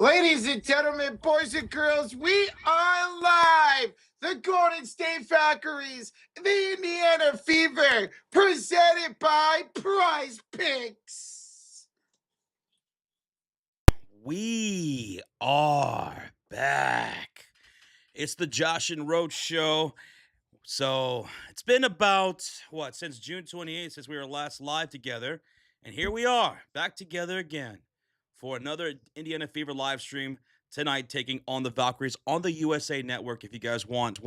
Ladies and gentlemen, boys and girls, we are live. The Golden State Valkyries, the Indiana Fever, presented by PrizePicks. We are back. It's the Josh and Roach show. So it's been about, since June 28th, since we were last live together. And here we are, back together again for another Indiana Fever live stream tonight, taking on the Valkyries on the USA Network. If you guys want.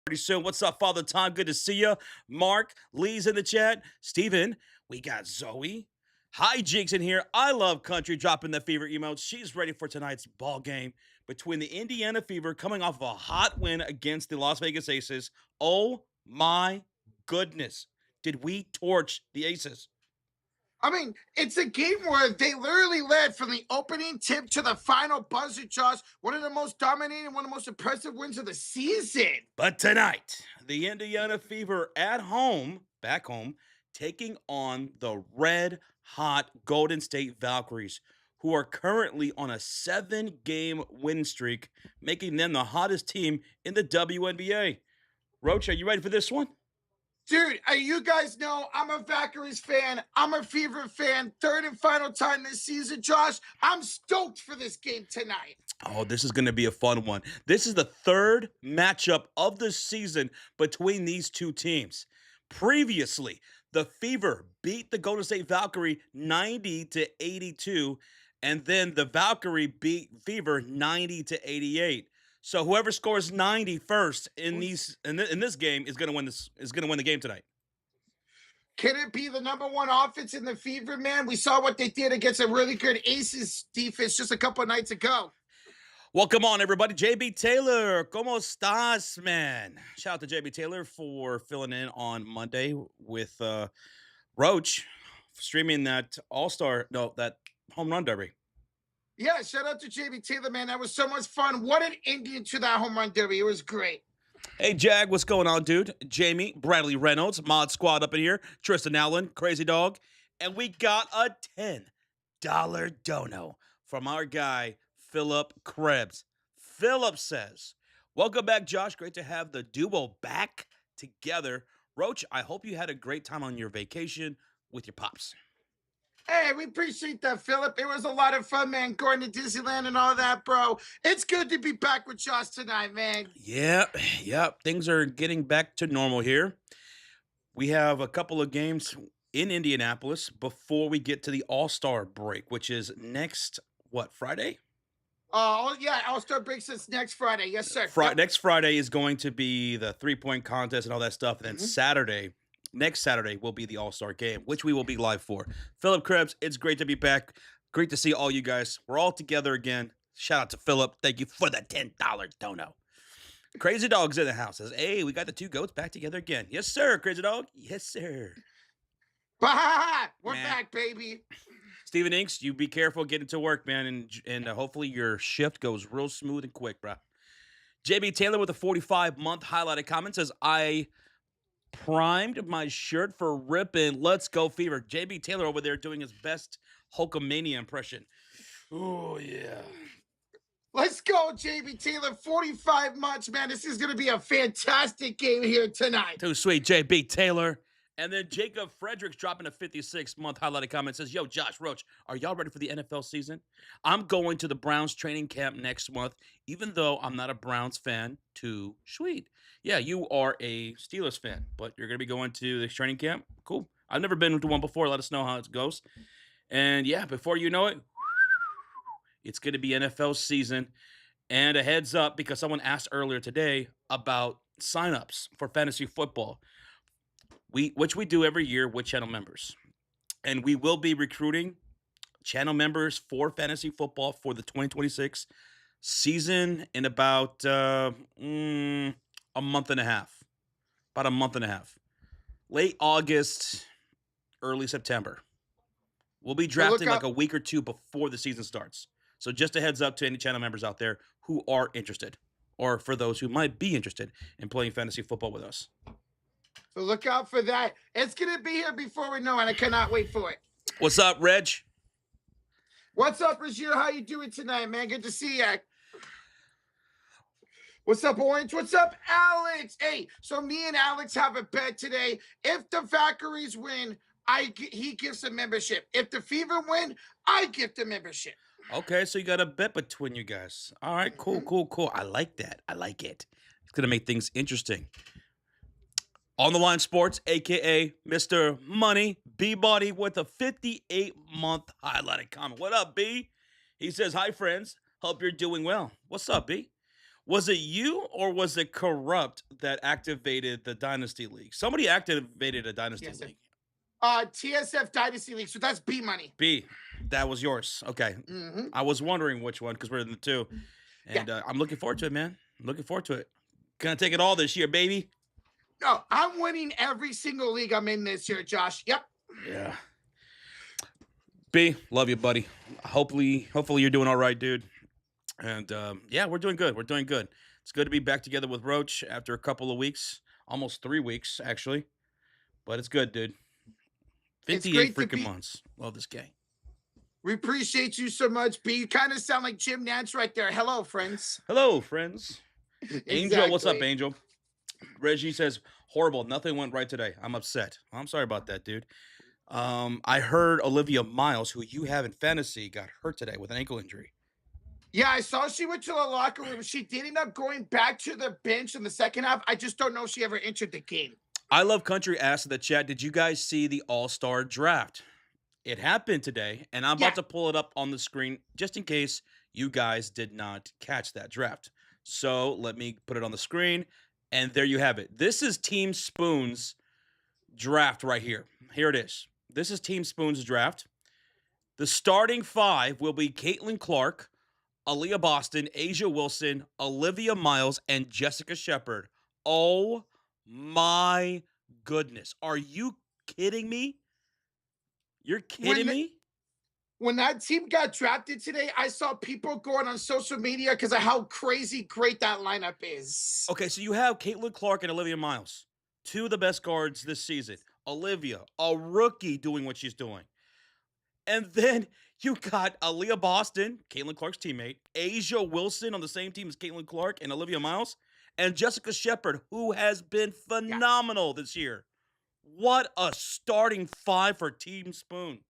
Pretty soon. What's up, Father Time? Good to see you. Mark, Lee's in the chat. Steven, we got Zoe. Hi, Jigs in here. I love country, dropping the Fever emotes. She's ready for tonight's ball game between the Indiana Fever coming off of a hot win against the Las Vegas Aces. Oh my goodness. Did we torch the Aces? I mean, it's a game where they literally led from the opening tip to the final buzzer, Josh. One of the most dominating, one of the most impressive wins of the season. But tonight, the Indiana Fever at home, back home, taking on the red-hot Golden State Valkyries, who are currently on a 7-game win streak, making them the hottest team in the WNBA. Roach, are you ready for this one? Dude, you guys know I'm a Valkyries fan. I'm a Fever fan. Third and final time this season, Josh. I'm stoked for this game tonight. Oh, this is going to be a fun one. This is the third matchup of the season between these two teams. Previously, the Fever beat the Golden State Valkyrie 90-82, and then the Valkyrie beat Fever 90-88. So whoever scores 90 first in this game is going to win the game tonight. Can it be the number one offense in the Fever, man? We saw what they did against a really good Aces defense just a couple of nights ago. Welcome on, everybody. JB Taylor, ¿cómo estás, man? Shout out to JB Taylor for filling in on Monday with Roach, streaming that that home run derby. Yeah, shout out to JB Taylor, man. That was so much fun. What an ending to that home run derby. It was great. Hey, Jag, what's going on, dude? Jamie, Bradley Reynolds, Mod Squad up in here. Tristan Allen, Crazy Dog. And we got a $10 dono from our guy, Philip Krebs. Philip says, welcome back, Josh. Great to have the duo back together. Roach, I hope you had a great time on your vacation with your pops. Hey, we appreciate that, Philip. It was a lot of fun, man, going to Disneyland and all that, bro. It's good to be back with Josh tonight, man. Yeah. Things are getting back to normal here. We have a couple of games in Indianapolis before we get to the All-Star break, which is next, Friday? Yeah, All-Star break is next Friday. Yes, sir. Next Friday is going to be the three-point contest and all that stuff. And then next Saturday will be the All-Star game, which we will be live for. Philip Krebs, it's great to be back. Great to see all you guys. We're all together again. Shout out to Philip. Thank you for the $10 dono. Crazy Dog's in the house. Says, hey, we got the two goats back together again. Yes, sir, Crazy Dog. Yes, sir. Bah! We're back, baby. Steven Inks, you be careful getting to work, man, and hopefully your shift goes real smooth and quick, bro. JB Taylor with a 45-month highlighted comment says, I primed my shirt for ripping. Let's go, Fever. JB Taylor over there doing his best Hulkamania impression. Oh, yeah. Let's go, JB Taylor. 45 months, man. This is going to be a fantastic game here tonight. Too sweet, JB Taylor. And then Jacob Fredericks dropping a 56-month highlighted comment says, yo, Josh, Roach, are y'all ready for the NFL season? I'm going to the Browns training camp next month, even though I'm not a Browns fan. Too sweet. Yeah, you are a Steelers fan, but you're going to be going to this training camp? Cool. I've never been to one before. Let us know how it goes. And yeah, before you know it, it's going to be NFL season. And a heads up, because someone asked earlier today about signups for fantasy football, which we do every year with channel members. And we will be recruiting channel members for fantasy football for the 2026 season in about a month and a half. About a month and a half. Late August, early September. We'll be drafting like a week or two before the season starts. So just a heads up to any channel members out there who are interested, or for those who might be interested in playing fantasy football with us. So look out for that. It's going to be here before we know it. I cannot wait for it. What's up, Reg? What's up, Rashir? How you doing tonight, man? Good to see you. What's up, Orange? What's up, Alex? Hey, so me and Alex have a bet today. If the Valkyries win, he gives a membership. If the Fever win, I give the membership. Okay, so you got a bet between you guys. All right, cool, Mhm. cool. I like that. I like it. It's gonna make things interesting. On the line sports, aka Mr. Money, B Body with a 58-month highlighted comment. What up, B? He says, "Hi friends. Hope you're doing well." What's up, B? Was it you or was it Corrupt that activated the Dynasty League? Somebody activated a Dynasty TSF. League. TSF Dynasty League. So that's B money. B, that was yours. Okay. Mm-hmm. I was wondering which one because we're in the two. Yeah. And I'm looking forward to it, man. I'm looking forward to it. Gonna take it all this year, baby. No, I'm winning every single league I'm in this year, Josh. Yep. Yeah. B, love you, buddy. Hopefully you're doing all right, dude. And yeah, we're doing good. We're doing good. It's good to be back together with Roach after a couple of weeks, almost 3 weeks actually. But it's good, dude. It's 58 great to freaking be. months. Love this guy. We appreciate you so much, B. You kind of sound like Jim Nance right there. Hello, friends. Hello, friends. Angel, what's up, Exactly. Angel? Reggie says, horrible. Nothing went right today. I'm upset. I'm sorry about that, dude. I heard Olivia Miles, who you have in fantasy, got hurt today with an ankle injury. Yeah, I saw she went to the locker room. She did end up going back to the bench in the second half. I just don't know if she ever entered the game. I Love Country asked in the chat, did you guys see the All-Star draft? It happened today, and I'm Yeah. about to pull it up on the screen just in case you guys did not catch that draft. So let me put it on the screen, and there you have it. This is Team Spoon's draft right here. Here it is. This is Team Spoon's draft. The starting five will be Caitlin Clark, Aaliyah Boston, Asia Wilson, Olivia Miles, and Jessica Shepard. Oh my goodness. Are you kidding me? You're kidding me? When that team got drafted today, I saw people going on social media because of how crazy great that lineup is. Okay, so you have Caitlin Clark and Olivia Miles, two of the best guards this season. Olivia, a rookie doing what she's doing. And then you got Aaliyah Boston, Caitlin Clark's teammate, Asia Wilson on the same team as Caitlin Clark and Olivia Miles, and Jessica Shepard, who has been phenomenal this year. What a starting five for Team Spoon.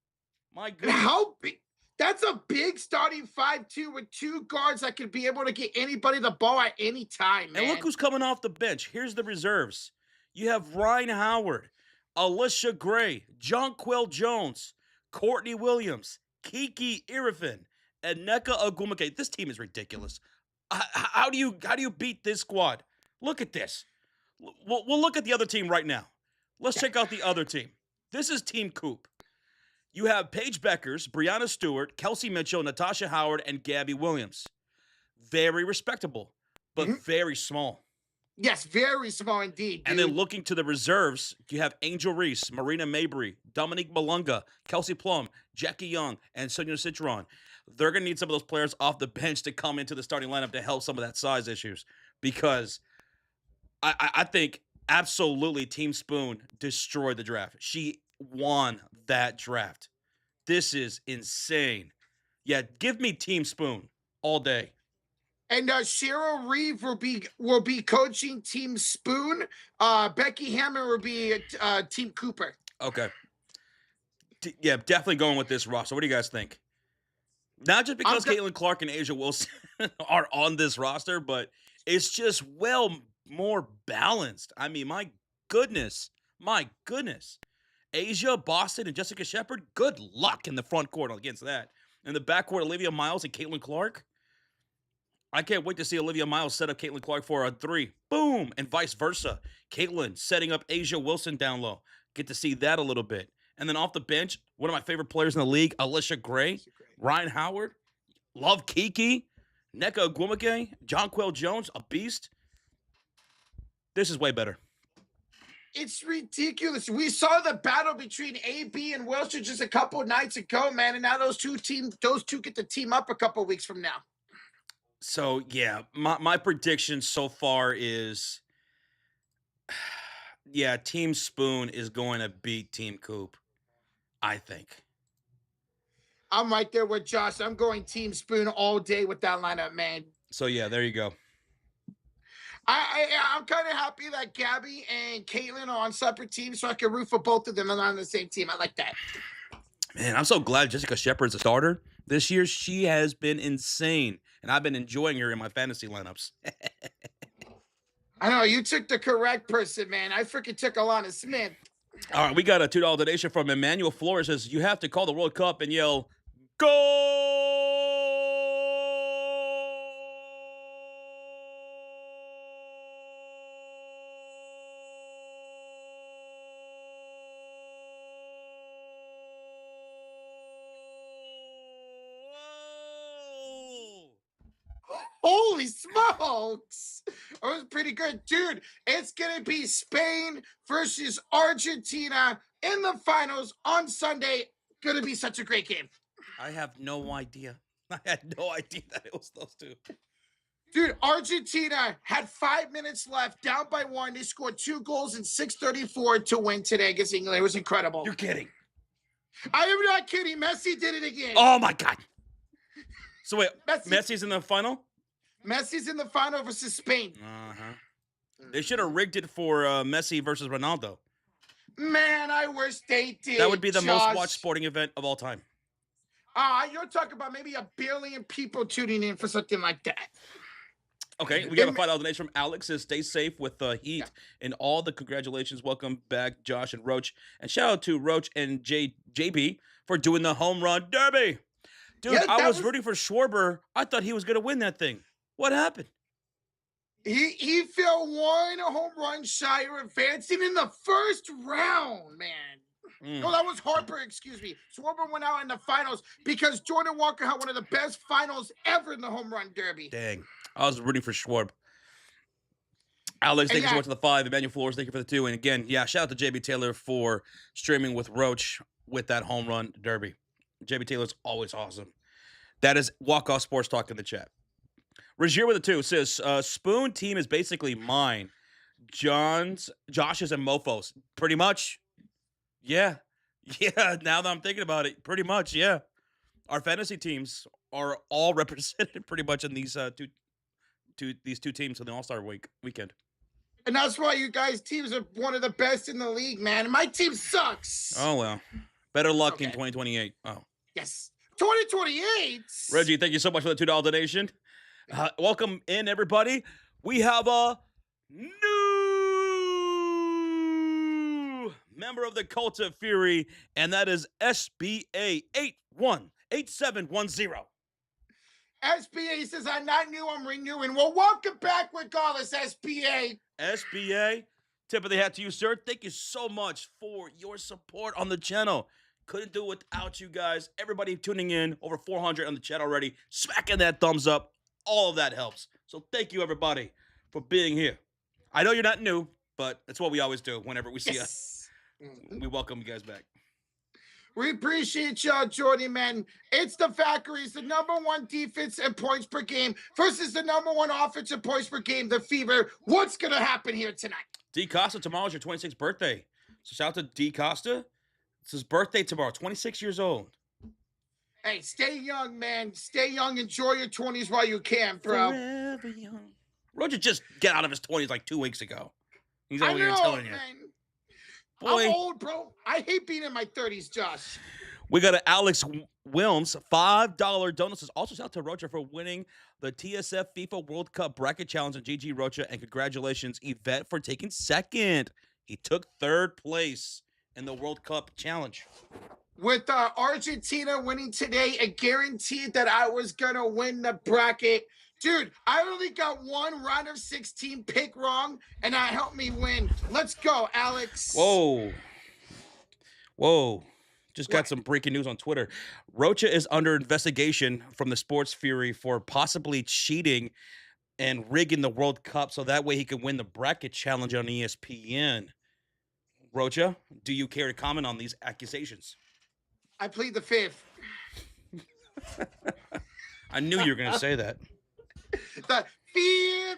My And goodness. how big? That's a big starting 5-2 with two guards that could be able to get anybody the ball at any time, man. And look who's coming off the bench. Here's the reserves. You have Ryan Howard, Alicia Gray, Jonquel Jones, Courtney Williams, Kiki Irifin, and Nneka Ogwumike. This team is ridiculous. How do you beat this squad? Look at this. We'll look at the other team right now. Let's check out the other team. This is Team Coop. You have Paige Beckers, Brianna Stewart, Kelsey Mitchell, Natasha Howard, and Gabby Williams. Very respectable, but very small. Yes, very small indeed, dude. And then looking to the reserves, you have Angel Reese, Marina Mabry, Dominique Malunga, Kelsey Plum, Jackie Young, and Sonia Citron. They're going to need some of those players off the bench to come into the starting lineup to help some of that size issues because I think absolutely Team Spoon destroyed the draft. She won that draft. This is insane. Yeah, give me Team Spoon all day. And Cheryl Reeve will be coaching Team Spoon. Becky Hammer will be Team Cooper. Okay. Yeah, definitely going with this roster. What do you guys think? Not just because Caitlin Clark and Asia Wilson are on this roster, but it's just more balanced. I mean, my goodness. Asia, Boston, and Jessica Shepard, good luck in the front court against that. In the backcourt, Olivia Miles and Caitlin Clark. I can't wait to see Olivia Miles set up Caitlin Clark for a three. Boom! And vice versa. Caitlin setting up Asia Wilson down low. Get to see that a little bit. And then off the bench, one of my favorite players in the league, Alicia Gray, Ryan Howard, love Kiki, Nneka Ogwumike, Jonquel Jones, a beast. This is way better. It's ridiculous. We saw the battle between AB and Wilshire just a couple nights ago, man, and now those two get to team up a couple weeks from now. So, yeah, my prediction so far is, yeah, Team Spoon is going to beat Team Coop, I think. I'm right there with Josh. I'm going Team Spoon all day with that lineup, man. So yeah, there you go. I'm kind of happy that Gabby and Caitlin are on separate teams, so I can root for both of them and on the same team. I like that. Man, I'm so glad Jessica Shepard's a starter this year. She has been insane, and I've been enjoying her in my fantasy lineups. I know you took the correct person, man. I freaking took Alana Smith. All right, we got a $2 donation from Emmanuel Flores. Says you have to call the World Cup and yell, "Goal!" Holy smokes! It was pretty good. Dude, it's going to be Spain versus Argentina in the finals on Sunday. Going to be such a great game. I have no idea. I had no idea that it was those two. Dude, Argentina had 5 minutes left, down by 1. They scored 2 goals in 6:34 to win today against England. It was incredible. You're kidding. I am not kidding. Messi did it again. Oh, my God. So wait, Messi's in the final? Messi's in the final versus Spain. They should have rigged it for Messi versus Ronaldo. Man, I wish they did. That would be the most watched sporting event of all time. You're talking about maybe 1 billion people tuning in for something like that. Okay, we got a $5 donation from Alex. Says stay safe with heat and all the congratulations. Welcome back, Josh and Roach. And shout out to Roach and JB for doing the home run derby. Dude, yeah, I was rooting for Schwarber. I thought he was going to win that thing. What happened? He fell 1 home run shy of advancing in the first round, man. No, that was Harper, excuse me. Schwarber went out in the finals because Jordan Walker had one of the best finals ever in the home run derby. Dang. I was rooting for Schwarb. Alex, thank you so much for the 5. Emmanuel Flores, thank you for the 2. And again, yeah, shout out to JB Taylor for streaming with Roach with that home run derby. JB Taylor's always awesome. That is Walk-Off Sports Talk in the chat. Regier with a 2 says, Spoon team is basically mine. Josh's and Mofo's. Pretty much. Yeah. Yeah, now that I'm thinking about it, pretty much, yeah. Our fantasy teams are all represented pretty much in these two teams in the All-Star weekend. And that's why you guys' teams are one of the best in the league, man. My team sucks. Oh, well. Better luck in 2028. Oh. Yes. 2028? Reggie, thank you so much for the $2 donation. Welcome in, everybody. We have a new member of the Cult of Fury, and that is SBA 8710. SBA says, I'm not new, I'm renewing. Well, welcome back regardless, SBA. SBA, tip of the hat to you, sir. Thank you so much for your support on the channel. Couldn't do it without you guys. Everybody tuning in, over 400 on the chat already, smacking that thumbs up. All of that helps. So thank you, everybody, for being here. I know you're not new, but that's what we always do whenever we see us. We welcome you guys back. We appreciate y'all joining, man. It's the Valkyries, the #1 defense and points per game versus the #1 offense and points per game, the Fever. What's going to happen here tonight? D. Costa, tomorrow's your 26th birthday. So shout out to D. Costa. It's his birthday tomorrow, 26 years old. Hey, stay young, man. Stay young. Enjoy your 20s while you can, bro. Forever young. Roger just get out of his 20s like 2 weeks ago. He's over here know, telling you. Man. Boy. I'm old, bro. I hate being in my 30s, Josh. We got an Alex Wilms, $5 donut. Also, shout out to Rocha for winning the TSF FIFA World Cup Bracket Challenge and GG Rocha. And congratulations, Yvette, for taking second. He took 3rd place in the World Cup Challenge. With Argentina winning today, it guaranteed that I was going to win the bracket. Dude, I only got 1 round of 16 pick wrong, and that helped me win. Let's go, Alex. Whoa. Just got some breaking news on Twitter. Rocha is under investigation from the Sports Fury for possibly cheating and rigging the World Cup so that way he could win the bracket challenge on ESPN. Rocha, do you care to comment on these accusations? I plead the 5th. I knew you were going to say that. The 5th.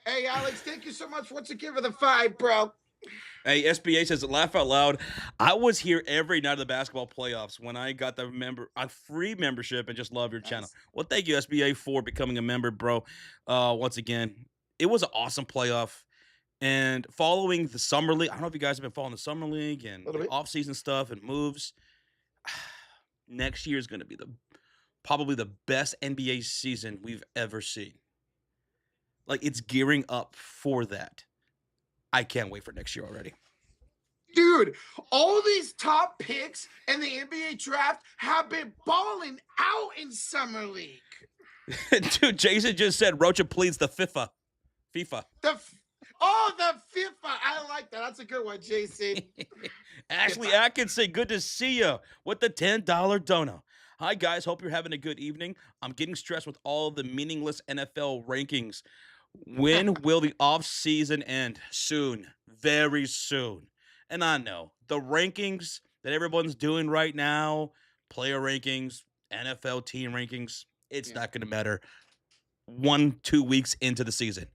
Hey, Alex, thank you so much once again for the 5, bro. Hey, SBA says, laugh out loud. I was here every night of the basketball playoffs when I got a free membership and just love your channel. Nice. Well, thank you, SBA, for becoming a member, bro. Once again, it was an awesome playoff. And following the summer league, I don't know if you guys have been following the summer league A and little the bit. offseason stuff and moves. Next year is going to be probably the best NBA season we've ever seen. Like, it's gearing up for that. I can't wait for next year already. Dude, all these top picks in the NBA draft have been balling out in summer league. Dude, Jason just said Rocha pleads the FIFA. The FIFA. I like that. That's a good one, Jason. Ashley FIFA. Atkinson, good to see you with the $10 dono. Hi, guys. Hope you're having a good evening. I'm getting stressed with all the meaningless NFL rankings. When will the offseason end? Soon. Very soon. And I know the rankings that everyone's doing right now, player rankings, NFL team rankings, it's not going to matter 1-2 weeks into the season.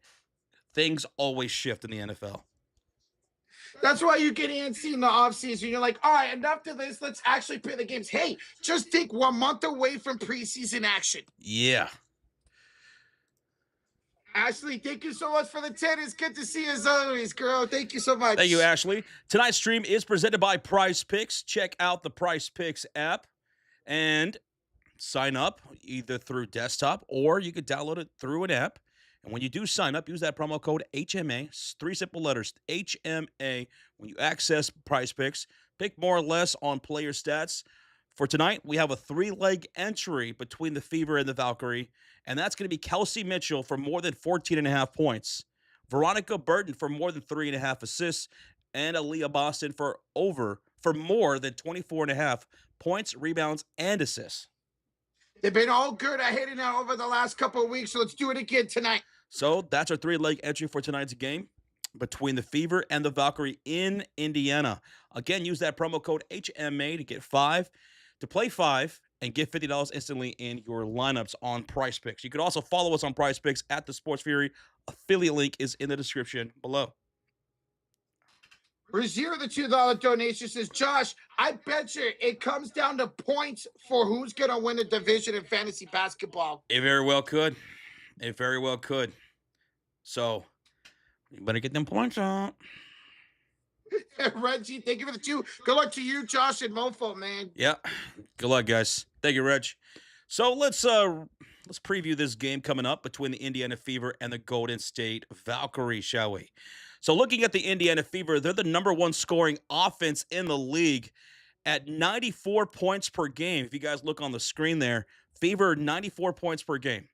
Things always shift in the NFL. That's why you get antsy in the offseason. You're like, all right, enough of this. Let's actually play the games. Hey, just think 1 month away from preseason action. Yeah. Ashley, thank you so much for the 10. It's good to see you as always, girl. Thank you so much. Thank you, Ashley. Tonight's stream is presented by PrizePicks. Check out the PrizePicks app and sign up either through desktop or you could download it through an app. And when you do sign up, use that promo code HMA, 3 simple letters, HMA, when you access PrizePicks. Pick more or less on player stats. For tonight, we have a 3-leg entry between the Fever and the Valkyrie, and that's going to be Kelsey Mitchell for more than 14.5 points, Veronica Burton for more than 3.5 assists, and Aaliyah Boston for more than 24.5 points, rebounds, and assists. They've been all good at hitting out over the last couple of weeks, so let's do it again tonight. So that's our 3-leg entry for tonight's game between the Fever and the Valkyrie in Indiana. Again, use that promo code HMA to get 5, to play 5, and get $50 instantly in your lineups on PrizePicks. You can also follow us on PrizePicks at the Sports Fury. Affiliate link is in the description below. Razier, the $2 donation, says, Josh, I bet you it comes down to points for who's going to win the division in fantasy basketball. It very well could. It very well could. So, you better get them points out. Reggie, thank you for the 2. Good luck to you, Josh, and Mofo, man. Yeah. Good luck, guys. Thank you, Reg. So let's preview this game coming up between the Indiana Fever and the Golden State Valkyries, shall we? So looking at the Indiana Fever, they're the number 1 scoring offense in the league at 94 points per game. If you guys look on the screen there, Fever 94 points per game.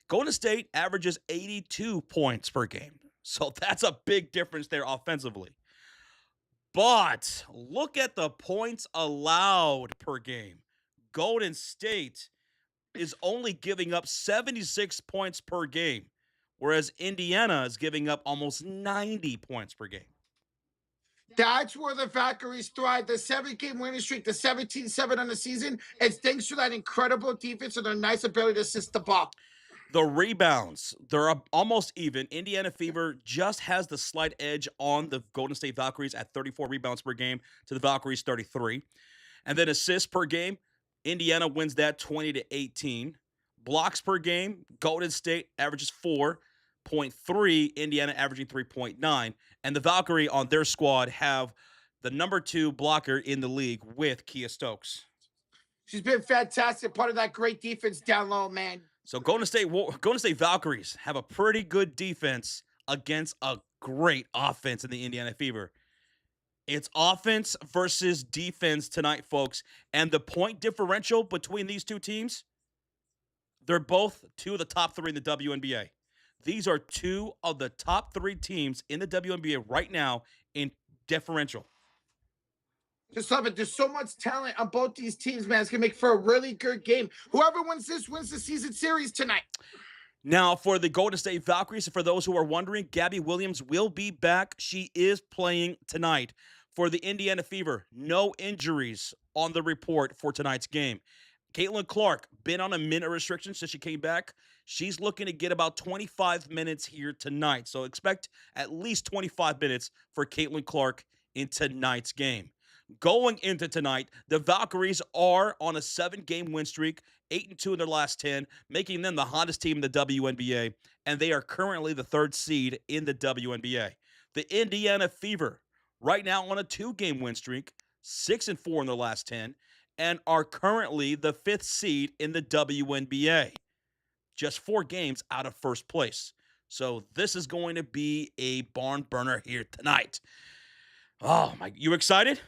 Golden State averages 82 points per game. So that's a big difference there offensively. But look at the points allowed per game. Golden State is only giving up 76 points per game, whereas Indiana is giving up almost 90 points per game. That's where the Valkyries thrive. The 7-game winning streak, the 17-7 on the season, it's thanks to that incredible defense and their nice ability to assist the ball. The rebounds, they're almost even. Indiana Fever just has the slight edge on the Golden State Valkyries at 34 rebounds per game to the Valkyries 33. And then assists per game, Indiana wins that 20-18. Blocks per game, Golden State averages 4.3, Indiana averaging 3.9. And the Valkyrie on their squad have the number 2 blocker in the league with Kia Stokes. She's been fantastic, part of that great defense down low, man. So Golden State Valkyries have a pretty good defense against a great offense in the Indiana Fever. It's offense versus defense tonight, folks. And the point differential between these two teams, they're both 2 of the top 3 in the WNBA. These are 2 of the top 3 teams in the WNBA right now in differential. Just love it. There's so much talent on both these teams, man. It's going to make for a really good game. Whoever wins this wins the season series tonight. Now, for the Golden State Valkyries, for those who are wondering, Gabby Williams will be back. She is playing tonight. For the Indiana Fever, no injuries on the report for tonight's game. Caitlin Clark, been on a minute restriction since she came back. She's looking to get about 25 minutes here tonight. So expect at least 25 minutes for Caitlin Clark in tonight's game. Going into tonight, the Valkyries are on a 7-game win streak, 8-2 in their last 10, making them the hottest team in the WNBA, and they are currently the 3rd seed in the WNBA. The Indiana Fever, right now on a 2-game win streak, 6-4 in their last 10, and are currently the 5th seed in the WNBA. Just 4 games out of first place. So this is going to be a barn burner here tonight. Oh my, you excited?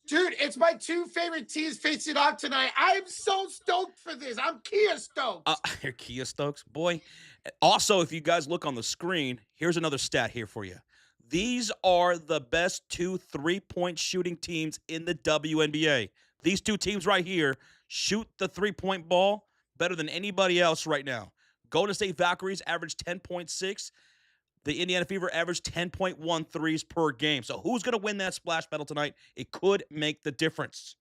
Dude, it's my 2 favorite teams facing off tonight. I'm so stoked for this. I'm Kia stoked. You're Kia Stokes, boy. Also, if you guys look on the screen, here's another stat here for you. These are the best 2 3-point shooting teams in the WNBA. These 2 teams right here shoot the 3-point ball better than anybody else right now. Golden State Valkyries average 10.6. The Indiana Fever averaged 10.1 threes per game. So who's going to win that splash battle tonight? It could make the difference.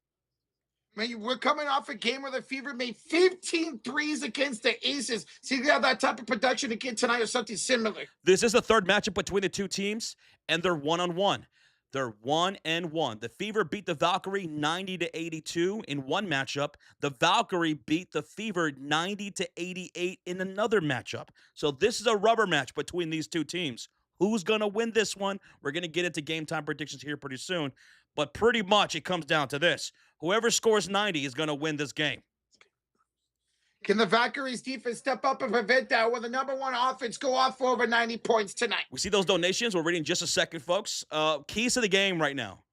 Man, we're coming off a game where the Fever made 15 threes against the Aces. So you got that type of production again tonight or something similar. This is the 3rd matchup between the 2 teams, and they're 1-on-1. They're 1-1. The Fever beat the Valkyrie 90-82 in one matchup. The Valkyrie beat the Fever 90-88 in another matchup. So this is a rubber match between these 2 teams. Who's going to win this one? We're going to get into game time predictions here pretty soon. But pretty much it comes down to this. Whoever scores 90 is going to win this game. Can the Valkyries defense step up and prevent that? Will the number 1 offense go off for over 90 points tonight? We see those donations. We're reading in just a second, folks. Keys to the game right now.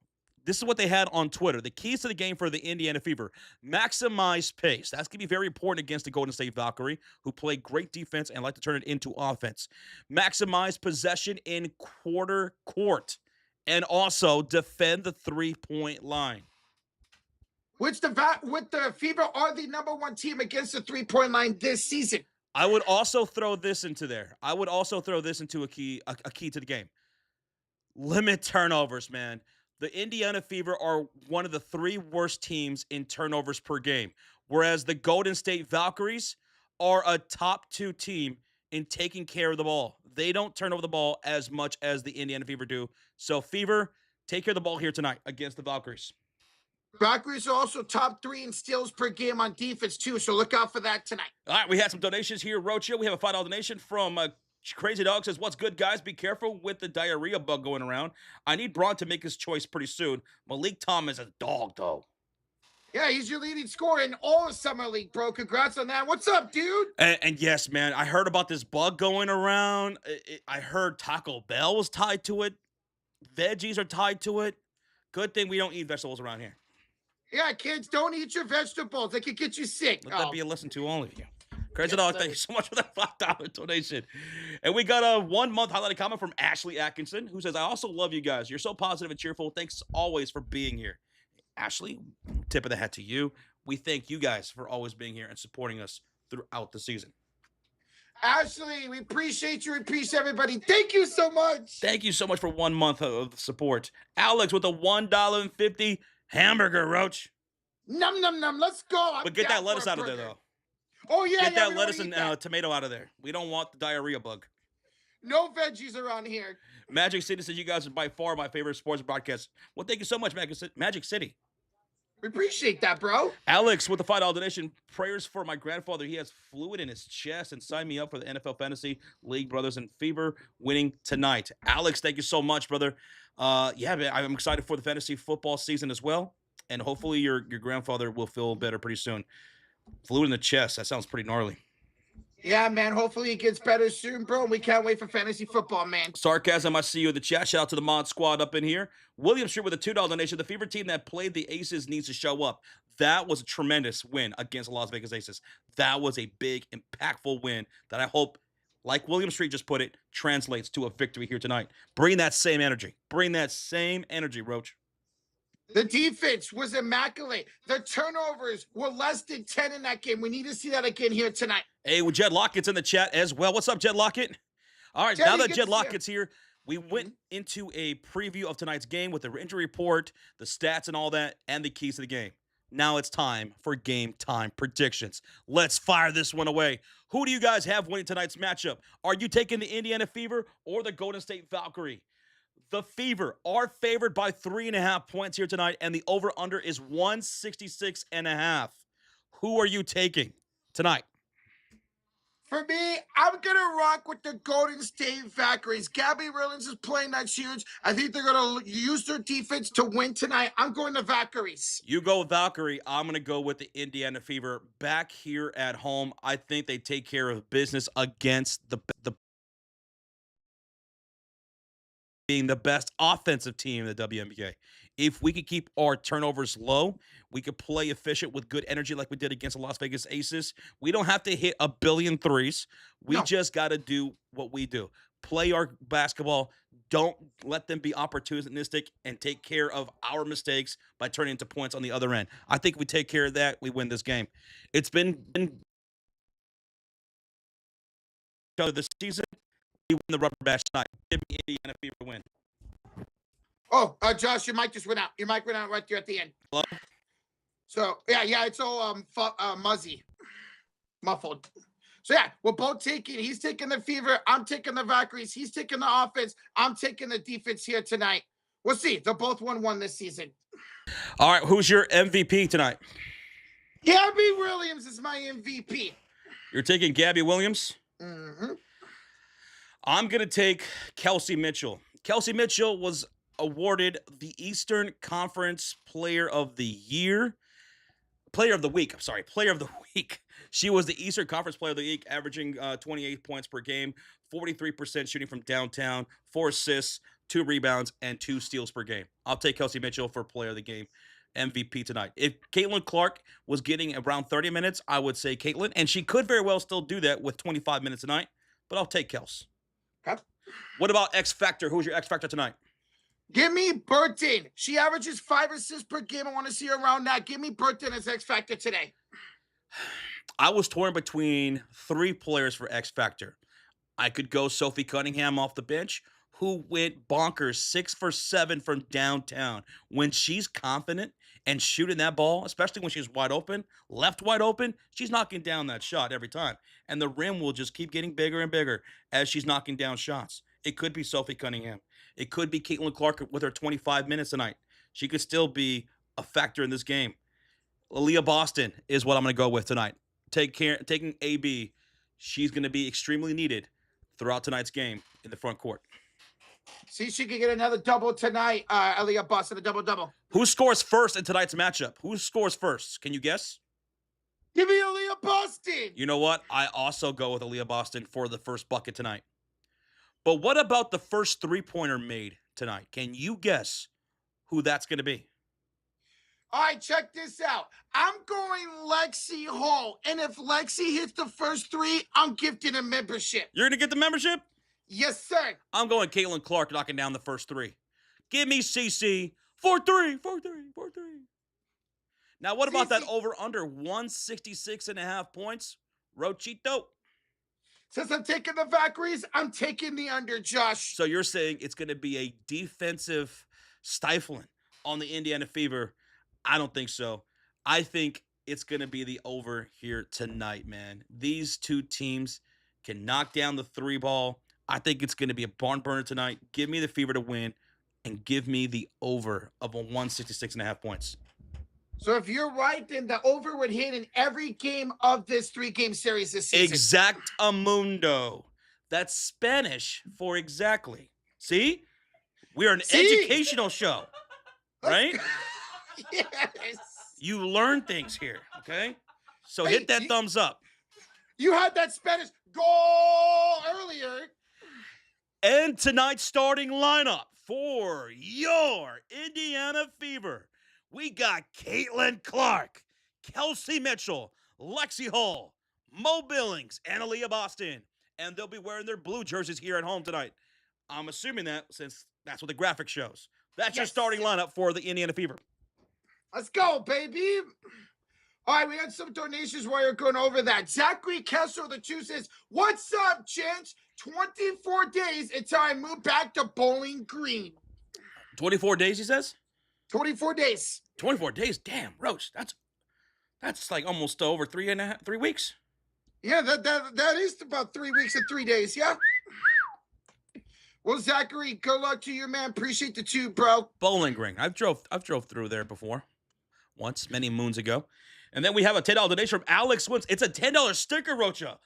This is what they had on Twitter. The keys to the game for the Indiana Fever. Maximize pace. That's going to be very important against the Golden State Valkyrie, who play great defense and like to turn it into offense. Maximize possession in quarter court. And also defend the 3-point line. With the Fever are the number 1 team against the 3-point line this season. I would also throw this into there. I would also throw this into a key to the game. Limit turnovers, man. The Indiana Fever are one of the 3 worst teams in turnovers per game, whereas the Golden State Valkyries are a top 2 team in taking care of the ball. They don't turn over the ball as much as the Indiana Fever do. So, Fever, take care of the ball here tonight against the Valkyries. Valkyries are also top 3 in steals per game on defense, too, so look out for that tonight. All right, we had some donations here, Rocho. We have a $5 donation from Crazy Dog. Says, what's good, guys? Be careful with the diarrhea bug going around. I need Braun to make his choice pretty soon. Malik Thomas is a dog, though. Yeah, he's your leading scorer in all of Summer League, bro. Congrats on that. What's up, dude? And yes, man, I heard about this bug going around. I heard Taco Bell was tied to it. Veggies are tied to it. Good thing we don't eat vegetables around here. Yeah, kids, don't eat your vegetables. They can get you sick. Let that be a listen to only. Crazy Dog, thank you so much for that $5 donation. And we got a 1-month highlighted comment from Ashley Atkinson, who says, I also love you guys. You're so positive and cheerful. Thanks always for being here. Ashley, tip of the hat to you. We thank you guys for always being here and supporting us throughout the season. Ashley, we appreciate you. We appreciate everybody. Thank you so much. Thank you so much for 1 month of support. Alex with a $1.50 hamburger, Roach. Num, num, num. Let's go. But get that lettuce out of there, though. Oh, yeah. Get that lettuce and tomato out of there. We don't want the diarrhea bug. No veggies around here. Magic City says you guys are by far my favorite sports broadcast. Well, thank you so much, Magic City. We appreciate that, bro. Alex with the $5 donation. Prayers for my grandfather. He has fluid in his chest and sign me up for the NFL Fantasy League Brothers and Fever winning tonight. Alex, thank you so much, brother. Yeah, man, I'm excited for the fantasy football season as well. And hopefully your grandfather will feel better pretty soon. Fluid in the chest. That sounds pretty gnarly. Yeah, man. Hopefully it gets better soon, bro. We can't wait for fantasy football, man. Sarcasm, I see you in the chat. Shout out to the mod squad up in here. William Street with a $2 donation. The Fever team that played the Aces needs to show up. That was a tremendous win against the Las Vegas Aces. That was a big, impactful win that I hope, like William Street just put it, translates to a victory here tonight. Bring that same energy. Bring that same energy, Roach. The defense was immaculate. The turnovers were less than 10 in that game. We need to see that again here tonight. Hey, well, Jed Lockett's in the chat as well. What's up, Jed Lockett? All right, now that Jed Lockett's here, we went into a preview of tonight's game with the injury report, the stats and all that, and the keys to the game. Now it's time for game time predictions. Let's fire this one away. Who do you guys have winning tonight's matchup? Are you taking the Indiana Fever or the Golden State Valkyrie? The Fever are favored by 3.5 points here tonight, and the over-under is 166.5. Who are you taking tonight? For me, I'm going to rock with the Golden State Valkyries. Gabby Williams is playing that huge. I think they're going to use their defense to win tonight. I'm going to Valkyries. You go with Valkyrie. I'm going to go with the Indiana Fever. Back here at home, I think they take care of business against the being the best offensive team in the WNBA. If we could keep our turnovers low, we could play efficient with good energy like we did against the Las Vegas Aces. We don't have to hit a billion threes. We just got to do what we do. Play our basketball. Don't let them be opportunistic and take care of our mistakes by turning into points on the other end. I think if we take care of that, we win this game. It's been this season. We win the rubber match tonight. Give me Indiana Fever to win. Oh, Josh, your mic just went out. Your mic went out right there at the end. Hello? So, yeah, it's all muffled. So, yeah, we're both taking, he's taking the Fever, I'm taking the Valkyries, he's taking the offense, I'm taking the defense here tonight. We'll see. They're both 1-1 this season. All right, who's your MVP tonight? Gabby Williams is my MVP. You're taking Gabby Williams? Mm-hmm. I'm going to take Kelsey Mitchell. Kelsey Mitchell was awarded the Eastern Conference Player of the Year. Player of the Week. She was the Eastern Conference Player of the Week, averaging 28 points per game, 43% shooting from downtown, 4 assists, 2 rebounds, and 2 steals per game. I'll take Kelsey Mitchell for Player of the Game MVP tonight. If Caitlin Clark was getting around 30 minutes, I would say Caitlin, and she could very well still do that with 25 minutes tonight, but I'll take Kels. Okay. What about X Factor? Who's your X Factor tonight? Give me Burton. She averages 5 assists per game. I want to see her around that. Give me Burton as X Factor today. I was torn between 3 players for X Factor. I could go Sophie Cunningham off the bench, who went bonkers 6 for 7 from downtown. When she's confident and shooting that ball, especially when she's wide open, left wide open, she's knocking down that shot every time. And the rim will just keep getting bigger and bigger as she's knocking down shots. It could be Sophie Cunningham. It could be Caitlin Clark with her 25 minutes tonight. She could still be a factor in this game. Aaliyah Boston is what I'm going to go with tonight. Taking AB. She's going to be extremely needed throughout tonight's game in the front court. See, she could get another double tonight. Aaliyah Boston, a double-double. Who scores first in tonight's matchup? Who scores first? Can you guess? Give me Aaliyah Boston. You know what? I also go with Aaliyah Boston for the first bucket tonight. But what about the first three-pointer made tonight? Can you guess who that's going to be? All right, check this out. I'm going Lexi Hall. And if Lexi hits the first 3, I'm gifting a membership. You're going to get the membership? Yes, sir. I'm going Caitlin Clark knocking down the first 3. Give me CC 4-3. Now, what about that over-under 166.5 points? Rochito. Since I'm taking the Valkyries, I'm taking the under, Josh. So you're saying it's going to be a defensive stifling on the Indiana Fever. I don't think so. I think it's going to be the over here tonight, man. These two teams can knock down the 3 ball. I think it's going to be a barn burner tonight. Give me the Fever to win and give me the over of a 166.5 points. So if you're right, then the over would hit in every game of this 3-game series this season. Exactamundo. That's Spanish for exactly. See? We are an educational show, right? Yes. You learn things here, okay? So hit that thumbs up. You had that Spanish goal earlier. And tonight's starting lineup for your Indiana Fever. We got Caitlin Clark, Kelsey Mitchell, Lexi Hall, Mo Billings, and Aaliyah Boston. And they'll be wearing their blue jerseys here at home tonight. I'm assuming that since that's what the graphic shows. That's your starting lineup for the Indiana Fever. Let's go, baby. All right, we got some donations while you're going over that. Zachary Kessler, the Jew, says, what's up, gents? 24 days until I move back to Bowling Green. 24 days, he says? 24 days. 24 days? Damn, Roach, that's That's like almost over 3 weeks. Yeah, that is about 3 weeks and 3 days. Yeah. Well, Zachary, good luck to you, man. Appreciate the tube, bro. Bowling Green. I've drove through there before, once, many moons ago. And then we have a $10 donation from Alex Wins. It's a $10 sticker, Rocha.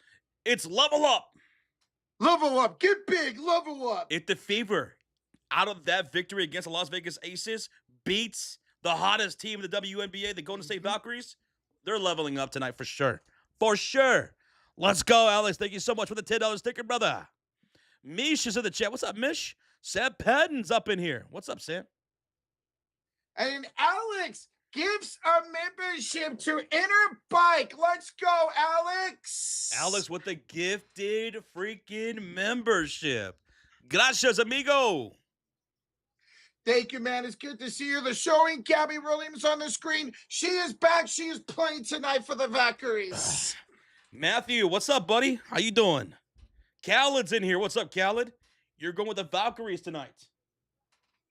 It's level up. Level up. Get big. Level up. If the Fever, out of that victory against the Las Vegas Aces, beats the hottest team in the WNBA, the Golden State Valkyries, they're leveling up tonight for sure. For sure. Let's go, Alex. Thank you so much for the $10 sticker, brother. Mish is in the chat. What's up, Mish? Sam Patton's up in here. What's up, Sam? And Alex gives a membership to Inner Bike. Let's go, Alex. Alex with the gifted freaking membership. Gracias, amigo. Thank you, man. It's good to see you. The showing Gabby Williams on the screen. She is back. She is playing tonight for the Valkyries. Matthew, what's up, buddy? How you doing? Khaled's in here. What's up, Khaled? You're going with the Valkyries tonight.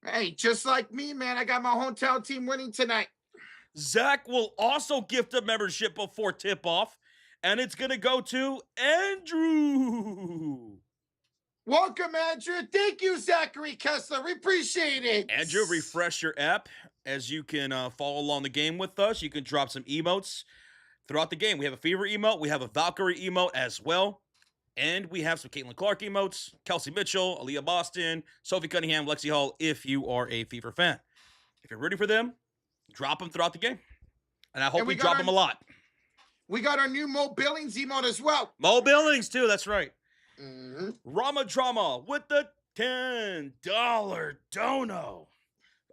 Hey, just like me, man. I got my hometown team winning tonight. Zach will also gift a membership before tip-off, and it's going to go to Andrew. Welcome, Andrew. Thank you, Zachary Kessler. We appreciate it. Andrew, refresh your app as you can follow along the game with us. You can drop some emotes throughout the game. We have a Fever emote. We have a Valkyrie emote as well. And we have some Caitlin Clark emotes, Kelsey Mitchell, Aaliyah Boston, Sophie Cunningham, Lexi Hall, if you are a Fever fan. If you're rooting for them, drop them throughout the game. And I hope we drop them a lot. We got our new Mo Billings emote as well. Mo Billings, too. That's right. Mm-hmm. Rama Drama with the $10 dono.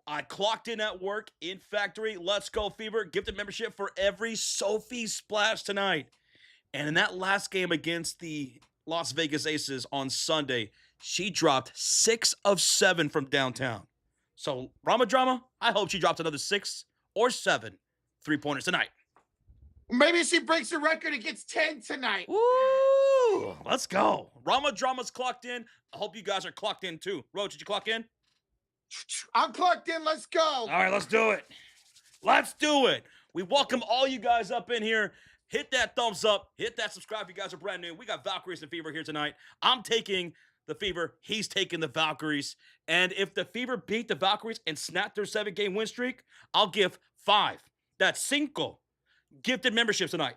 I clocked in at work in factory. Let's go, Fever. Gifted membership for every Sophie splash tonight. And in that last game against the Las Vegas Aces on Sunday, she dropped 6 of 7 from downtown. So, Rama Drama, I hope she drops another 6 or 7 3-pointers tonight. Maybe she breaks the record and gets 10 tonight. Woo! Let's go. Rama Drama's clocked in. I hope you guys are clocked in too. Roach, did you clock in? I'm clocked in. Let's go. All right, let's do it. Let's do it. We welcome all you guys up in here. Hit that thumbs up. Hit that subscribe if you guys are brand new. We got Valkyries and Fever here tonight. I'm taking the Fever. He's taking the Valkyries. And if the Fever beat the Valkyries and snap their 7-game win streak, I'll give 5. That's 5 gifted memberships tonight.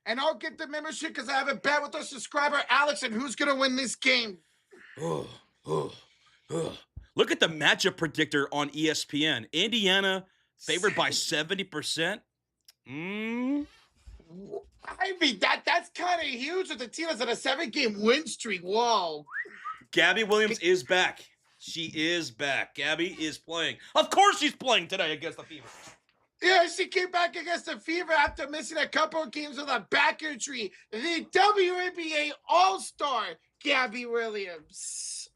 And I'll get the membership because I have a bet with our subscriber, Alex, and who's going to win this game. Look at the matchup predictor on ESPN. Indiana favored by 70%. I mean, that's kind of huge with the team that's on a 7-game win streak. Whoa. Gabby Williams is back. She is back. Gabby is playing. Of course she's playing today against the Fever. Yeah, she came back against the Fever after missing a couple of games with a back injury. The WNBA All-Star, Gabby Williams.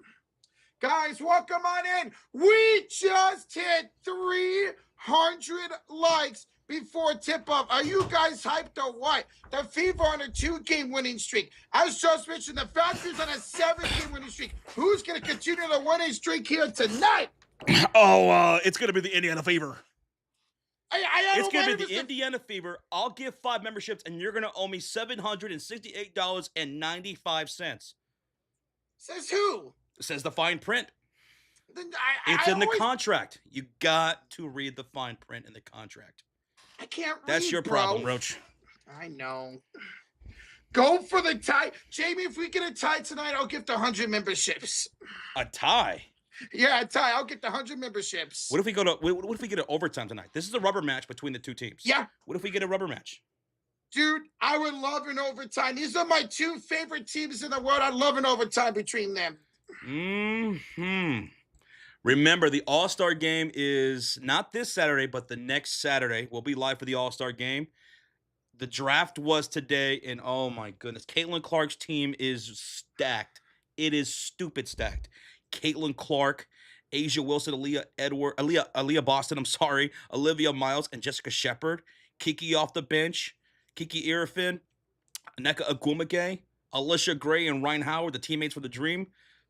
Guys, welcome on in. We just hit 300 likes before tip-off. Are you guys hyped or what? The Fever on a 2-game winning streak. As just mentioned, the Valkyries on a 7-game winning streak. Who's going to continue the winning streak here tonight? It's going to be the Indiana Fever. It's going to be the Indiana Fever. I'll give 5 memberships, and you're going to owe me $768.95. Says who? It says the fine print. It's in the contract. You got to read the fine print in the contract. I can't read, That's your problem, Roach. I know. Go for the tie. Jamie, if we get a tie tonight, I'll give the 100 memberships. A tie? Yeah, a tie. I'll get the 100 memberships. What if we get an overtime tonight? This is a rubber match between the two teams. Yeah. What if we get a rubber match? Dude, I would love an overtime. These are my 2 favorite teams in the world. I'd love an overtime between them. Remember, the All-Star game is not this Saturday, but the next Saturday. We'll be live for the All-Star game. The draft was today, and oh my goodness, Caitlin Clark's team is stacked. It is stupid stacked. Caitlin Clark, Asia Wilson, Aaliyah Boston, Olivia Miles, and Jessica Shepard. Kiki off the bench, Kiki Irafin, Aneka Agumage, Alicia Gray, and Ryan Howard, the teammates for the Dream.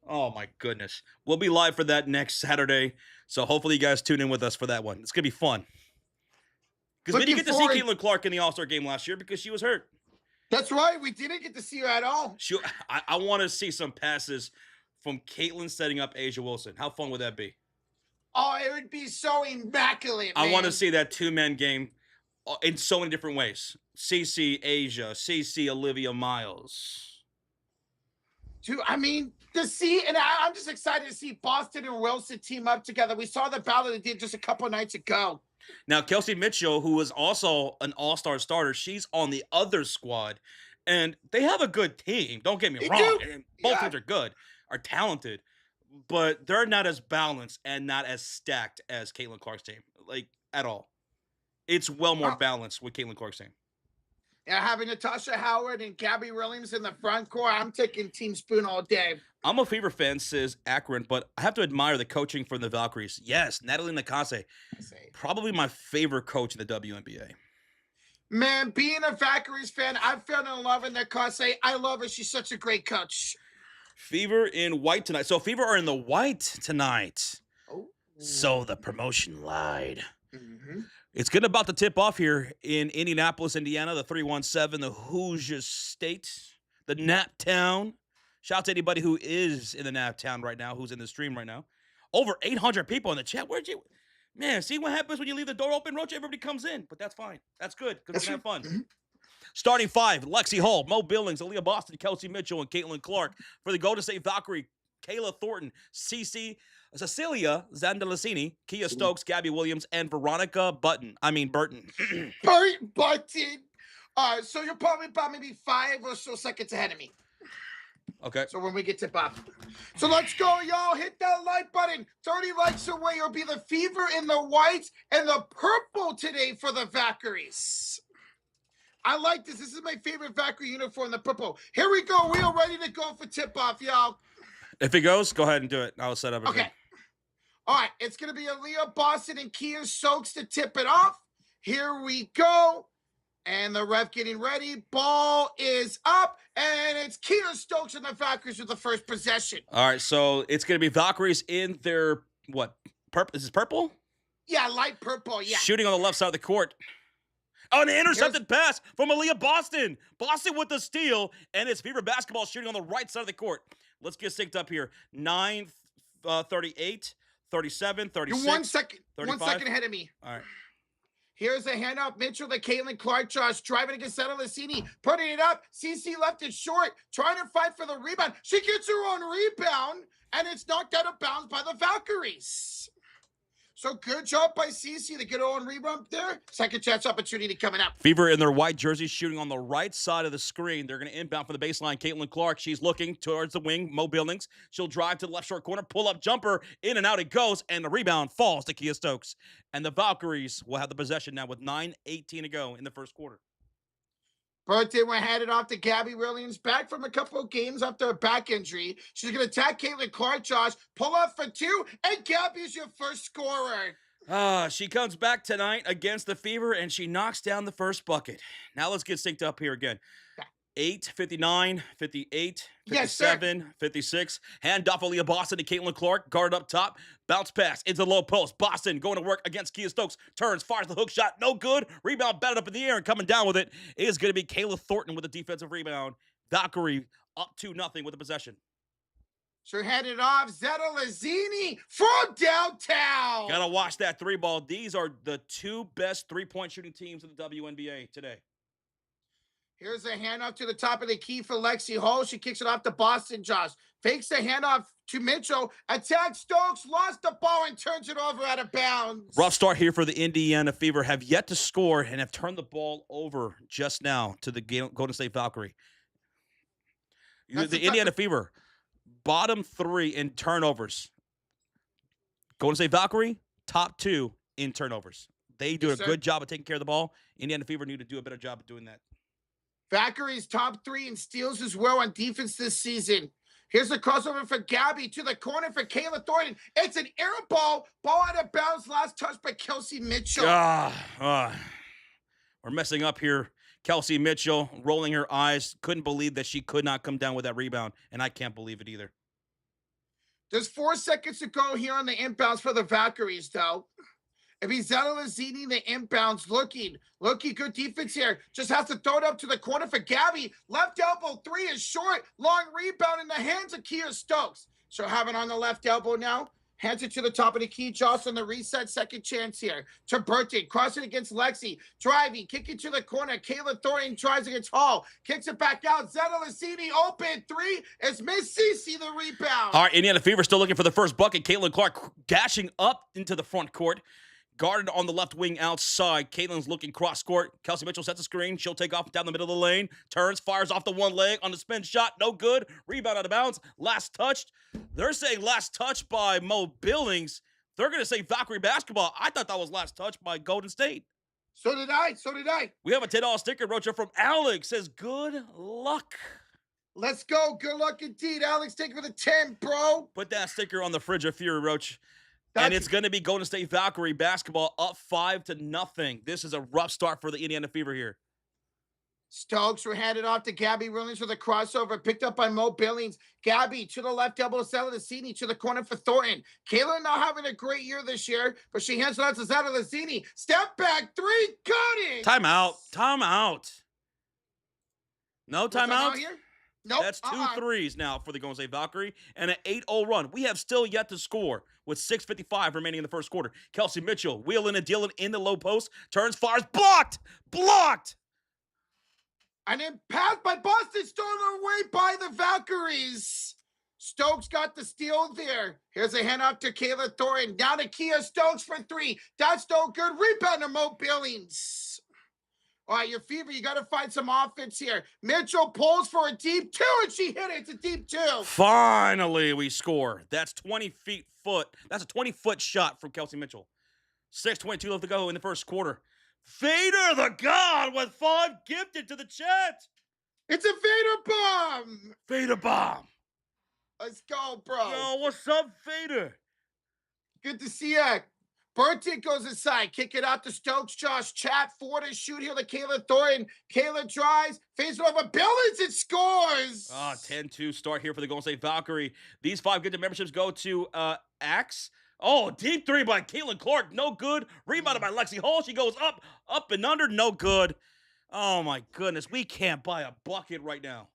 Oh my goodness. We'll be live for that next Saturday. So hopefully you guys tune in with us for that one. It's going to be fun. Because we didn't Looking get to see forward. Caitlin Clark in the All-Star game last year because she was hurt. That's right. We didn't get to see her at all. I want to see some passes from Caitlin setting up Asia Wilson. How fun would that be? Oh, it would be so immaculate, man. I want to see that two-man game in so many different ways. CC Asia, CC Olivia Miles. Dude, I mean, I'm just excited to see Boston and Wilson team up together. We saw the battle they did just a couple nights ago. Now, Kelsey Mitchell, who was also an all-star starter, she's on the other squad, and they have a good team. Don't get me wrong. Both teams are good, are talented, but they're not as balanced and not as stacked as Caitlin Clark's team, like, at all. It's well more balanced with Caitlin Clark's team. Yeah, having Natasha Howard and Gabby Williams in the front court, I'm taking Team Spoon all day. I'm a Fever fan, says Akron, but I have to admire the coaching from the Valkyries. Yes, Natalie Nakase, probably my favorite coach in the WNBA. Man, being a Valkyries fan, I fell in love with Nakase. I love her. She's such a great coach. Fever in white tonight. So Fever are in the white tonight. Oh. So the promotion lied. Mm-hmm. It's getting about to tip off here in Indianapolis, Indiana, the 317, the Hoosier State, the Nap Town. Shout out to anybody who is in the Nap Town right now, who's in the stream right now. Over 800 people in the chat. Where'd you... Man, see what happens when you leave the door open, Roach? Everybody comes in, but that's fine. That's good, because we can have fun. Mm-hmm. Starting five, Lexi Hull, Mo Billings, Aaliyah Boston, Kelsey Mitchell, and Caitlin Clark. For the Golden State Valkyrie, Kayla Thornton, Cecilia Zandalasini, Kia Stokes, Gabby Williams, and Veronica Burton. Burton. So you're probably about maybe 5 or so seconds ahead of me. Okay. So when we get to Bob. So let's go, y'all. Hit that like button. 30 likes away. It'll be the Fever in the white and the purple today for the Valkyries. I like this. This is my favorite Valkyrie uniform, the purple. Here we go. We are ready to go for tip-off, y'all. If it goes, go ahead and do it. I'll set up. Okay. All right. It's going to be Aaliyah Boston and Kia Stokes to tip it off. Here we go. And the ref getting ready. Ball is up. And it's Kia Stokes and the Valkyries with the first possession. All right. So it's going to be Valkyries in their, what? Purple? Is this purple? Yeah, light purple. Yeah. Shooting on the left side of the court. Oh, and the intercepted pass from Aaliyah Boston. Boston with the steal. And it's Fever basketball shooting on the right side of the court. Let's get synced up here. 9, 38, 37, 36. You're 1 second. 35. 1 second ahead of me. All right. Here's a handoff. Mitchell to Caitlin Clark. Josh driving against Zandalasini. Putting it up. CC left it short. Trying to fight for the rebound. She gets her own rebound. And it's knocked out of bounds by the Valkyries. So good job by CC to get her own rebound there. Second chance opportunity coming up. Fever in their white jerseys shooting on the right side of the screen. They're going to inbound for the baseline. Caitlin Clark, she's looking towards the wing. Mo Billings, she'll drive to the left short corner. Pull-up jumper. In and out it goes. And the rebound falls to Kia Stokes. And the Valkyries will have the possession now with 9:18 to go in the first quarter. Birthday went handed off to Gabby Williams, back from a couple of games after a back injury. She's going to attack Caitlin Clark, Josh. Pull up for 2, and Gabby's your first scorer. She comes back tonight against the Fever, and she knocks down the first bucket. Now let's get synced up here again. 8, 59, 58, 57, yes, 56. Hand off Aaliyah Boston to Caitlin Clark. Guard up top. Bounce pass into the low post. Boston going to work against Kia Stokes. Turns, fires the hook shot. No good. Rebound batted up in the air and coming down with it is going to be Kayla Thornton with a defensive rebound. Valkyrie up 2-0 with the possession. So handed off Zandalasini from downtown. Gotta watch that 3-ball. These are the 2 best 3-point shooting teams in the WNBA today. Here's a handoff to the top of the key for Lexi Hull. She kicks it off to Boston, Josh. Fakes the handoff to Mitchell. Attacks Stokes. Lost the ball and turns it over out of bounds. Rough start here for the Indiana Fever. Have yet to score and have turned the ball over just now to the Golden State Valkyrie. The Indiana Fever, bottom 3 in turnovers. Golden State Valkyrie, top 2 in turnovers. They do a good job of taking care of the ball. Indiana Fever need to do a better job of doing that. Valkyrie's top 3 in steals as well on defense this season. Here's the crossover for Gabby to the corner for Kayla Thornton. It's an air ball. Ball out of bounds. Last touch by Kelsey Mitchell. We're messing up here. Kelsey Mitchell rolling her eyes. Couldn't believe that she could not come down with that rebound. And I can't believe it either. There's 4 seconds to go here on the inbounds for the Valkyries, though. If he's Zalazini, the inbounds looking good defense here. Just has to throw it up to the corner for Gabby. Left elbow, 3 is short. Long rebound in the hands of Kia Stokes. So have it on the left elbow now. Hands it to the top of the key. Joss on the reset. Second chance here to Burton. Cross it against Lexi. Driving. Kick it to the corner. Kayla Thornton tries against Hall. Kicks it back out. Zeta Lassini open. 3 is Miss Cece the rebound. All right, Indiana Fever still looking for the first bucket. Caitlin Clark dashing up into the front court. Guarded on the left wing outside. Caitlin's looking cross court. Kelsey Mitchell sets a screen. She'll take off down the middle of the lane. Turns, fires off the one leg on the spin shot. No good. Rebound out of bounds. Last touched. They're saying last touch by Mo Billings. They're going to say Valkyrie basketball. I thought that was last touch by Golden State. So did I. We have a $10 sticker, Rocha, from Alex. Says, good luck. Let's go. Good luck indeed. Alex, take it for the 10, bro. Put that sticker on the fridge of Fury, Roach. And it's going to be Golden State Valkyrie basketball up 5-0. This is a rough start for the Indiana Fever here. Stokes were handed off to Gabby Williams with a crossover, picked up by Mo Billings. Gabby to the left elbow, Saladacini to the corner for Thornton. Kayla not having a great year this year, but she hands it out to Saladacini. Step back, 3, got it! Timeout. No timeout? Here? Nope. That's 2 threes now for the Golden State Valkyrie and an 8-0 run. We have still yet to score with 6:55 remaining in the first quarter. Kelsey Mitchell wheeling and dealing in the low post. Turns, fires, blocked. And then passed by Boston, stolen away by the Valkyries. Stokes got the steal there. Here's a handoff to Kayla Thornton. Down to Kia Stokes for 3. That's no good. Rebound to Mo Billings. All right, your Fever, you got to find some offense here. Mitchell pulls for a deep 2, and she hit it. It's a deep 2. Finally, we score. That's 20 foot. That's a 20-foot shot from Kelsey Mitchell. 6:22 left to go in the first quarter. Vader the God with 5 gifted to the chat. It's a Vader bomb. Vader bomb. Let's go, bro. Yo, what's up, Vader? Good to see ya. Burton goes inside. Kick it out to Stokes. Josh Chat. 4 to shoot here to Kayla Thornton. Kayla tries. Face it over Billings and scores. 10-2 start here for the Golden State Valkyrie. These 5 gifted memberships go to Axe. Oh, deep 3 by Caitlin Clark. No good. Rebounded by Lexi Hall. She goes up and under. No good. Oh, my goodness. We can't buy a bucket right now.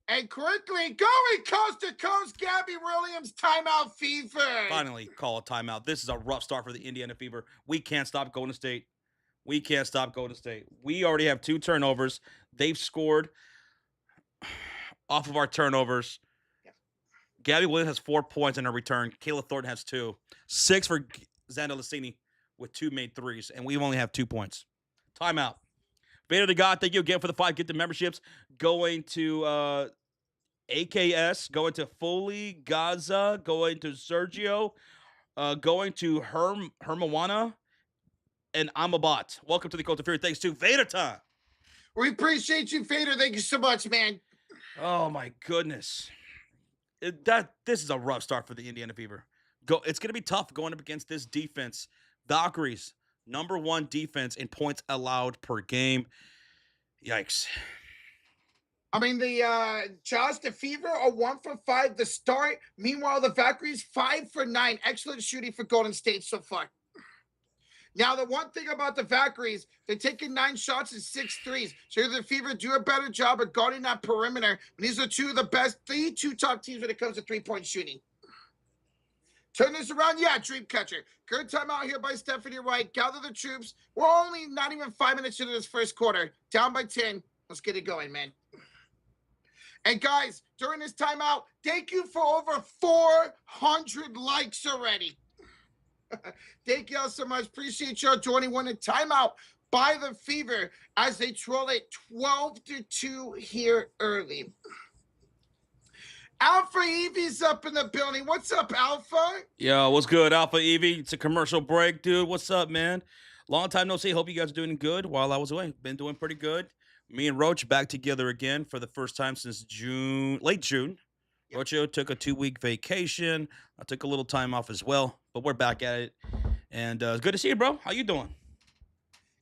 And quickly, going coast to coast, Gabby Williams, timeout Fever. Finally, call a timeout. This is a rough start for the Indiana Fever. We can't stop Golden State. We already have 2 turnovers. They've scored off of our turnovers. Yep. Gabby Williams has 4 points in her return. Kayla Thornton has 2. 6 for Xander Lassini with 2 made threes, and we only have 2 points. Timeout. Vader the God, thank you again for the 5 gifted memberships. Going to AKS, going to Foley, Gaza, going to Sergio, going to Hermawana, and Amabat. Welcome to the Cult of Fear. Thanks to Vader time. We appreciate you, Vader. Thank you so much, man. Oh, my goodness. This is a rough start for the Indiana Fever. It's going to be tough going up against this defense. Valkyries. Number 1 defense in points allowed per game. Yikes. I mean, Josh, the Fever are 1 for 5 to start. Meanwhile, the Valkyries 5 for 9. Excellent shooting for Golden State so far. Now, the one thing about the Valkyries, they're taking 9 shots and 6 threes. So the Fever do a better job of guarding that perimeter. And these are 2 of the best, the 2 top teams when it comes to 3-point shooting. Turn this around. Yeah, Dreamcatcher. Good time out here by Stephanie Wright. Gather the troops. We're only not even 5 minutes into this first quarter. Down by 10. Let's get it going, man. And guys, during this timeout, thank you for over 400 likes already. Thank y'all so much. Appreciate y'all joining one in timeout by the Fever as they troll it 12-2 here early. Alpha Evie's up in the building. What's up, Alpha? Yo, what's good, Alpha Evie? It's a commercial break, dude. What's up, man? Long time no see. Hope you guys are doing good while I was away. Been doing pretty good. Me and Roach back together again for the first time since late June. Yep. Rocho took a 2-week vacation. I took a little time off as well, but we're back at it. And it's good to see you, bro. How you doing?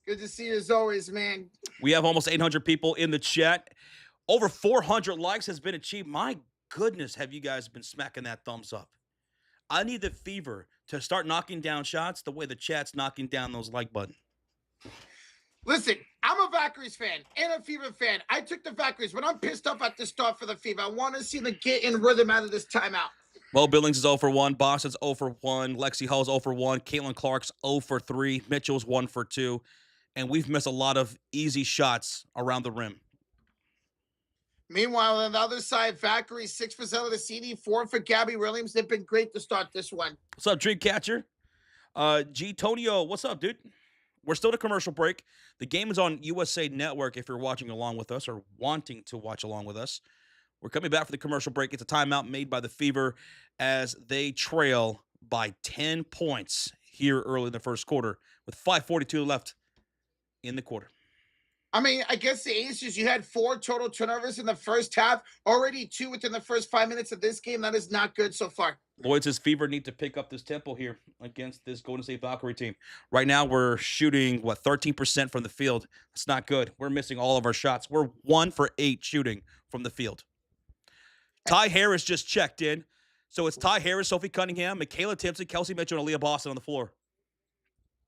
Good to see you as always, man. We have almost 800 people in the chat. Over 400 likes has been achieved. My goodness, have you guys been smacking that thumbs up? I need the Fever to start knocking down shots the way the chat's knocking down those like button. Listen, I'm a Valkyries fan and a Fever fan. I took the Valkyries, but I'm pissed off at the start for the Fever. I want to see them get in rhythm out of this timeout. Mo Billings is 0 for 1. Boston's 0 for 1. Lexi Hall's 0 for 1. Caitlin Clark's 0 for 3. Mitchell's 1 for 2. And we've missed a lot of easy shots around the rim. Meanwhile, on the other side, Valkyries 6 for Zella CD, 4 for Gabby Williams. They've been great to start this one. What's up, Dreamcatcher? G Tonio, what's up, dude? We're still at a commercial break. The game is on USA Network if you're watching along with us or wanting to watch along with us. We're coming back for the commercial break. It's a timeout made by the Fever as they trail by 10 points here early in the first quarter with 5:42 left in the quarter. I mean, I guess the Aces, you had 4 total turnovers in the first half, already 2 within the first 5 minutes of this game. That is not good so far. Lloyd says Fever need to pick up this tempo here against this Golden State Valkyrie team. Right now, we're shooting, 13% from the field. That's not good. We're missing all of our shots. We're 1 for 8 shooting from the field. Ty Harris just checked in. So it's Ty Harris, Sophie Cunningham, Michaela Timpson, Kelsey Mitchell, and Aaliyah Boston on the floor.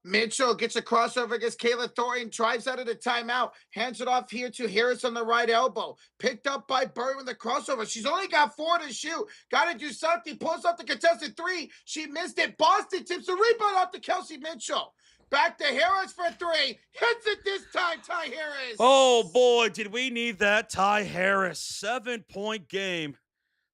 Mitchell gets a crossover against Kayla Thornton, drives out of the timeout, hands it off here to Harris on the right elbow. Picked up by Bird with the crossover. She's only got 4 to shoot. Got to do something. Pulls up the contested 3. She missed it. Boston tips the rebound off to Kelsey Mitchell. Back to Harris for 3. Hits it this time, Ty Harris. Oh, boy, did we need that Ty Harris. 7-point game.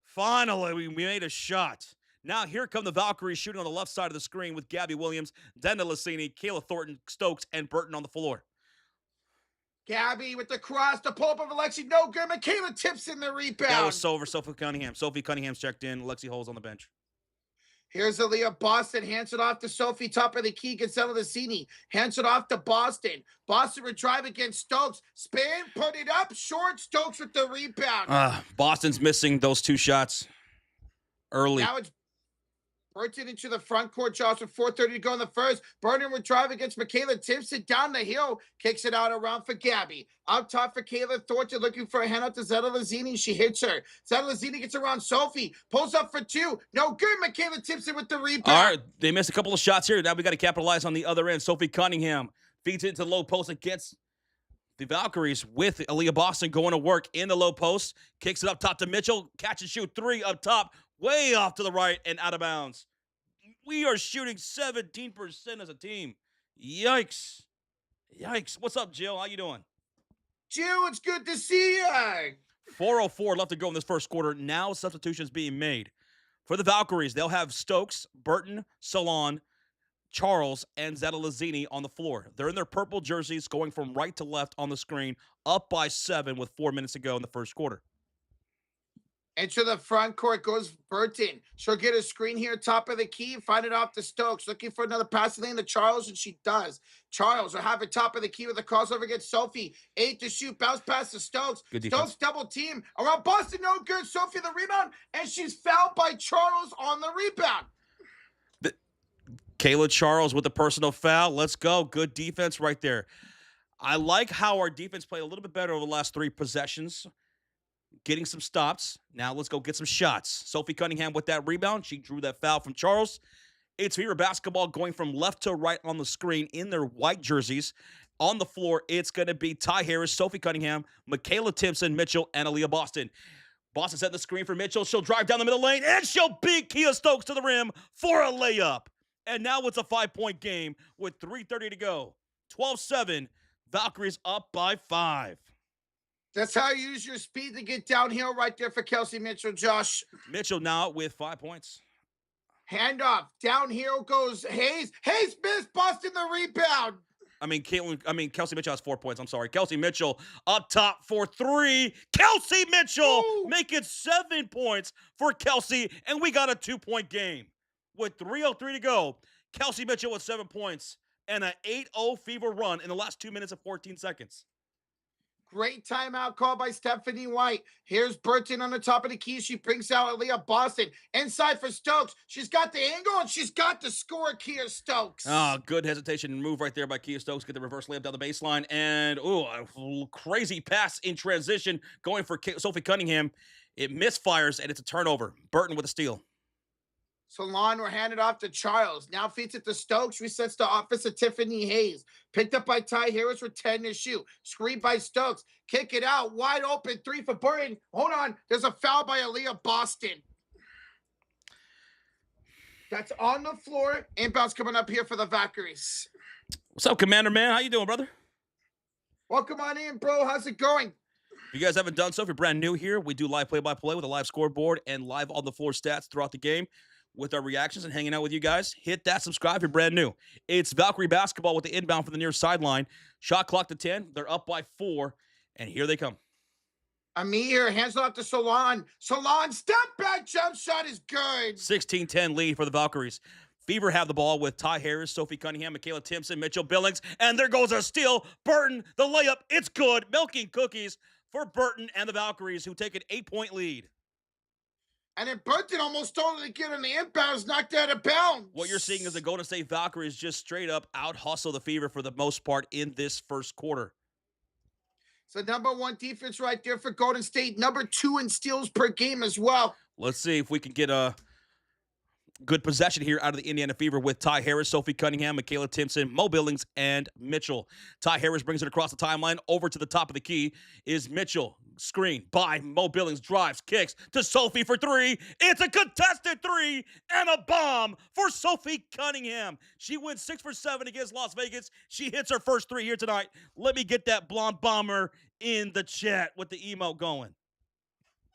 Finally, we made a shot. Now here come the Valkyries shooting on the left side of the screen with Gabby Williams, Denda Lassini, Kayla Thornton, Stokes, and Burton on the floor. Gabby with the cross, the pull-up of Alexi, no good. Michaela tips in the rebound. That was over Sophie Cunningham. Sophie Cunningham's checked in. Lexi Hull's on the bench. Here's Aaliyah Boston, hands it off to Sophie, top of the key, Gonzalo Lassini, hands it off to Boston. Boston would drive against Stokes, spin, put it up, short, Stokes with the rebound. Boston's missing those 2 shots early. Now it's Burton into the front court, Josh, with 4:30 to go in the first. Burton would drive against Michaela Timpson down the hill, kicks it out around for Gabby. Up top for Kayla Thornton, looking for a handout to Zeta Lazzini. She hits her. Zeta Lazzini gets around Sophie, pulls up for 2. No good. Michaela Timpson with the rebound. All right, they missed a couple of shots here. Now we got to capitalize on the other end. Sophie Cunningham feeds it into the low post against the Valkyries with Aaliyah Boston going to work in the low post. Kicks it up top to Mitchell. Catch and shoot 3 up top. Way off to the right and out of bounds. We are shooting 17% as a team. Yikes. Yikes. What's up, Jill? How you doing? Jill, it's good to see you. 4:04 left to go in this first quarter. Now substitutions being made. For the Valkyries, they'll have Stokes, Burton, Salon, Charles, and Zeta Lazzini on the floor. They're in their purple jerseys, going from right to left on the screen, up by 7 with 4 minutes to go in the first quarter. Into the front court goes Burton. She'll get a screen here, top of the key, find it off to Stokes. Looking for another passing lane to Charles, and she does. Charles will have it top of the key with a crossover against Sophie. 8 to shoot, bounce pass to Stokes. Stokes double team. Around Boston, no good. Sophie the rebound, and she's fouled by Charles on the rebound. Kayla Charles with the personal foul. Let's go. Good defense right there. I like how our defense played a little bit better over the last 3 possessions. Getting some stops. Now let's go get some shots. Sophie Cunningham with that rebound. She drew that foul from Charles. It's Fever basketball going from left to right on the screen in their white jerseys. On the floor, it's going to be Ty Harris, Sophie Cunningham, Michaela Timpson, Mitchell, and Aaliyah Boston. Boston set the screen for Mitchell. She'll drive down the middle lane, and she'll beat Kia Stokes to the rim for a layup. And now it's a 5-point game with 3:30 to go. 12-7. Valkyries up by 5. That's how you use your speed to get downhill right there for Kelsey Mitchell, Josh. Mitchell now with 5 points. Handoff. Downhill goes Hayes. Hayes missed. Boston the rebound. Kelsey Mitchell has 4 points. I'm sorry. Kelsey Mitchell up top for 3. Kelsey Mitchell making 7 points for Kelsey, and we got a 2-point game. With 3:03 to go, Kelsey Mitchell with 7 points and an 8-0 Fever run in the last 2 minutes and 14 seconds. Great timeout call by Stephanie White. Here's Burton on the top of the key. She brings out Aaliyah Boston. Inside for Stokes. She's got the angle, and she's got the score, Kia Stokes. Oh, good hesitation and move right there by Kia Stokes. Get the reverse layup down the baseline. And, a crazy pass in transition going for Sophie Cunningham. It misfires, and it's a turnover. Burton with a steal. Salon were handed off to Charles. Now feeds it to Stokes. Resets to office of Tiffany Hayes. Picked up by Ty Harris with 10 to shoot. Screened by Stokes. Kick it out. Wide open. 3 for Burton. Hold on. There's a foul by Aaliyah Boston. That's on the floor. Inbounds coming up here for the Valkyries. What's up, Commander Man? How you doing, brother? Welcome on in, bro. How's it going? If you guys haven't done so, if you're brand new here, we do live play-by-play with a live scoreboard and live on-the-floor stats throughout the game with our reactions and hanging out with you guys. Hit that subscribe if you're brand new. It's Valkyrie basketball with the inbound from the near sideline. Shot clock to 10. They're up by 4, and here they come. Amir hands it off to Salon. Salon, step back jump shot is good. 16-10 lead for the Valkyries. Fever have the ball with Ty Harris, Sophie Cunningham, Michaela Timpson, Mitchell Billings, and there goes a steal. Burton, the layup, it's good. Milking cookies for Burton and the Valkyries, who take an 8-point lead. And then Burton almost stole it again on the inbounds, knocked out of bounds. What you're seeing is the Golden State Valkyries just straight up out-hustle the Fever for the most part in this first quarter. It's the #1 defense right there for Golden State. #2 in steals per game as well. Let's see if we can get a good possession here out of the Indiana Fever with Ty Harris, Sophie Cunningham, Michaela Timpson, Mo Billings, and Mitchell. Ty Harris brings it across the timeline. Over to the top of the key is Mitchell. Screen by Mo Billings. Drives, kicks to Sophie for 3. It's a contested 3 and a bomb for Sophie Cunningham. She wins 6 for 7 against Las Vegas. She hits her first 3 here tonight. Let me get that blonde bomber in the chat with the emote going.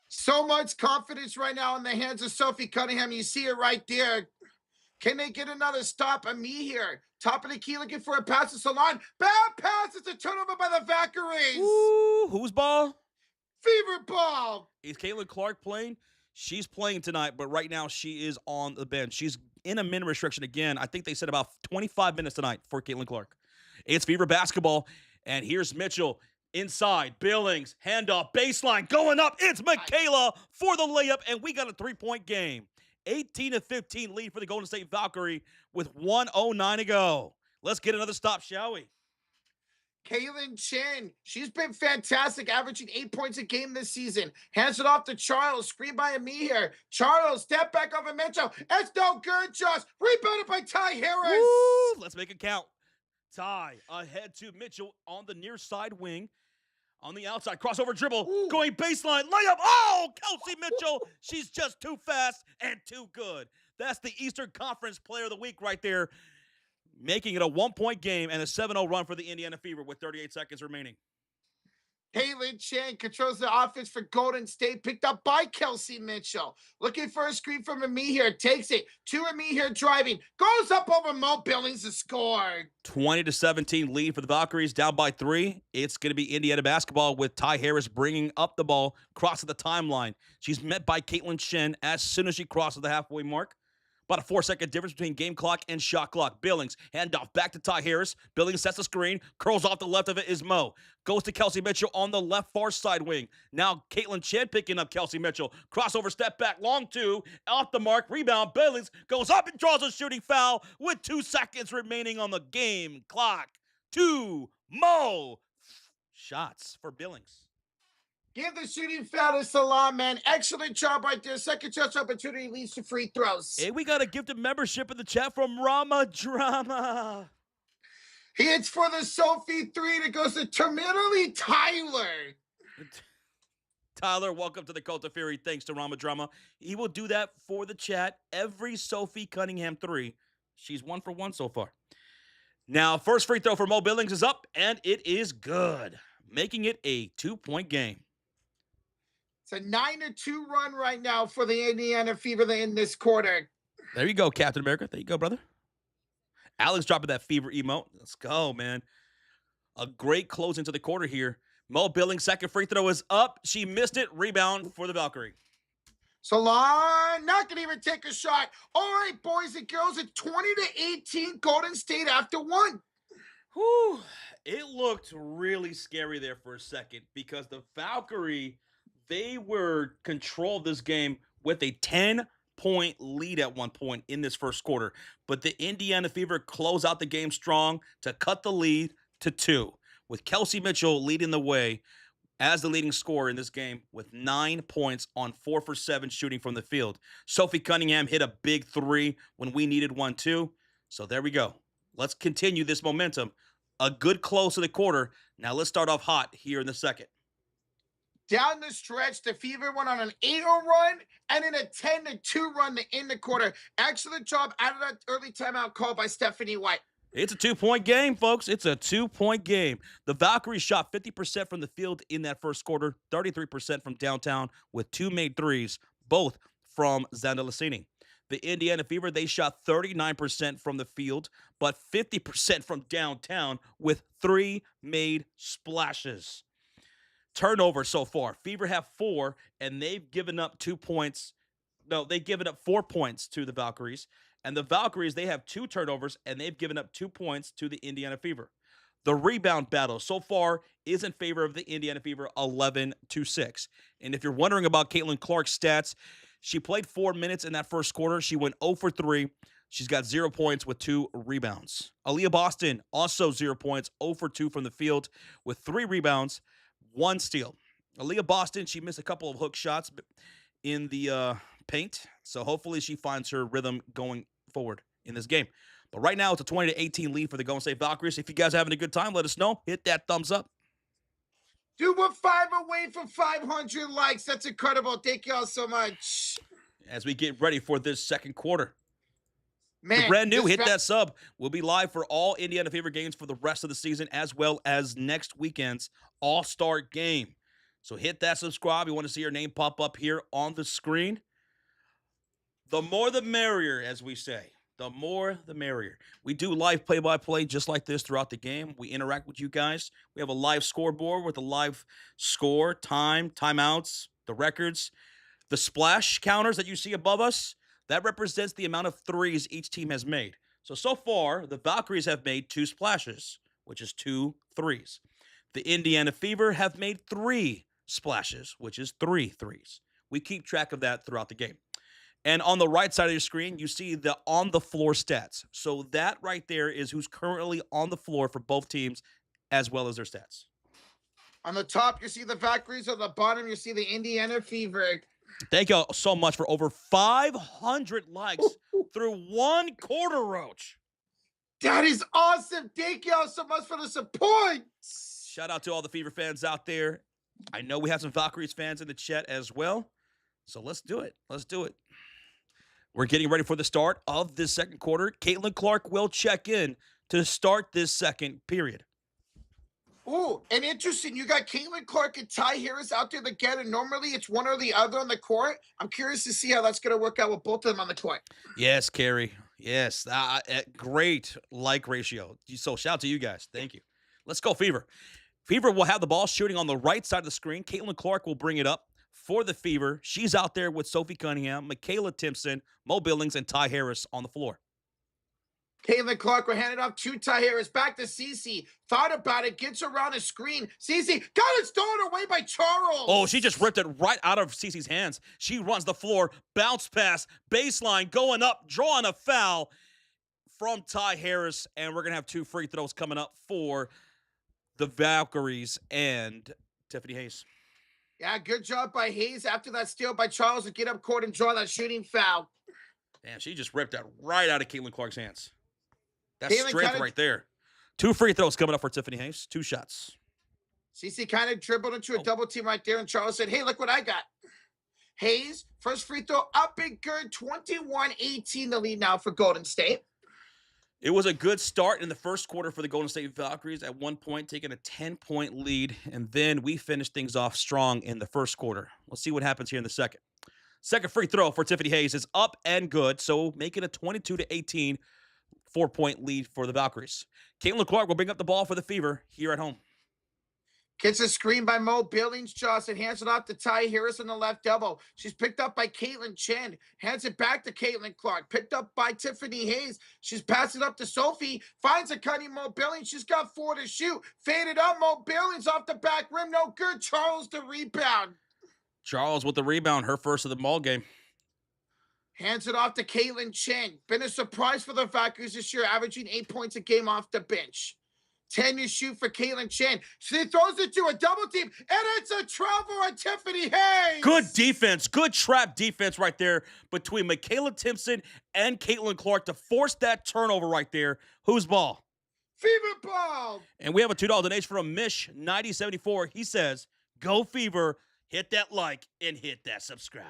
So much confidence right now in the hands of Sophie Cunningham. You see it right there. Can they get another stop? Me here. Top of the key looking for a pass to Salon. Bad pass. It's a turnover by the Valkyries. Ooh, whose ball? Fever ball. Is Caitlin Clark playing? She's playing tonight, but right now she is on the bench. She's in a minute restriction again. I think they said about 25 minutes tonight for Caitlin Clark. It's Fever basketball, and here's Mitchell. Inside, Billings, handoff, baseline, going up. It's Michaela for the layup, and we got a 3-point game. 18-15 lead for the Golden State Valkyrie with 1:09 to go. Let's get another stop, shall we? Kaylin Chen, she's been fantastic, averaging 8 points a game this season. Hands it off to Charles, screen by Amir. Charles, step back over Mitchell. It's no good, Josh. Rebounded by Ty Harris. Woo! Let's make it count. Ty ahead to Mitchell on the near side wing. On the outside, crossover dribble, Ooh. Going baseline, layup. Oh, Kelsey Mitchell. She's just too fast and too good. That's the Eastern Conference Player of the Week right there, making it a 1-point game and a 7-0 run for the Indiana Fever with 38 seconds remaining. Kaylin Chen controls the offense for Golden State, picked up by Kelsey Mitchell. Looking for a screen from Amir, takes it to Amir driving, goes up over Mo Billings to score. 20-17 lead for the Valkyries, down by 3. It's going to be Indiana basketball with Ty Harris bringing up the ball, crossing the timeline. She's met by Caitlin Chen as soon as she crosses the halfway mark. About a 4-second difference between game clock and shot clock. Billings, handoff back to Ty Harris. Billings sets the screen. Curls off the left of it is Mo. Goes to Kelsey Mitchell on the left far side wing. Now Caitlin Chen picking up Kelsey Mitchell. Crossover step back, long 2. Off the mark, rebound. Billings goes up and draws a shooting foul with 2 seconds remaining on the game clock. 2 Mo. Shots for Billings. Give the shooting foul to Salam, man. Excellent job right there. Second chance opportunity leads to free throws. Hey, we got a gifted membership in the chat from Rama Drama. It's for the Sophie 3 that goes to Terminally Tyler. Tyler, welcome to the Cult of Fury. Thanks to Rama Drama. He will do that for the chat every Sophie Cunningham 3. She's 1 for 1 so far. Now, first free throw for Mo Billings is up, and it is good, making it a 2-point game. It's a 9-2 run right now for the Indiana Fever in this quarter. There you go, Captain America. There you go, brother. Alex dropping that Fever emote. Let's go, man. A great close into the quarter here. Mo Billings' second free throw is up. She missed it. Rebound for the Valkyrie. Salon not going to even take a shot. All right, boys and girls, it's 20-18 Golden State after 1. Whew. It looked really scary there for a second because the Valkyrie, they were control of this game with a 10-point lead at one point in this first quarter. But the Indiana Fever close out the game strong to cut the lead to 2. With Kelsey Mitchell leading the way as the leading scorer in this game with 9 points on 4 for 7 shooting from the field. Sophie Cunningham hit a big three when we needed one too. So there we go. Let's continue this momentum. A good close to the quarter. Now let's start off hot here in the second. Down the stretch, the Fever went on an 8-0 run and then a 10-2 run to end the quarter. Excellent job out of that early timeout call by Stephanie White. It's a 2-point game, folks. It's a 2-point game. The Valkyries shot 50% from the field in that first quarter, 33% from downtown with 2 made threes, both from Zandalasini. The Indiana Fever, they shot 39% from the field, but 50% from downtown with 3 made splashes. Turnover so far. Fever have 4, and they've given up 2 points. No, they've given up 4 points to the Valkyries. And the Valkyries, they have 2 turnovers, and they've given up 2 points to the Indiana Fever. The rebound battle so far is in favor of the Indiana Fever, 11-6. And if you're wondering about Caitlin Clark's stats, she played 4 minutes in that first quarter. She went 0 for 3. She's got 0 points with 2 rebounds. Aaliyah Boston, also 0 points, 0 for 2 from the field with 3 rebounds, 1 steal. Aaliyah Boston, she missed a couple of hook shots in the paint, so hopefully she finds her rhythm going forward in this game. But right now, it's a 20-18 lead for the Golden State Valkyries. If you guys are having a good time, let us know. Hit that thumbs up. Dude, we're 5 away from 500 likes. That's incredible. Thank you all so much. As we get ready for this second quarter. Man, the brand new, hit that sub. We'll be live for all Indiana Fever games for the rest of the season, as well as next weekend's All-Star game. So hit that subscribe. You want to see your name pop up here on the screen. The more the merrier, as we say. The more the merrier. We do live play-by-play just like this throughout the game. We interact with you guys. We have a live scoreboard with a live score, time, timeouts, the records. The splash counters that you see above us, that represents the amount of threes each team has made. So far, the Valkyries have made 2 splashes, which is 2 threes. The Indiana Fever have made 3 splashes, which is 3 threes. We keep track of that throughout the game. And on the right side of your screen, you see the on-the-floor stats. So that right there is who's currently on the floor for both teams, as well as their stats. On the top, you see the Valkyries. On the bottom, you see the Indiana Fever. Thank you so much for over 500 likes through 1 quarter, Roach. That is awesome. Thank you all so much for the support. Shout out to all the Fever fans out there. I know we have some Valkyries fans in the chat as well. So let's do it. Let's do it. We're getting ready for the start of this second quarter. Caitlin Clark will check in to start this second period. Oh, and interesting, you got Caitlin Clark and Ty Harris out there together. Normally, it's one or the other on the court. I'm curious to see how that's going to work out with both of them on the court. Yes, Carrie. Yes, great like ratio. So shout out to you guys. Thank you. Let's go, Fever. Fever will have the ball shooting on the right side of the screen. Caitlin Clark will bring it up for the Fever. She's out there with Sophie Cunningham, Michaela Timpson, Mo Billings, and Ty Harris on the floor. Caitlin Clark will hand it off to Ty Harris. Back to Cece. Thought about it. Gets around the screen. Cece got it stolen away by Charles. Oh, she just ripped it right out of Cece's hands. She runs the floor. Bounce pass. Baseline going up. Drawing a foul from Ty Harris. And we're going to have 2 free throws coming up for the Valkyries and Tiffany Hayes. Yeah, good job by Hayes after that steal by Charles to get up court and draw that shooting foul. Damn, she just ripped that right out of Caitlin Clark's hands. That's Caitlin strength right there. 2 free throws coming up for Tiffany Hayes. 2 shots. Cece kind of dribbled into a double team right there, and Charles said, hey, look what I got. Hayes, first free throw up and good. 21-18 the lead now for Golden State. It was a good start in the first quarter for the Golden State Valkyries. At one point, taking a 10-point lead, and then we finished things off strong in the first quarter. We'll see what happens here in the second. Second free throw for Tiffany Hayes is up and good, so making a 22-18 4-point lead for the Valkyries. Caitlin Clark will bring up the ball for the Fever here at home. Gets a screen by Mo Billings. Johnson hands it off to Ty Harris on the left elbow. She's picked up by Caitlin Chen. Hands it back to Caitlin Clark. Picked up by Tiffany Hayes. She's passed it up to Sophie. Finds a cutting Mo Billings. She's got 4 to shoot. Faded up. Mo Billings off the back rim. No good. Charles the rebound. Charles with the rebound. Her first of the ball game. Hands it off to Caitlin Chen. Been a surprise for the Valkyries this year, averaging 8 points a game off the bench. 10 to shoot for Caitlin Chen. She throws it to a double team, and it's a travel on Tiffany Hayes. Good defense. Good trap defense right there between Michaela Timpson and Caitlin Clark to force that turnover right there. Whose ball? Fever ball. And we have a $2 donation from Mish9074. He says, go Fever, hit that like, and hit that subscribe.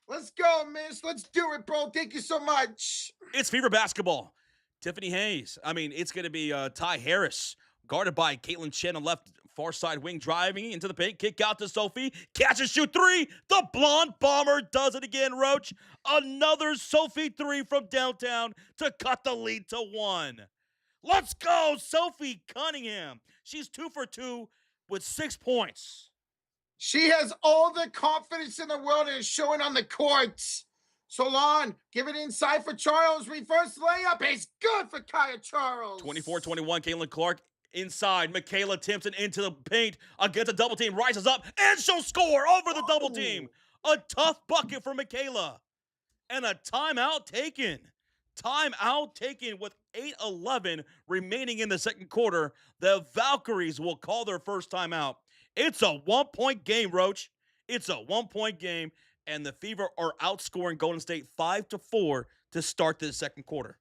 Let's go, Mish. Let's do it, bro. Thank you so much. It's Fever basketball. Tiffany Hayes. It's going to be Ty Harris, guarded by Caitlin Chen on left far side wing, driving into the paint. Kick out to Sophie. Catch and shoot three. The blonde bomber does it again, Roach. Another Sophie three from downtown to cut the lead to 1. Let's go, Sophie Cunningham. She's 2 for 2 with 6 points. She has all the confidence in the world and is showing on the court. Solon, give it inside for Charles. Reverse layup is good for Kaya Charles. 24-21, Caitlin Clark inside. Michaela Timpson into the paint against a double team. Rises up, and she'll score over the double team. A tough bucket for Michaela. And a timeout taken. Timeout taken with 8:11 remaining in the second quarter. The Valkyries will call their first timeout. It's a 1-point game, Roach. It's a 1-point game. And the Fever are outscoring Golden State 5-4 to start the second quarter.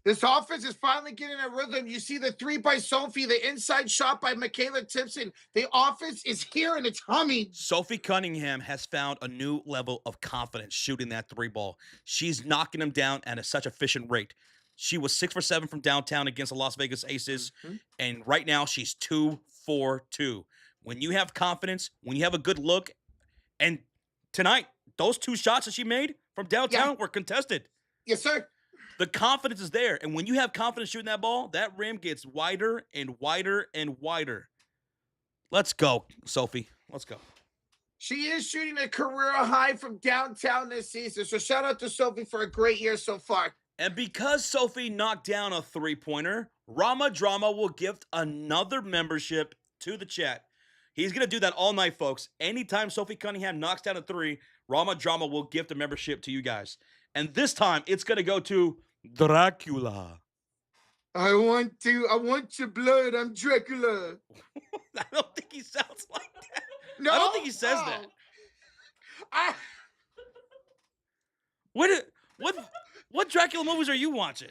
This offense is finally getting a rhythm. You see the three by Sophie, the inside shot by Michaela Timpson. The offense is here and it's humming. Sophie Cunningham has found a new level of confidence shooting that three ball. She's knocking them down at a such efficient rate. She was 6 for 7 from downtown against the Las Vegas Aces. And right now she's 2 for 2. When you have confidence, when you have a good look, and tonight, those 2 shots that she made from downtown were contested. Yes, sir. The confidence is there. And when you have confidence shooting that ball, that rim gets wider and wider and wider. Let's go, Sophie. Let's go. She is shooting a career high from downtown this season. So shout out to Sophie for a great year so far. And because Sophie knocked down a three-pointer, Rama Drama will gift another membership to the chat. He's going to do that all night, folks. Anytime Sophie Cunningham knocks down a 3, Rama Drama will gift a membership to you guys. And this time, it's going to go to Dracula. I want your blood. I'm Dracula. I don't think he sounds like that. No? I don't think he says that. What Dracula movies are you watching?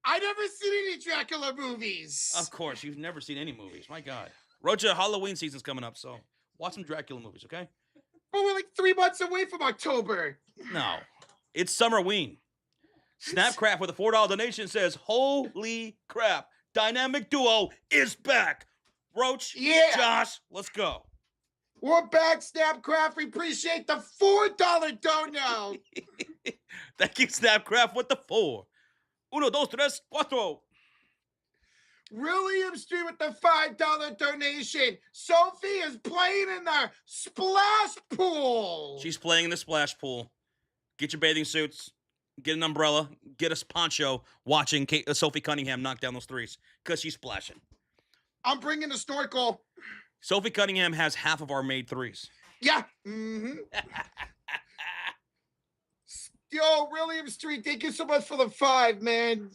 I never seen any Dracula movies. Of course, you've never seen any movies. My God. Rocha, Halloween season's coming up, so watch some Dracula movies, okay? But we're like 3 months away from October. No. It's Summerween. Snapcraft with a $4 donation says, holy crap, Dynamic Duo is back. Roach, Josh, let's go. We're back, Snapcraft. We appreciate the $4 dono. Thank you, Snapcraft, with the 4. 1, 2, 3, 4. William Street with the $5 donation. Sophie is playing in the splash pool. She's playing in the splash pool. Get your bathing suits. Get an umbrella. Get a poncho watching Sophie Cunningham knock down those threes because she's splashing. I'm bringing the snorkel. Sophie Cunningham has half of our made threes. Yeah. Yo, William Street, thank you so much for the 5, man.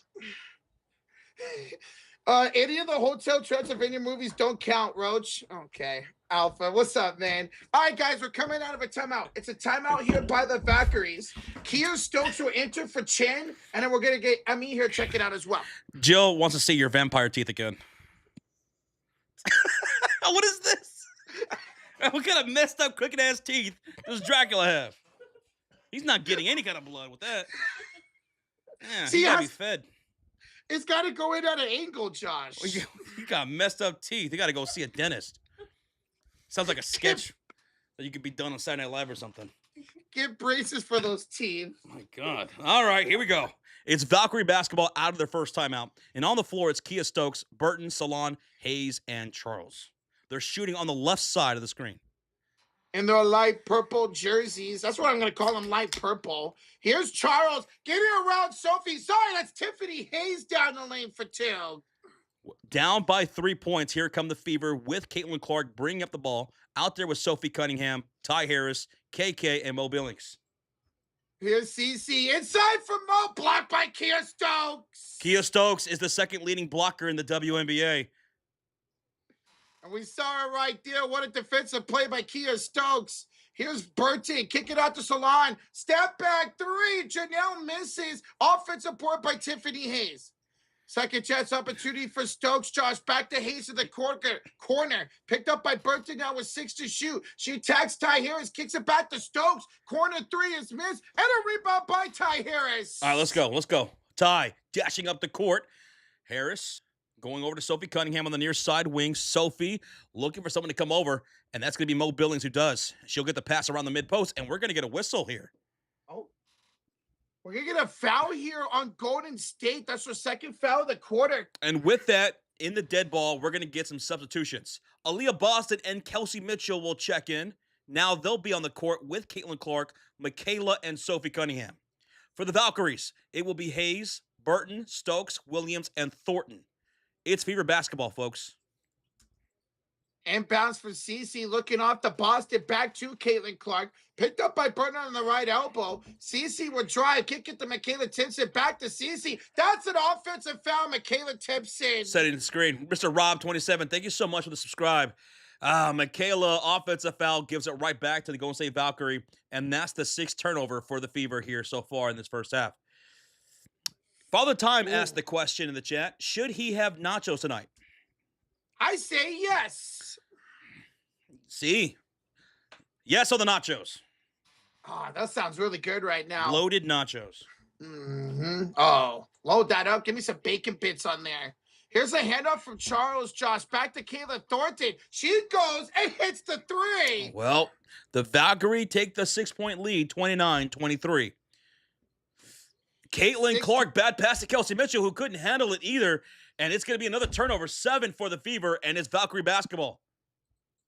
Any of the Hotel Transylvania movies don't count, Roach. Okay. Alpha, what's up, man? All right, guys, we're coming out of a timeout. It's a timeout here by the Valkyries. Kia Stokes will enter for Chen, and then we're going to get Ami here check it out as well. Jill wants to see your vampire teeth again. What is this? What kind of messed up, crooked-ass teeth does Dracula have? He's not getting any kind of blood with that. Yeah, he gotta be fed. It's got to go in at an angle, Josh. You got messed up teeth. You got to go see a dentist. Sounds like a sketch that you could be done on Saturday Night Live or something. Get braces for those teeth. Oh my God. All right, here we go. It's Valkyrie basketball out of their first timeout. And on the floor, it's Kia Stokes, Burton, Salon, Hayes, and Charles. They're shooting on the left side of the screen. In their light purple jerseys. That's what I'm going to call them, light purple. Here's Charles getting around Sophie. Sorry, that's Tiffany Hayes down the lane for 2. Down by 3 points. Here come the Fever with Caitlin Clark bringing up the ball. Out there with Sophie Cunningham, Ty Harris, KK, and Mo Billings. Here's CC inside for Mo, blocked by Kia Stokes. Kia Stokes is the second leading blocker in the WNBA. And we saw it right there. What a defensive play by Kia Stokes. Here's Burton, kick it out to Salon. Step back three. Janelle misses. Offensive board by Tiffany Hayes. Second chance opportunity for Stokes. Josh back to Hayes in the corner. Picked up by Burton now with 6 to shoot. She attacks Ty Harris, kicks it back to Stokes. Corner three is missed. And a rebound by Ty Harris. All right, let's go. Let's go. Ty dashing up the court. Harris going over to Sophie Cunningham on the near side wing. Sophie looking for someone to come over, and that's going to be Mo Billings who does. She'll get the pass around the mid-post, and we're going to get a whistle here. Oh. We're going to get a foul here on Golden State. That's her second foul of the quarter. And with that, in the dead ball, we're going to get some substitutions. Aaliyah Boston and Kelsey Mitchell will check in. Now they'll be on the court with Caitlin Clark, Michaela, and Sophie Cunningham. For the Valkyries, it will be Hayes, Burton, Stokes, Williams, and Thornton. It's Fever basketball, folks. Inbounds for Cece, looking off the Boston, back to Caitlin Clark. Picked up by Burton on the right elbow. Cece will drive, kick it to Michaela Timpson, back to Cece. That's an offensive foul, Michaela Timpson. Setting the screen. Mr. Rob27, thank you so much for the subscribe. Michaela, offensive foul, gives it right back to the Golden State Valkyrie, and that's the 6th turnover for the Fever here so far in this first half. Father Time asked the question in the chat, should he have nachos tonight? I say yes. See? Yes on the nachos. Oh, that sounds really good right now. Loaded nachos. Mm-hmm. Oh, load that up. Give me some bacon bits on there. Here's a handoff from Charles Josh. Back to Kayla Thornton. She goes and hits the three. Well, the Valkyrie take the 6-point lead, 29-23. Caitlin Clark, bad pass to Kelsey Mitchell, who couldn't handle it either. And it's going to be another turnover, 7 for the Fever, and it's Valkyrie basketball.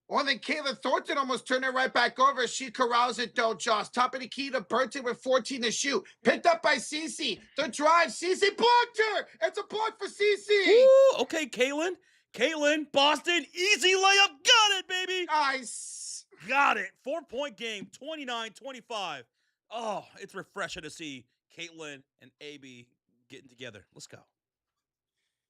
Well, then Kayla Thornton almost turned it right back over. She corrals it, though, Josh. Top of the key to Burton with 14 to shoot. Picked up by Cece. The drive. Cece blocked her. It's a block for Cece. Ooh, okay, Caitlin. Caitlin, Boston, easy layup. Got it, baby. Nice. Got it. 4-point game, 29-25. Oh, it's refreshing to see Caitlin and AB getting together. Let's go.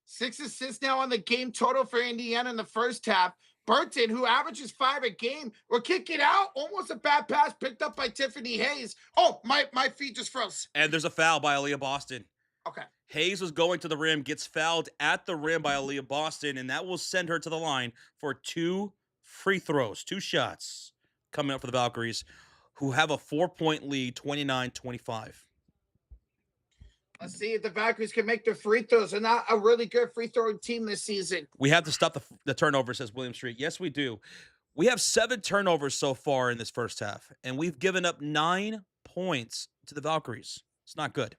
6 assists now on the game total for Indiana in the first half. Burton, who averages 5 a game, will kick it out. Almost a bad pass picked up by Tiffany Hayes. Oh, my feet just froze. And there's a foul by Aaliyah Boston. Okay. Hayes was going to the rim, gets fouled at the rim by Aaliyah Boston, and that will send her to the line for 2 free throws, 2 shots coming up for the Valkyries, who have a 4-point lead, 29-25. Let's see if the Valkyries can make their free throws. They're not a really good free throwing team this season. We have to stop the turnover, says William Street. Yes, we do. We have 7 turnovers so far in this first half, and we've given up 9 points to the Valkyries. It's not good.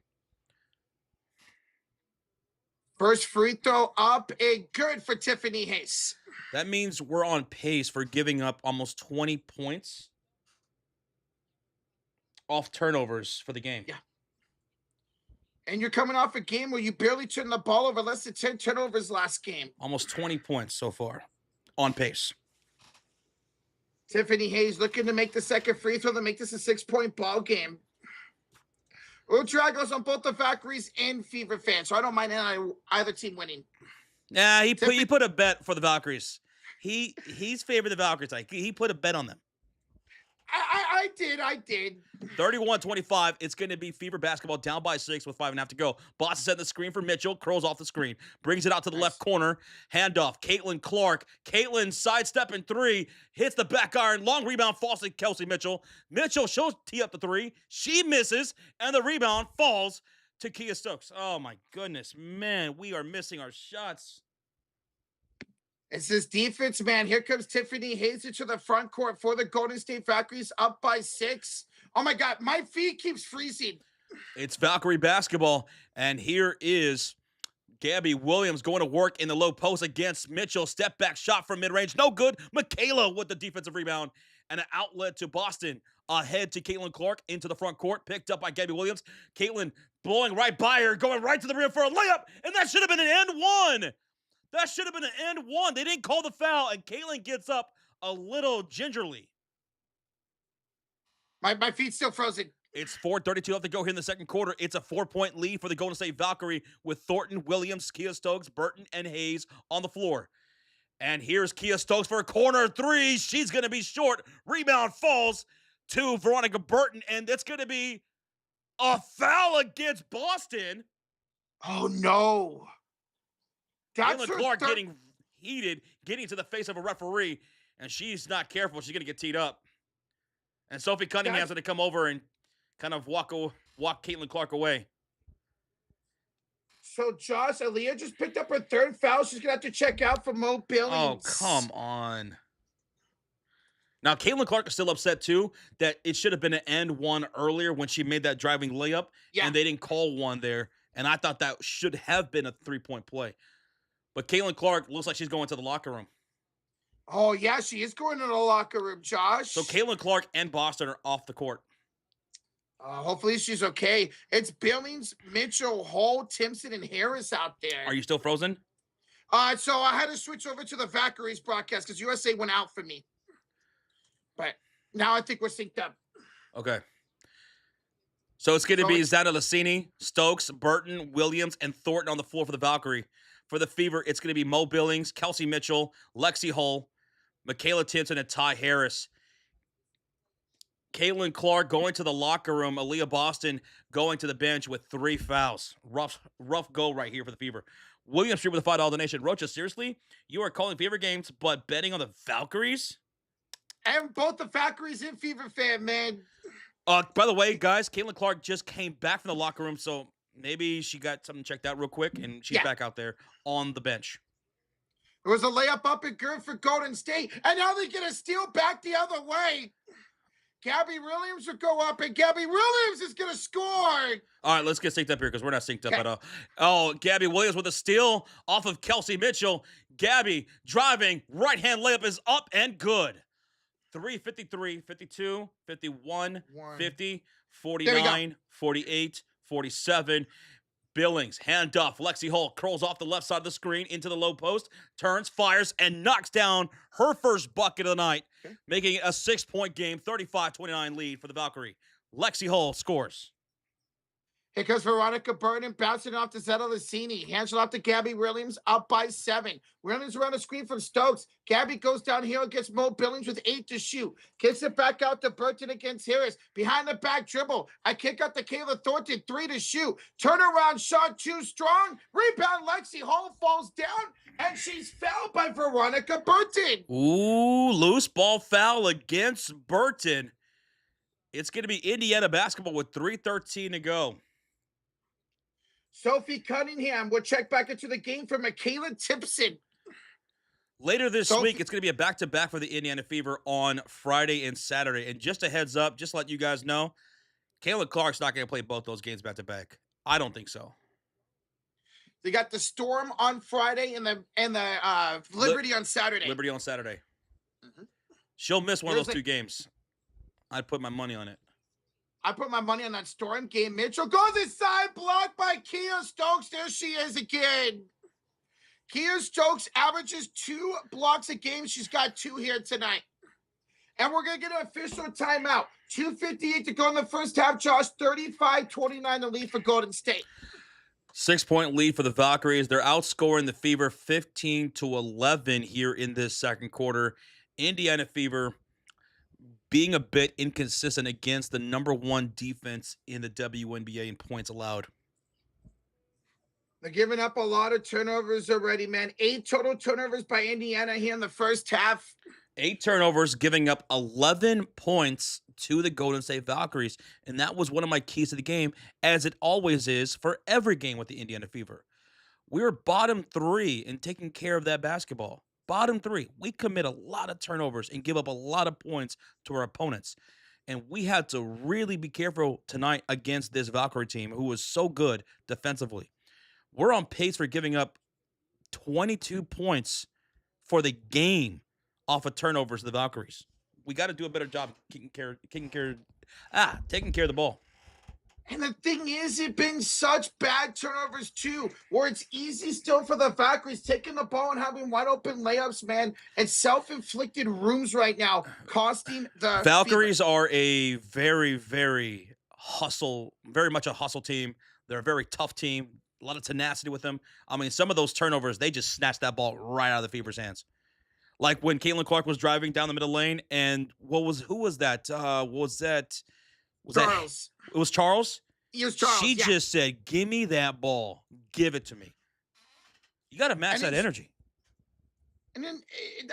First free throw up and good for Tiffany Hayes. That means we're on pace for giving up almost 20 points off turnovers for the game. Yeah. And you're coming off a game where you barely turned the ball over, less than 10 turnovers last game. Almost 20 points so far. On pace. Tiffany Hayes looking to make the second free throw to make this a 6-point ball game. Ultra goes on both the Valkyries and Fever fans, so I don't mind either team winning. Yeah, he put a bet for the Valkyries. He's favored the Valkyries. Like he put a bet on them. I did. 31-25. It's going to be Fever basketball down by 6 with 5.5 to go. Boston setting the screen for Mitchell. Curls off the screen. Brings it out to the left corner. Handoff. Caitlin Clark. Caitlin sidestepping 3. Hits the back iron. Long rebound falls to Kelsey Mitchell. Mitchell shows tee up the 3. She misses. And the rebound falls to Kia Stokes. Oh, my goodness. Man, we are missing our shots. It's this defense, man. Here comes Tiffany Hayes into the front court for the Golden State Valkyries, up by 6. Oh, my God. My feet keeps freezing. It's Valkyrie basketball, and here is Gabby Williams going to work in the low post against Mitchell. Step back shot from mid-range. No good. Michaela with the defensive rebound, and an outlet to Boston. Ahead to Caitlin Clark into the front court. Picked up by Gabby Williams. Caitlin blowing right by her, going right to the rim for a layup, and that should have been an and one. That should have been an and one. They didn't call the foul, and Caitlin gets up a little gingerly. My feet's still frozen. It's 4:32 left to go here in the second quarter. It's a 4-point lead for the Golden State Valkyrie with Thornton, Williams, Kia Stokes, Burton, and Hayes on the floor. And here's Kia Stokes for a corner three. She's going to be short. Rebound falls to Veronica Burton, and it's going to be a foul against Boston. Oh, no. Caitlin Clark getting heated, getting to the face of a referee, and she's not careful. She's going to get teed up. And Sophie Cunningham's going to come over and kind of walk Caitlin Clark away. So, Josh, Aaliyah just picked up her third foul. She's going to have to check out for Mo Billings. Oh, come on. Now, Caitlin Clark is still upset, too, that it should have been an end one earlier when she made that driving layup, and they didn't call one there. And I thought that should have been a three-point play. But Caitlin Clark looks like she's going to the locker room. Oh, yeah, she is going to the locker room, Josh. So Caitlin Clark and Boston are off the court. Hopefully she's okay. It's Billings, Mitchell, Hall, Timpson, and Harris out there. Are you still frozen? So I had to switch over to the Valkyries broadcast because USA went out for me. But now I think we're synced up. Okay. So it's going to be Zana Lassini, Stokes, Burton, Williams, and Thornton on the floor for the Valkyrie. For the Fever, it's going to be Mo Billings, Kelsey Mitchell, Lexi Hull, Michaela Timpson, and Ty Harris. Caitlin Clark going to the locker room. Aaliyah Boston going to the bench with 3 fouls. Rough go right here for the Fever. William Street with a $5 donation. Rocha, seriously? You are calling Fever games but betting on the Valkyries? And both the Valkyries and Fever fan, man. By the way, guys, Caitlin Clark just came back from the locker room, so maybe she got something checked out real quick, and she's back out there on the bench. It was a layup up and good for Golden State, and now they get a steal back the other way. Gabby Williams will go up, and Gabby Williams is going to score. All right, let's get synced up here because we're not synced up at all. Oh, Gabby Williams with a steal off of Kelsey Mitchell. Gabby driving, right-hand layup is up and good. 53, 52, 51, 50, 49, 48, 47. Billings, hand off. Lexi Hull curls off the left side of the screen into the low post, turns, fires, and knocks down her first bucket of the night, making it a 6-point game, 35-29 lead for the Valkyrie. Lexi Hull scores. Here comes Veronica Burton bouncing off to Zeta Lassini. Hands it off to Gabby Williams, up by 7. Williams around the screen from Stokes. Gabby goes downhill, gets Mo Billings with 8 to shoot. Kicks it back out to Burton against Harris. Behind the back dribble. I kick out to Kayla Thornton, 3 to shoot. Turnaround shot, too strong. Rebound, Lexi Hall falls down, and she's fouled by Veronica Burton. Ooh, loose ball foul against Burton. It's going to be Indiana basketball with 3:13 to go. Sophie Cunningham will check back into the game for Michaela Timpson. Later this week, it's going to be a back-to-back for the Indiana Fever on Friday and Saturday. And just a heads up, just to let you guys know, Caitlin Clark's not going to play both those games back-to-back. I don't think so. They got the Storm on Friday and the Liberty on Saturday. Liberty on Saturday. Mm-hmm. She'll miss one of those 2 games. I'd put my money on it. I put my money on that Storm game. Mitchell goes inside, blocked by Kia Stokes. There she is again. Kia Stokes averages 2 blocks a game. She's got 2 here tonight. And we're going to get an official timeout. 2:58 to go in the first half, Josh. 35-29 the lead for Golden State. 6-point lead for the Valkyries. They're outscoring the Fever 15-11 here in this second quarter. Indiana Fever being a bit inconsistent against the #1 defense in the WNBA in points allowed. They're giving up a lot of turnovers already, man. 8 total turnovers by Indiana here in the first half. 8 turnovers, giving up 11 points to the Golden State Valkyries. And that was one of my keys to the game, as it always is for every game with the Indiana Fever. We were bottom 3 in taking care of that basketball. Bottom 3. We commit a lot of turnovers and give up a lot of points to our opponents. And we had to really be careful tonight against this Valkyrie team who was so good defensively. We're on pace for giving up 22 points for the game off of turnovers to the Valkyries. We got to do a better job taking care of the ball. And the thing is, it's been such bad turnovers too, where it's easy still for the Valkyries taking the ball and having wide open layups, man, and self-inflicted rooms right now, costing the Valkyries are a very, very hustle, very much a hustle team. They're a very tough team, a lot of tenacity with them. I mean, some of those turnovers, they just snatched that ball right out of the Fever's hands. Like when Caitlin Clark was driving down the middle lane, and who was that? Was that Charles. it was Charles? He was Charles. She yeah. just said, "Give me that ball. Give it to me." You got to match that energy. And then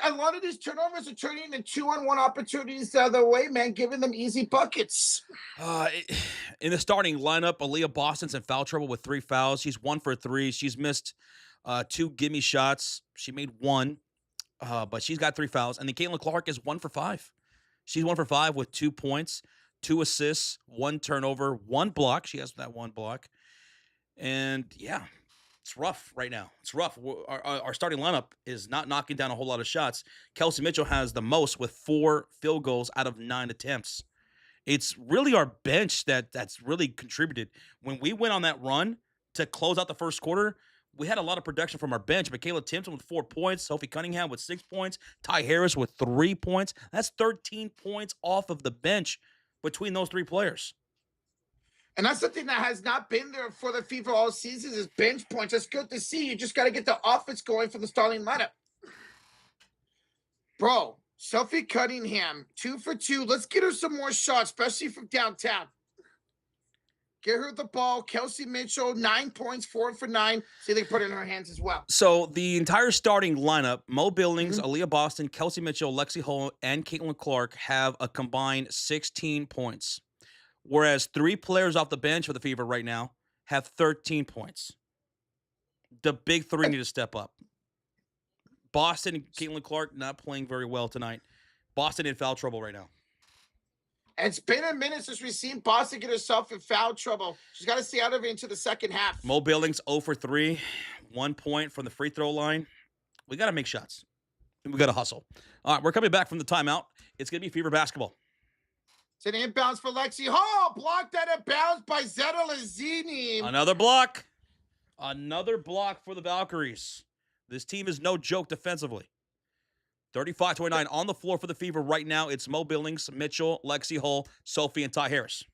a lot of these turnovers are turning into 2-on-1 opportunities the other way, man, giving them easy buckets. In the starting lineup, Aaliyah Boston's in foul trouble with 3 fouls. She's 1 for 3. She's missed 2 gimme shots. She made 1, but she's got 3 fouls. And then Caitlin Clark is 1 for 5. She's 1 for 5 with 2 points, 2 assists, 1 turnover, 1 block. She has that 1 block. And yeah, it's rough right now. It's rough. Our starting lineup is not knocking down a whole lot of shots. Kelsey Mitchell has the most with 4 field goals out of 9 attempts. It's really our bench that's really contributed. When we went on that run to close out the first quarter, we had a lot of production from our bench. Michaela Timpson with 4 points, Sophie Cunningham with 6 points, Ty Harris with 3 points. That's 13 points off of the bench between those 3 players. And that's something that has not been there for the Fever all season is bench points. That's good to see. You just got to get the offense going for the starting lineup. Bro, Sophie Cunningham, 2 for 2. Let's get her some more shots, especially from downtown. Get her the ball. Kelsey Mitchell, 9 points, 4 for 9. See if they put it in her hands as well. So the entire starting lineup, Mo Billings, Aaliyah Boston, Kelsey Mitchell, Lexi Hull, and Caitlin Clark have a combined 16 points. Whereas 3 players off the bench for the Fever right now have 13 points. The big 3 need to step up. Boston and Caitlin Clark not playing very well tonight. Boston in foul trouble right now. It's been a minute since we've seen Boston get herself in foul trouble. She's got to stay out of it into the second half. Mo Billings 0 for 3, 1 point from the free throw line. We got to make shots. We got to hustle. All right, we're coming back from the timeout. It's going to be Fever basketball. It's an inbounds for Lexi Hall. Blocked out of bounds by Zeta Lazzini. Another block. Another block for the Valkyries. This team is no joke defensively. 35-29 on the floor for the Fever right now. It's Mo Billings, Mitchell, Lexi Hull, Sophie, and Ty Harris.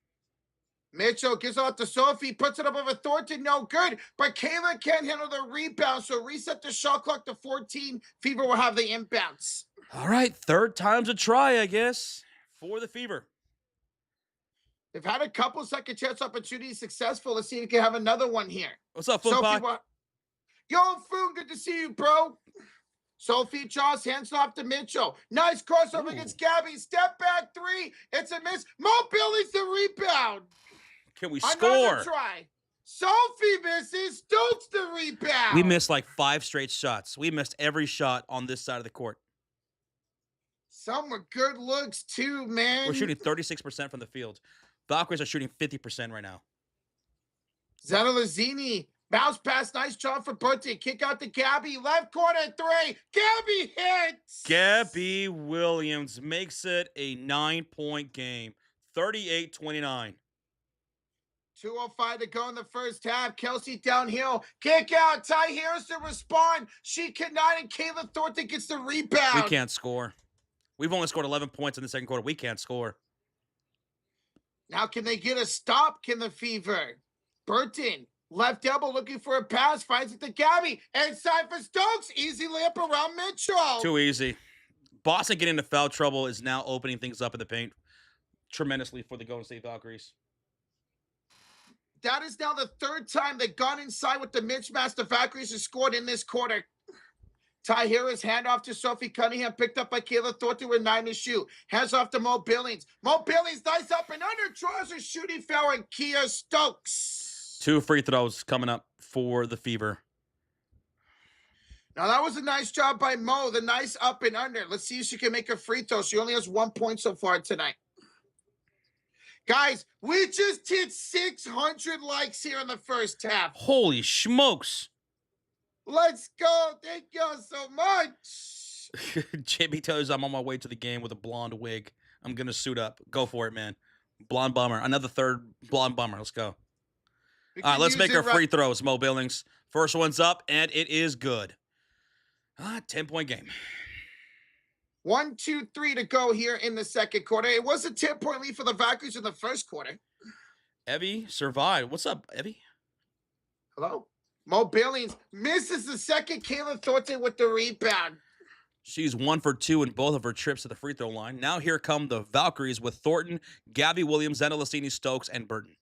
Mitchell gives off to Sophie, puts it up over Thornton, no good. But Kayla can't handle the rebound, so reset the shot clock to 14. Fever will have the inbounds. All right, third time's a try, I guess, for the Fever. They've had a couple second chance opportunities successful. Let's see if we can have another one here. What's up, Foon Pie? Yo, Foon, good to see you, bro. Sophie Joss hands off to Mitchell. Nice crossover against Gabby. Step back 3. It's a miss. Mo Billings the rebound. Can we score? Another try. Sophie misses. Stokes the rebound. We missed like 5 straight shots. We missed every shot on this side of the court. Some were good looks too, man. We're shooting 36% from the field. Valkyries are shooting 50% right now. Zeta Lazzini. Bounce pass, nice job for Bunty. Kick out to Gabby. Left corner 3. Gabby hits. Gabby Williams makes it a 9-point game. 38-29. 2:05 to go in the first half. Kelsey downhill. Kick out. Ty Harris to respond. She cannot, and Kayla Thornton gets the rebound. We can't score. We've only scored 11 points in the second quarter. We can't score. Now can they get a stop? Can the Fever? Burton. Left elbow looking for a pass. Finds it to Gabby. Inside for Stokes. Easy layup around Mitchell. Too easy. Boston getting into foul trouble is now opening things up in the paint tremendously for the Golden State Valkyries. That is now the 3rd time they've gone inside with the mismatch. The Valkyries have scored in this quarter. Ty Harris, handoff to Sophie Cunningham, picked up by Kayla Thornton with 9 to shoot. Hands off to Mo Billings. Mo Billings, nice up and under, draws a shooting foul, and Kia Stokes. 2 free throws coming up for the Fever. Now, that was a nice job by Mo, the nice up and under. Let's see if she can make a free throw. She only has 1 point so far tonight. Guys, we just hit 600 likes here in the first half. Holy smokes. Let's go. Thank y'all so much. Jimmy tells I'm on my way to the game with a blonde wig. I'm going to suit up. Go for it, man. Blonde bomber. Another third blonde bomber. Let's go. All right, let's make our free throws, Mo Billings. First one's up, and it is good. 10-point game. 1, 2, 3 to go here in the second quarter. It was a 10-point lead for the Valkyries in the first quarter. Evie survived. What's up, Evie? Hello? Mo Billings misses the second. Kayla Thornton with the rebound. She's 1 for 2 in both of her trips to the free throw line. Now here come the Valkyries with Thornton, Gabby Williams, Zendelicini, Stokes, and Burton.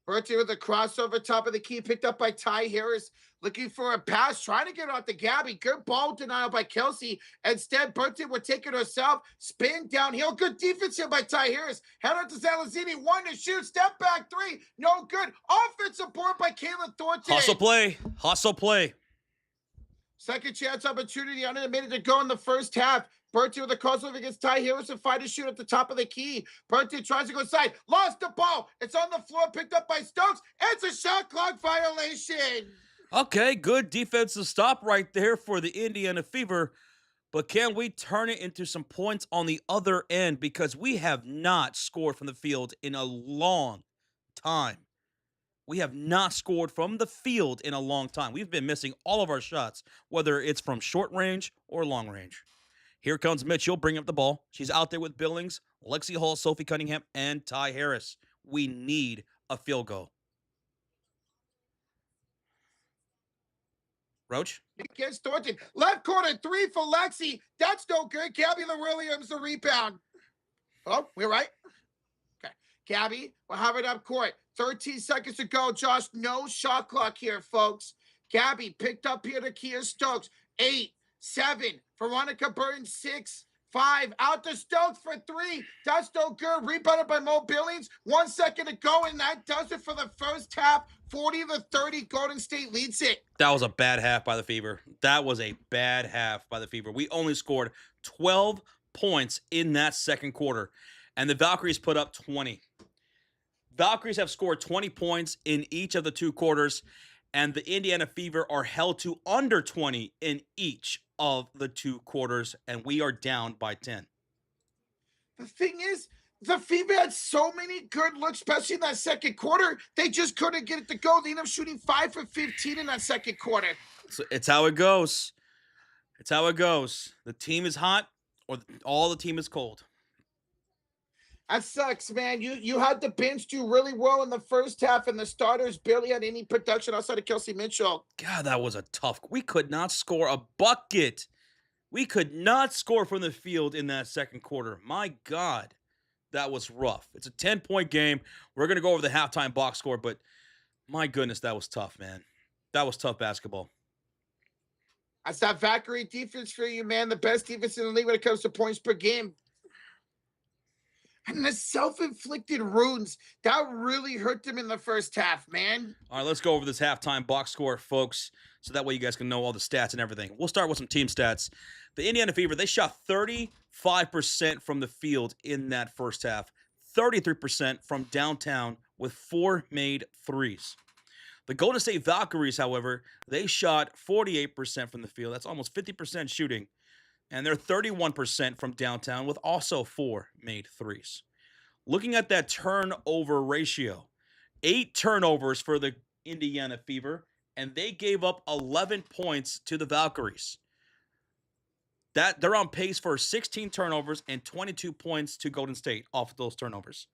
Bertie with a crossover top of the key, picked up by Ty Harris, looking for a pass, trying to get it off the Gabby. Good ball denial by Kelsey. Instead, Bertie would take it herself, spin downhill. Good defense here by Ty Harris. Head out to Zalazini, 1 to shoot, step back 3, no good. Offensive board by Kayla Thornton. Hustle play, hustle play. Second chance opportunity, under a minute to go in the first half. Bertie with a crossover against Ty Harris and 5 to shoot at the top of the key. Bertie tries to go inside, lost the ball. It's on the floor, picked up by Stokes. It's a shot clock violation. Okay, good defensive stop right there for the Indiana Fever. But can we turn it into some points on the other end? Because we have not scored from the field in a long time. We have not scored from the field in a long time. We've been missing all of our shots, whether it's from short range or long range. Here comes Mitchell, bring up the ball. She's out there with Billings, Lexi Hall, Sophie Cunningham, and Ty Harris. We need a field goal. Roach? Against Thornton. Left corner, 3 for Lexi. That's no good. Gabby Williams, the rebound. Oh, we're right. Okay. Gabby will have it up court. 13 seconds to go. Josh, no shot clock here, folks. Gabby picked up here to Kia Stokes. 8, 7. Veronica Burton, 6, 5. Out to Stokes for 3. That's no good. Rebounded by Mo Billings. 1 second to go, and that does it for the first half. 40-30. Golden State leads it. That was a bad half by the Fever. That was a bad half by the Fever. We only scored 12 points in that second quarter, and the Valkyries put up 20. Valkyries have scored 20 points in each of the 2 quarters, and the Indiana Fever are held to under 20 in each of the 2 quarters, and we are down by 10. The thing is, the Fever had so many good looks, especially in that second quarter. They just couldn't get it to go. They ended up shooting 5 for 15 in that second quarter. So it's how it goes. It's how it goes. The team is hot, or all the team is cold. That sucks, man. You had the bench do really well in the first half, and the starters barely had any production outside of Kelsey Mitchell. God, that was a tough. We could not score a bucket. We could not score from the field in that second quarter. My God, that was rough. It's a 10-point game. We're going to go over the halftime box score, but my goodness, that was tough, man. That was tough basketball. That's that Valkyrie defense for you, man. The best defense in the league when it comes to points per game. And the self-inflicted wounds, that really hurt them in the first half, man. All right, let's go over this halftime box score, folks, so that way you guys can know all the stats and everything. We'll start with some team stats. The Indiana Fever, they shot 35% from the field in that first half, 33% from downtown with 4 made threes. The Golden State Valkyries, however, they shot 48% from the field. That's almost 50% shooting. And they're 31% from downtown with also 4 made threes. Looking at that turnover ratio, 8 turnovers for the Indiana Fever, and they gave up 11 points to the Valkyries. They're on pace for 16 turnovers and 22 points to Golden State off of those turnovers.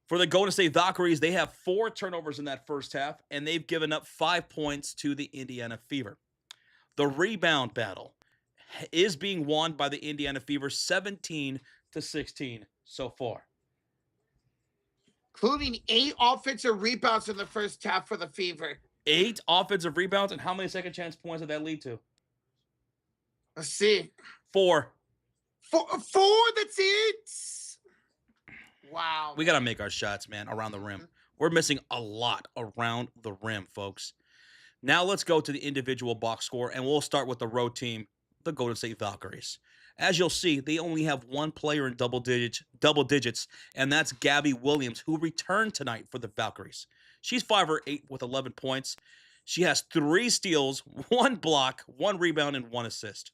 For the Golden State Valkyries, they have 4 turnovers in that first half, and they've given up 5 points to the Indiana Fever. The rebound battle is being won by the Indiana Fever 17-16 so far. Including 8 offensive rebounds in the first half for the Fever. 8 offensive rebounds, and how many second chance points did that lead to? Let's see. 4. 4, that's it? Wow. We got to make our shots, man, around the rim. We're missing a lot around the rim, folks. Now let's go to the individual box score, and we'll start with the road team, the Golden State Valkyries. As you'll see, they only have 1 player in double digits, and that's Gabby Williams, who returned tonight for the Valkyries. She's 5 or 8 with 11 points. She has 3 steals, 1 block, 1 rebound, and 1 assist.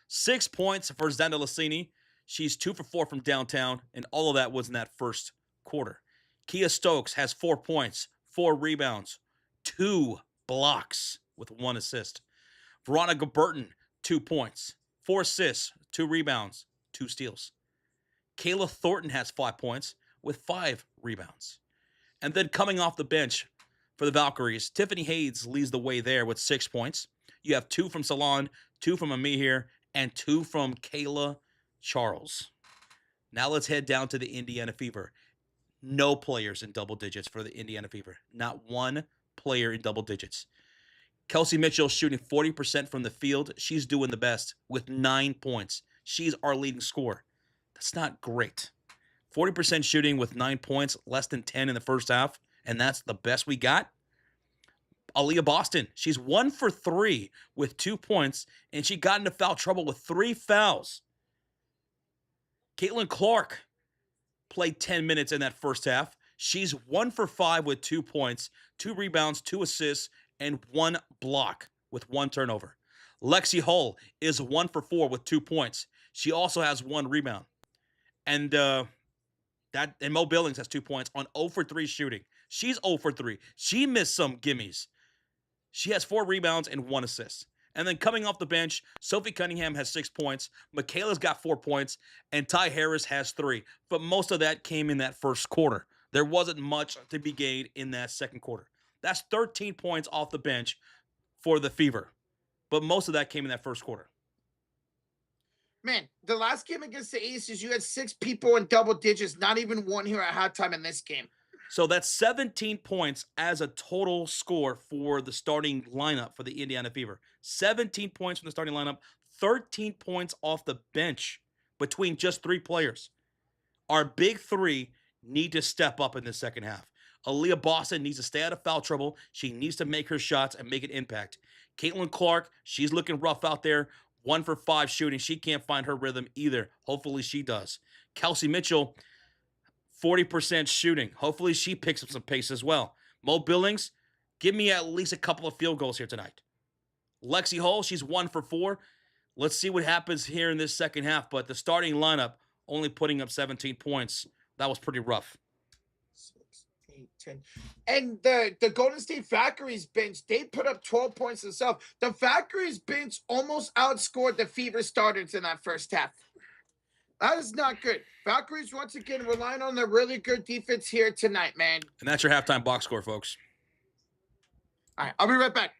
6 points for Zendelicini. She's 2 for 4 from downtown, and all of that was in that first quarter. Kia Stokes has 4 points, 4 rebounds, 2 blocks with 1 assist. Veronica Burton, 2 points, 4 assists, 2 rebounds, 2 steals. Kayla Thornton has 5 points with 5 rebounds. And then coming off the bench for the Valkyries, Tiffany Hayes leads the way there with 6 points. You have 2 from Salon, 2 from Amir, and 2 from Kayla Charles. Now let's head down to the Indiana Fever. No players in double digits for the Indiana Fever. Not one player in double digits. Kelsey Mitchell shooting 40% from the field. She's doing the best with 9 points. She's our leading scorer. That's not great. 40% shooting with 9 points, less than 10 in the first half, and that's the best we got. Aaliyah Boston, she's 1 for 3 with 2 points, and she got into foul trouble with 3 fouls. Caitlin Clark played 10 minutes in that first half. She's 1 for 5 with 2 points, 2 rebounds, 2 assists, and 1 block with 1 turnover. Lexi Hull is 1 for 4 with 2 points. She also has 1 rebound. And Mo Billings has 2 points on 0 for 3 shooting. She's 0 for 3. She missed some gimmies. She has 4 rebounds and 1 assist. And then coming off the bench, Sophie Cunningham has 6 points. Michaela's got 4 points. And Ty Harris has 3. But most of that came in that first quarter. There wasn't much to be gained in that second quarter. That's 13 points off the bench for the Fever. But most of that came in that first quarter. Man, the last game against the Aces, you had 6 people in double digits, not even one here at halftime in this game. So that's 17 points as a total score for the starting lineup for the Indiana Fever. 17 points from the starting lineup, 13 points off the bench between just 3 players. Our big 3 need to step up in the second half. Aaliyah Boston needs to stay out of foul trouble. She needs to make her shots and make an impact. Caitlin Clark, she's looking rough out there. 1 for 5 shooting. She can't find her rhythm either. Hopefully she does. Kelsey Mitchell, 40% shooting. Hopefully she picks up some pace as well. Mo Billings, give me at least a couple of field goals here tonight. Lexi Hull, she's 1 for 4. Let's see what happens here in this second half. But the starting lineup only putting up 17 points. That was pretty rough. 6, 8, 10. And the Golden State Valkyries bench, they put up 12 points themselves. The Valkyries bench almost outscored the Fever starters in that first half. That is not good. Valkyries, once again, relying on the really good defense here tonight, man. And that's your halftime box score, folks. All right, I'll be right back.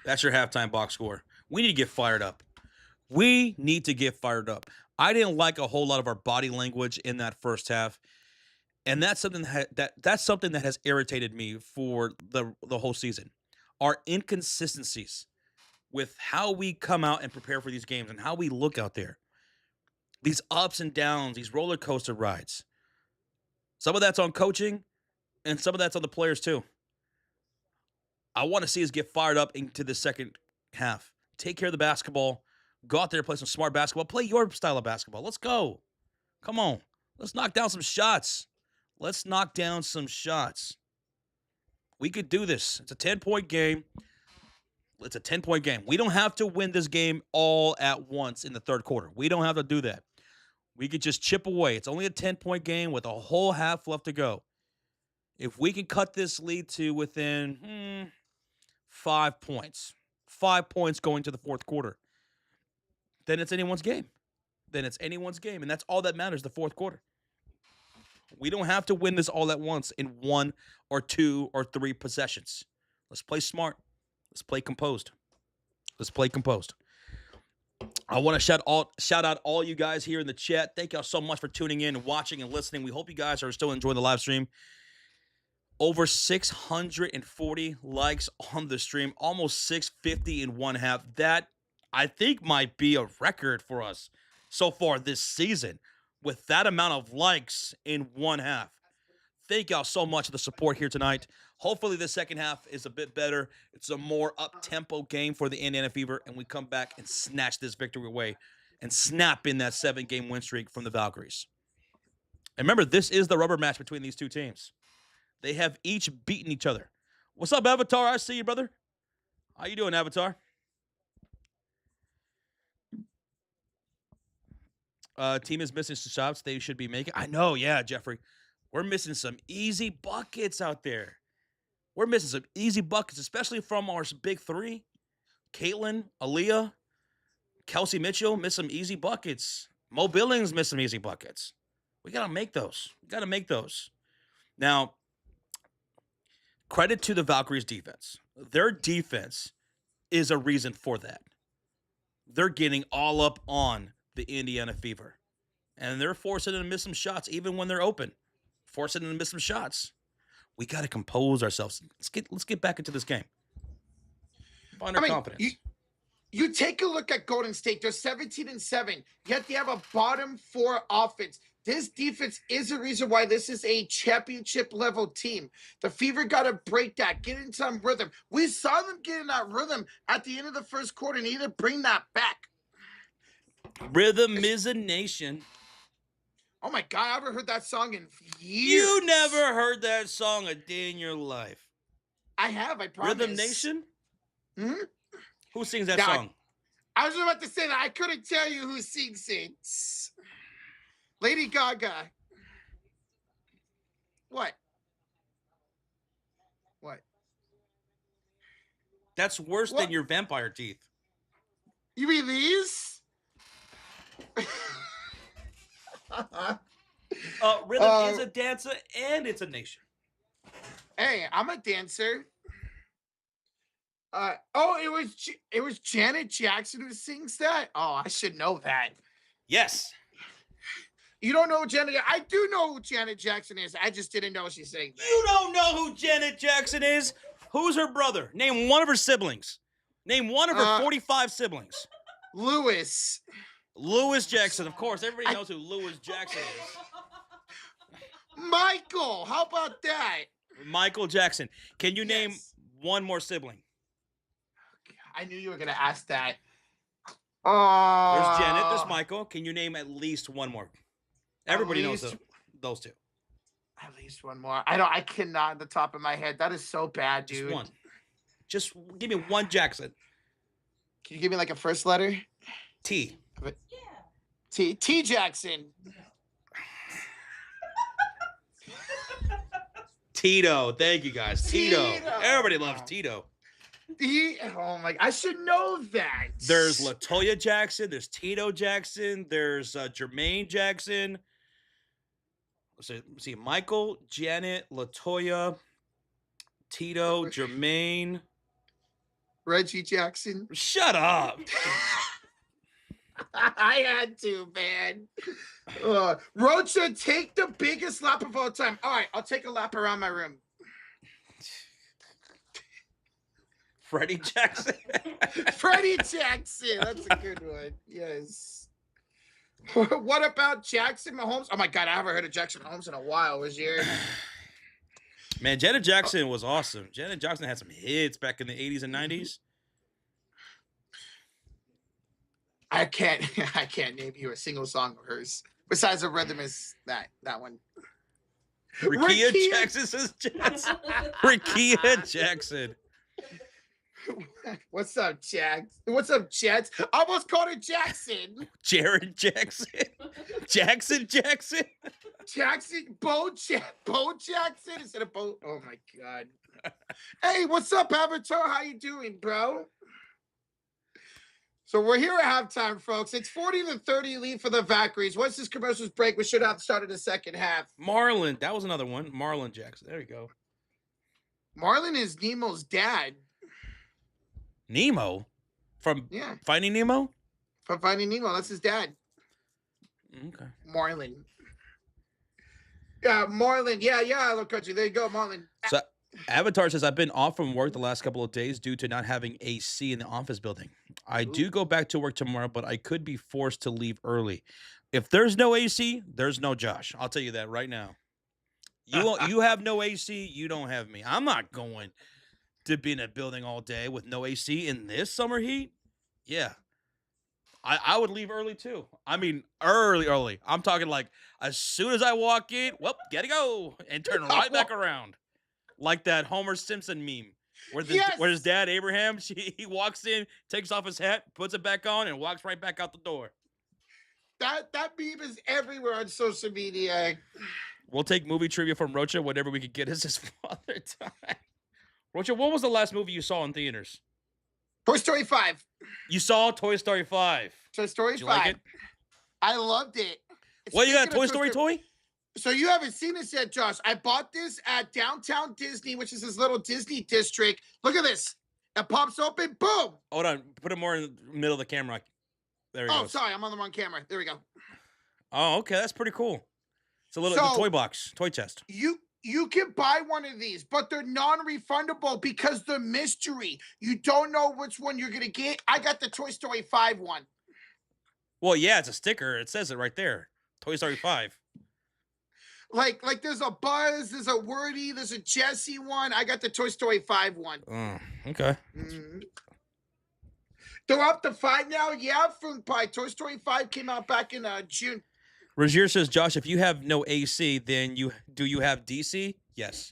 That's your halftime box score. We need to get fired up. We need to get fired up. I didn't like a whole lot of our body language in that first half. And that's something that's something that has irritated me for the whole season. Our inconsistencies with how we come out and prepare for these games and how we look out there. These ups and downs, these roller coaster rides. Some of that's on coaching, and some of that's on the players too. I want to see us get fired up into the second half. Take care of the basketball. Go out there and play some smart basketball. Play your style of basketball. Let's go. Come on. Let's knock down some shots. Let's knock down some shots. We could do this. It's a 10-point game. It's a 10-point game. We don't have to win this game all at once in the third quarter. We don't have to do that. We could just chip away. It's only a 10-point game with a whole half left to go. If we can cut this lead to within 5 points, 5 points going to the fourth quarter, then it's anyone's game. Then it's anyone's game, and that's all that matters, the fourth quarter. We don't have to win this all at once in 1 or 2 or 3 possessions. Let's play smart. Let's play composed. Let's play composed. I want to shout out all you guys here in the chat. Thank y'all so much for tuning in and watching and listening. We hope you guys are still enjoying the live stream. Over 640 likes on the stream. Almost 650 in one half. That, I think, might be a record for us so far this season with that amount of likes in one half. Thank y'all so much for the support here tonight. Hopefully the second half is a bit better. It's a more up-tempo game for the Indiana Fever, and we come back and snatch this victory away and snap in that 7-game win streak from the Valkyries. And remember, this is the rubber match between these two teams. They have each beaten each other. What's up, Avatar? I see you, brother. How you doing, Avatar? Team is missing some shots they should be making. I know, yeah, Jeffrey. We're missing some easy buckets out there. We're missing some easy buckets, especially from our big 3. Caitlin, Aaliyah, Kelsey Mitchell miss some easy buckets. Mo Billings miss some easy buckets. We got to make those. We got to make those. Now, credit to the Valkyries defense. Their defense is a reason for that. They're getting all up on the Indiana Fever. And they're forcing them to miss some shots even when they're open. Forcing them to miss some shots. We got to compose ourselves. Let's get back into this game. Find our confidence. You take a look at Golden State. They're 17-7, yet they have a bottom 4 offense. This defense is the reason why this is a championship-level team. The Fever got to break that, get in some rhythm. We saw them get in that rhythm at the end of the first quarter and need to bring that back. Rhythm is a nation. Oh, my God. I haven't heard that song in years. You never heard that song a day in your life. I have, I promise. Rhythm Nation? Hmm? Who sings that song? I was about to say that. I couldn't tell you who sings it. Lady Gaga. What? What? That's worse than your vampire teeth. You mean these? Rhythm is a dancer and it's a nation. Hey, I'm a dancer. It was Janet Jackson who sings that? Oh, I should know that. Yes. You don't know Janet? I do know who Janet Jackson is. I just didn't know she sang that. You don't know who Janet Jackson is? Who's her brother? Name one of her siblings. Name one of her 45 siblings. Louis Jackson. Of course, everybody knows who Louis Jackson is. Michael. How about that? Michael Jackson. Can you name one more sibling? I knew you were going to ask that. There's Janet. There's Michael. Can you name at least one more? Everybody knows those two. At least one more. I cannot on the top of my head. That is so bad, dude. Just one. Just give me one Jackson. Can you give me like a first letter? T. Yeah. T Jackson. Tito. Thank you guys. Tito. Everybody loves Tito. Oh my! I should know that. There's LaToya Jackson. There's Tito Jackson. There's Jermaine Jackson. Let's see, Michael, Janet, LaToya, Tito, Jermaine, Reggie Jackson. Shut up. I had to, man. Rocha, take the biggest lap of all time. All right, I'll take a lap around my room. Freddie Jackson. Freddie Jackson. That's a good one. Yes. What about Jackson Mahomes? Oh my God, I haven't heard of Jackson Mahomes in a while. Was your man? Janet Jackson was awesome. Janet Jackson had some hits back in the 80s and 90s. I can't name you a single song of hers besides the rhythm is that one. Rikia Jackson says Jackson. Rikia Jackson. What's up, Jax? What's up, Jets? I almost called her Jackson. Jared Jackson. Jackson. Bo Jackson instead of Bo. Oh my God. Hey, what's up, Avatar? How you doing, bro? So we're here at halftime, folks. It's 40-30 lead for the Valkyries. Once this commercials break, we should have started the second half. Marlon, that was another one. Marlon Jackson. There you go. Marlon is Nemo's dad. Nemo? From Finding Nemo? From Finding Nemo. That's his dad. Okay. Marlon. Yeah, Marlon. Yeah, hello, country. There you go, Marlon. So Avatar says, I've been off from work the last couple of days due to not having AC in the office building. I do go back to work tomorrow, but I could be forced to leave early. If there's no AC, there's no Josh. I'll tell you that right now. You have no AC, you don't have me. I'm not going to be in a building all day with no AC in this summer heat. Yeah. I would leave early too. I mean, early. I'm talking like as soon as I walk in, well, gotta go and turn right back around. Like that Homer Simpson meme where his dad, Abraham, he walks in, takes off his hat, puts it back on, and walks right back out the door. That meme is everywhere on social media. We'll take movie trivia from Rocha whenever we can get us his father time. Rocha, what was the last movie you saw in theaters? Toy Story 5. You saw Toy Story 5. Toy Story 5. Like it? I loved it. What, you got a Toy Story toy? So you haven't seen this yet, Josh. I bought this at Downtown Disney, which is this little Disney district. Look at this. It pops open. Boom. Hold on. Put it more in the middle of the camera. There he Oh, goes. sorry. I'm on the wrong camera. There we go. Oh, okay. That's pretty cool. It's a little So, toy box, toy chest. You can buy one of these, but they're non-refundable because they're mystery. You don't know which one you're going to get. I got the Toy Story 5 one. Well, yeah, it's a sticker. It says it right there. Toy Story 5. Like there's a Buzz, there's a Wordy, there's a Jesse one. I got the Toy Story 5 one. Okay. They're up to 5 now. Yeah, from Toy Story 5 came out back in June. Rozier says, Josh, if you have no AC, then do you have DC? Yes.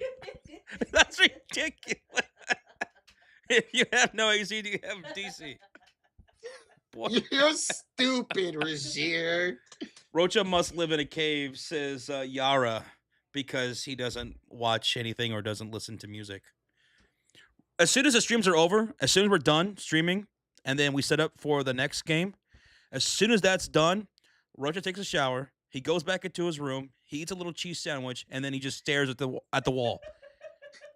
That's ridiculous. If you have no AC, do you have DC? Boy. You're stupid, Rozier. Rocha must live in a cave, says Yara, because he doesn't watch anything or doesn't listen to music. As soon as the streams are over, as soon as we're done streaming, and then we set up for the next game, as soon as that's done, Rocha takes a shower. He goes back into his room. He eats a little cheese sandwich, and then he just stares at the wall.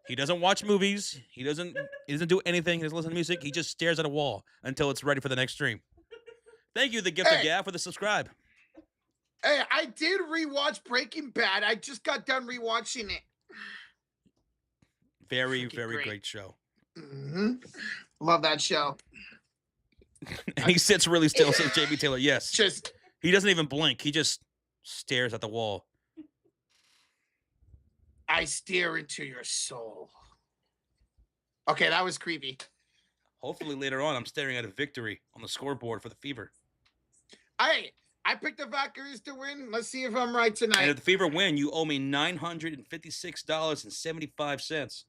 He doesn't watch movies. He doesn't do anything. He doesn't listen to music. He just stares at a wall until it's ready for the next stream. Thank you, the gift of gab, for the subscribe. Hey, I did rewatch Breaking Bad. I just got done rewatching it. Very, very great show. Mm-hmm. Love that show. And he sits really still, says JB Taylor. Yes. He doesn't even blink. He just stares at the wall. I stare into your soul. Okay, that was creepy. Hopefully later on, I'm staring at a victory on the scoreboard for the Fever. I picked the Valkyries to win. Let's see if I'm right tonight. And if the Fever win, you owe me $956.75.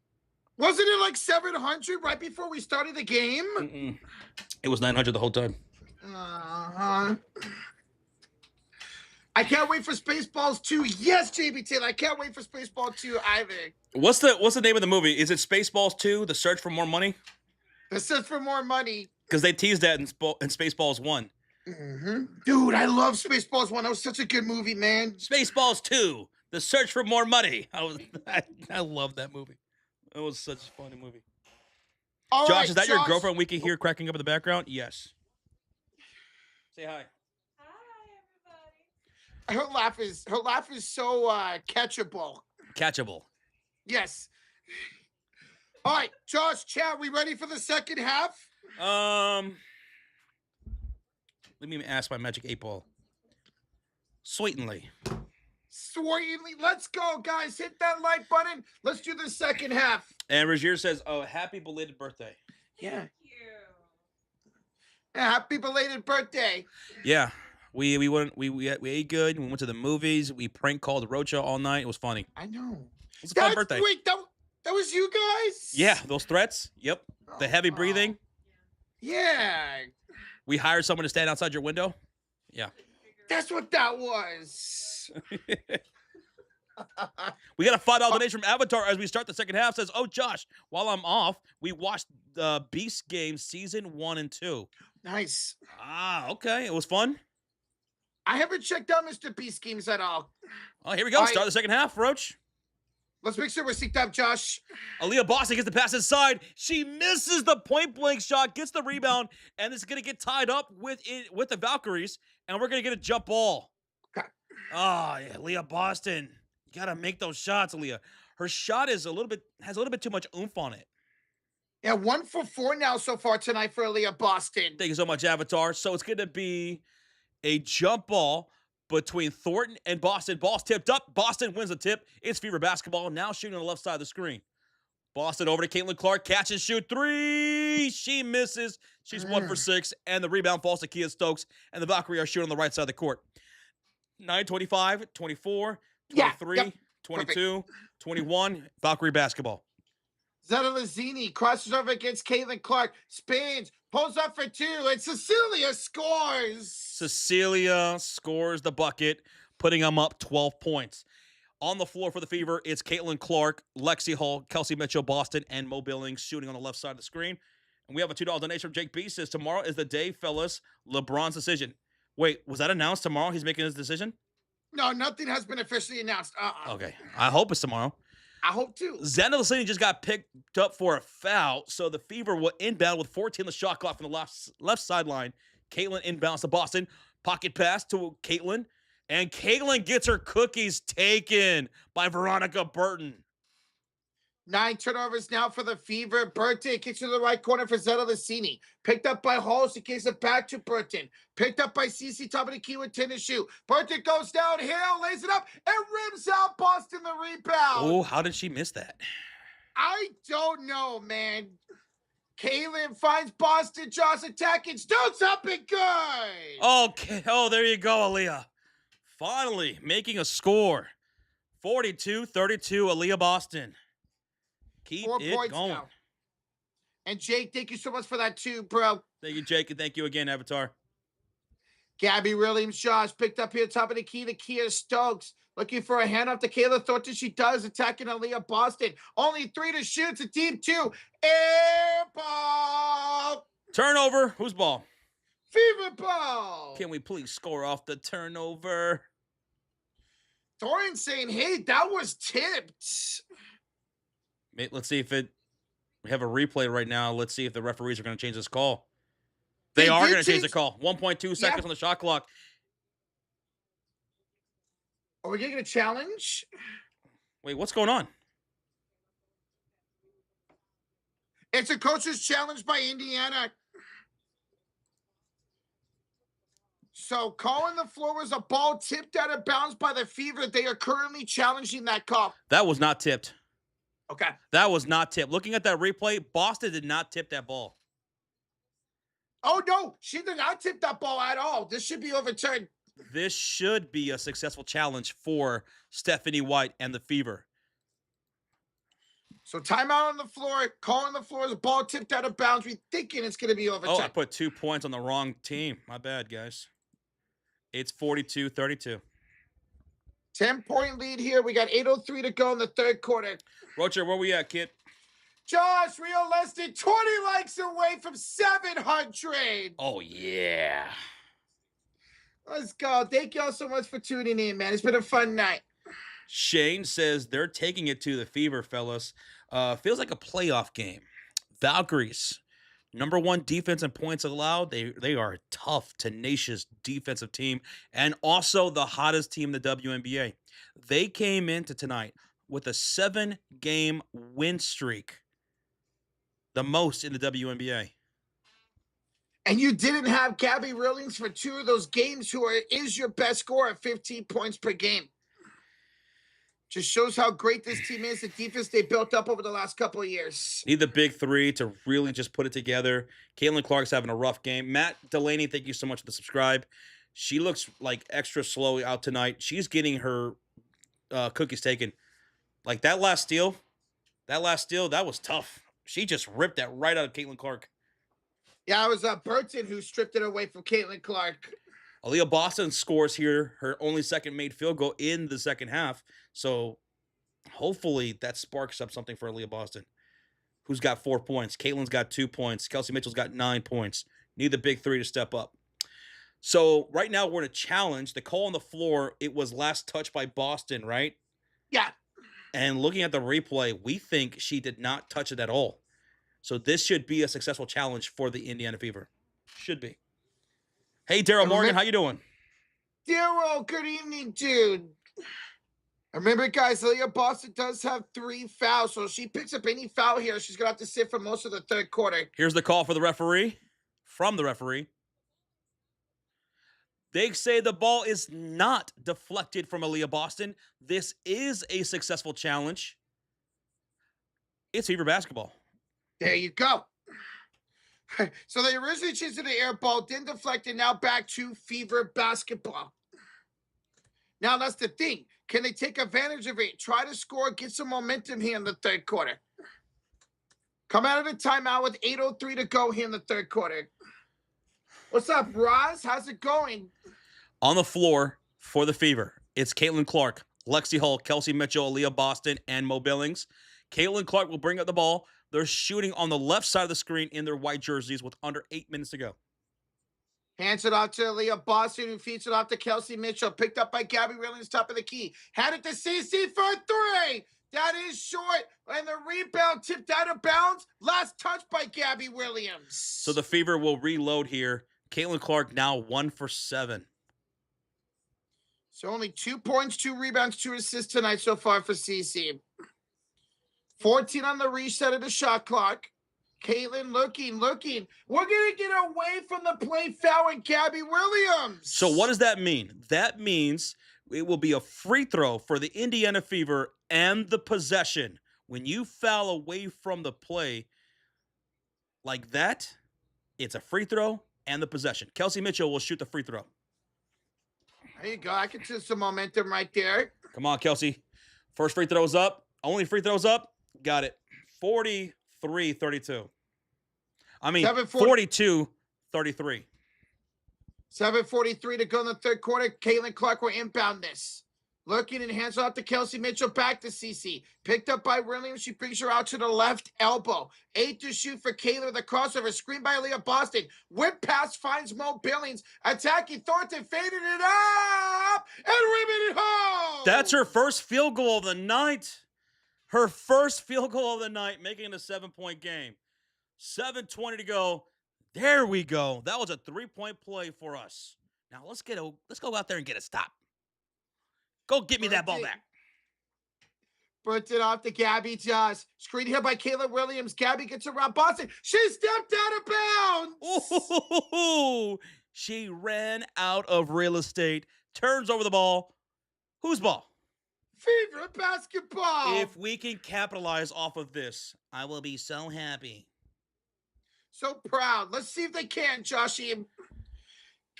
Wasn't it like 700 right before we started the game? Mm-mm. It was 900 the whole time. I can't wait for Spaceballs 2. Yes, JB Taylor. I can't wait for Spaceball 2 either. What's the name of the movie? Is it Spaceballs 2, The Search for More Money? The Search for More Money. Because they teased that in Spaceballs 1. Mm-hmm. Dude, I love Spaceballs 1. That was such a good movie, man. Spaceballs 2, The Search for More Money. I love that movie. It was such a funny movie. All Josh, right, is that your girlfriend we can hear cracking up in the background? Yes. Say hi. Her laugh is so catchable. Catchable. Yes. All right, Josh, Chad, we ready for the second half? Let me ask my magic 8-ball. Sweetenly. Let's go, guys. Hit that like button. Let's do the second half. And Rozier says, "Oh, happy belated birthday." Yeah. Thank you. Yeah, happy belated birthday. Yeah. We ate good. We went to the movies. We prank called Rocha all night. It was funny. I know. It was a fun birthday. Wait, that was you guys? Yeah, those threats. Yep. The heavy breathing. Yeah. We hired someone to stand outside your window. Yeah. That's what that was. We got a $5 donation from Avatar as we start the second half. Says, "Oh, Josh, while I'm off, we watched the Beast Game season 1 and 2. Nice. Ah, okay. It was fun. I haven't checked out Mr. Beast games at all. Oh, here we go. Start the second half, Roach. Let's make sure we're synced up, Josh. Aaliyah Boston gets the pass inside. She misses the point-blank shot, gets the rebound, and it's going to get tied up with the Valkyries, and we're going to get a jump ball. Okay. Oh, yeah, Aaliyah Boston. You got to make those shots, Aaliyah. Her shot has a little bit too much oomph on it. Yeah, 1 for 4 now so far tonight for Aaliyah Boston. Thank you so much, Avatar. So it's going to be a jump ball between Thornton and Boston. Ball's tipped up. Boston wins the tip. It's Fever basketball. Now shooting on the left side of the screen. Boston over to Caitlin Clark. Catch and shoot 3. She misses. She's 1 for 6. And the rebound falls to Kia Stokes. And the Valkyrie are shooting on the right side of the court. 9:25, 24, 23, 22, perfect. 21. Valkyrie basketball. Zeta Lazzini crosses over against Caitlin Clark. Spins. Pulls up for 2. And Cecilia scores. Cecilia scores the bucket, putting them up 12 points. On the floor for the Fever, it's Caitlin Clark, Lexi Hall, Kelsey Mitchell, Boston, and Mo Billings shooting on the left side of the screen. And we have a $2 donation from Jake B. Says, "Tomorrow is the day, fellas. LeBron's decision." Wait, was that announced tomorrow? He's making his decision? No, nothing has been officially announced. Okay, I hope it's tomorrow. I hope too. Xander City just got picked up for a foul, so the Fever will inbound with 14 on the shot clock from the left sideline. Caitlin inbounds to Boston. Pocket pass to Caitlin. And Caitlin gets her cookies taken by Veronica Burton. 9 turnovers now for the Fever. Burton kicks to the right corner for Zeta Lucini. Picked up by Hall. She kicks it back to Burton. Picked up by CC, top of the key with 10 to shoot. Burton goes downhill, lays it up, and rims out Boston the rebound. Oh, how did she miss that? I don't know, man. Caitlin finds Boston. Josh attacking. Stones up and good. Okay. Oh, there you go, Aaliyah. Finally making a score. 42-32, Aaliyah Boston. Keep 4 it points going. now. And Jake, thank you so much for that too, bro. Thank you, Jake, and thank you again, Avatar. Gabby Williams, Josh picked up here top of the key to Kia Stokes. Looking for a handoff to Kayla Thornton. She does, attacking Aaliyah Boston. Only 3 to shoot. It's a deep 2. Air ball. Turnover. Whose ball? Fever ball. Can we please score off the turnover? Thornton saying, hey, that was tipped. Let's see if we have a replay right now. Let's see if the referees are going to change this call. They are going to change the call. 1.2 seconds on the shot clock. Are we getting a challenge? Wait, what's going on? It's a coach's challenge by Indiana. So calling the floor was a ball tipped out of bounds by the Fever. They are currently challenging that call. That was not tipped. Okay. That was not tipped. Looking at that replay, Boston did not tip that ball. Oh, no. She did not tip that ball at all. This should be overturned. This should be a successful challenge for Stephanie White and the Fever. So timeout on the floor. Calling the floor is a ball tipped out of bounds. We're thinking it's going to be overturned. Oh, I put 2 points on the wrong team. My bad, guys. It's 42-32. 10-point lead here. We got 8:03 to go in the third quarter. Roger, where we at, kid? Josh, realistic, 20 likes away from 700. Oh, yeah. Let's go. Thank y'all so much for tuning in, man. It's been a fun night. Shane says they're taking it to the Fever, fellas. Feels like a playoff game. Valkyries, #1 defense and points allowed. They are a tough, tenacious defensive team, and also the hottest team in the WNBA. They came into tonight with a 7-game win streak, the most in the WNBA. And you didn't have Gabby Rillings for 2 of those games, who is your best scorer at 15 points per game. Just shows how great this team is, the defense they built up over the last couple of years. Need the big 3 to really just put it together. Caitlin Clark's having a rough game. Matt Delaney, thank you so much for the subscribe. She looks like extra slow out tonight. She's getting her cookies taken. Like that last steal, that was tough. She just ripped that right out of Caitlin Clark. Yeah, it was Burton who stripped it away from Caitlin Clark. Aaliyah Boston scores here, her only second made field goal in the second half. So hopefully that sparks up something for Aaliyah Boston, who's got 4 points. Caitlin's got 2 points. Kelsey Mitchell's got 9 points. Need the big 3 to step up. So right now we're in a challenge. The call on the floor, it was last touched by Boston, right? Yeah. And looking at the replay, we think she did not touch it at all. So this should be a successful challenge for the Indiana Fever. Should be. Hey, Daryl Morgan, how you doing? Daryl, good evening, dude. Remember, guys, Aaliyah Boston does have 3 fouls, so if she picks up any foul here, she's going to have to sit for most of the third quarter. Here's the call for the referee, from the referee. They say the ball is not deflected from Aaliyah Boston. This is a successful challenge. It's Fever basketball. There you go. So they originally chased the air ball, then deflected, now back to Fever basketball. Now that's the thing. Can they take advantage of it? Try to score, get some momentum here in the third quarter. Come out of the timeout with 8:03 to go here in the third quarter. What's up, Roz? How's it going? On the floor for the Fever, it's Caitlin Clark, Lexi Hull, Kelsey Mitchell, Aaliyah Boston, and Mo Billings. Caitlin Clark will bring up the ball. They're shooting on the left side of the screen in their white jerseys with under 8 minutes to go. Hands it off to Leah Boston, who feeds it off to Kelsey Mitchell. Picked up by Gabby Williams, top of the key. Had it to CC for 3. That is short. And the rebound tipped out of bounds. Last touch by Gabby Williams. So the Fever will reload here. Caitlin Clark now 1 for 7. So only 2 points, 2 rebounds, 2 assists tonight so far for CC. 14 on the reset of the shot clock. Caitlin looking. We're going to get away from the play foul and Gabby Williams. So what does that mean? That means it will be a free throw for the Indiana Fever and the possession. When you foul away from the play like that, it's a free throw and the possession. Kelsey Mitchell will shoot the free throw. There you go. I can see some momentum right there. Come on, Kelsey. First free throw's up. Only free throw's up. Got it. 43-32. I mean, 42-33. 7:43 to go in the third quarter. Caitlin Clark will inbound this. Looking and hands off to Kelsey Mitchell. Back to CC. Picked up by Williams. She brings her out to the left elbow. 8 to shoot for Caitlin. The crossover. Screen by Leah Boston. Whip pass finds Mo Billings. Attacking Thornton. Faded it up. And rimming it home. That's her first field goal of the night. Her first field goal of the night, making it a 7-point game. 7:20 to go. There we go. That was a 3-point play for us. Now let's go out there and get a stop. Go get me that ball back. Puts it off to Gabby Joss. Screen here by Kayla Williams. Gabby gets around Boston. She stepped out of bounds. Ooh, she ran out of real estate. Turns over the ball. Whose ball? Fever basketball. If we can capitalize off of this, I will be so happy. So proud. Let's see if they can, Joshy.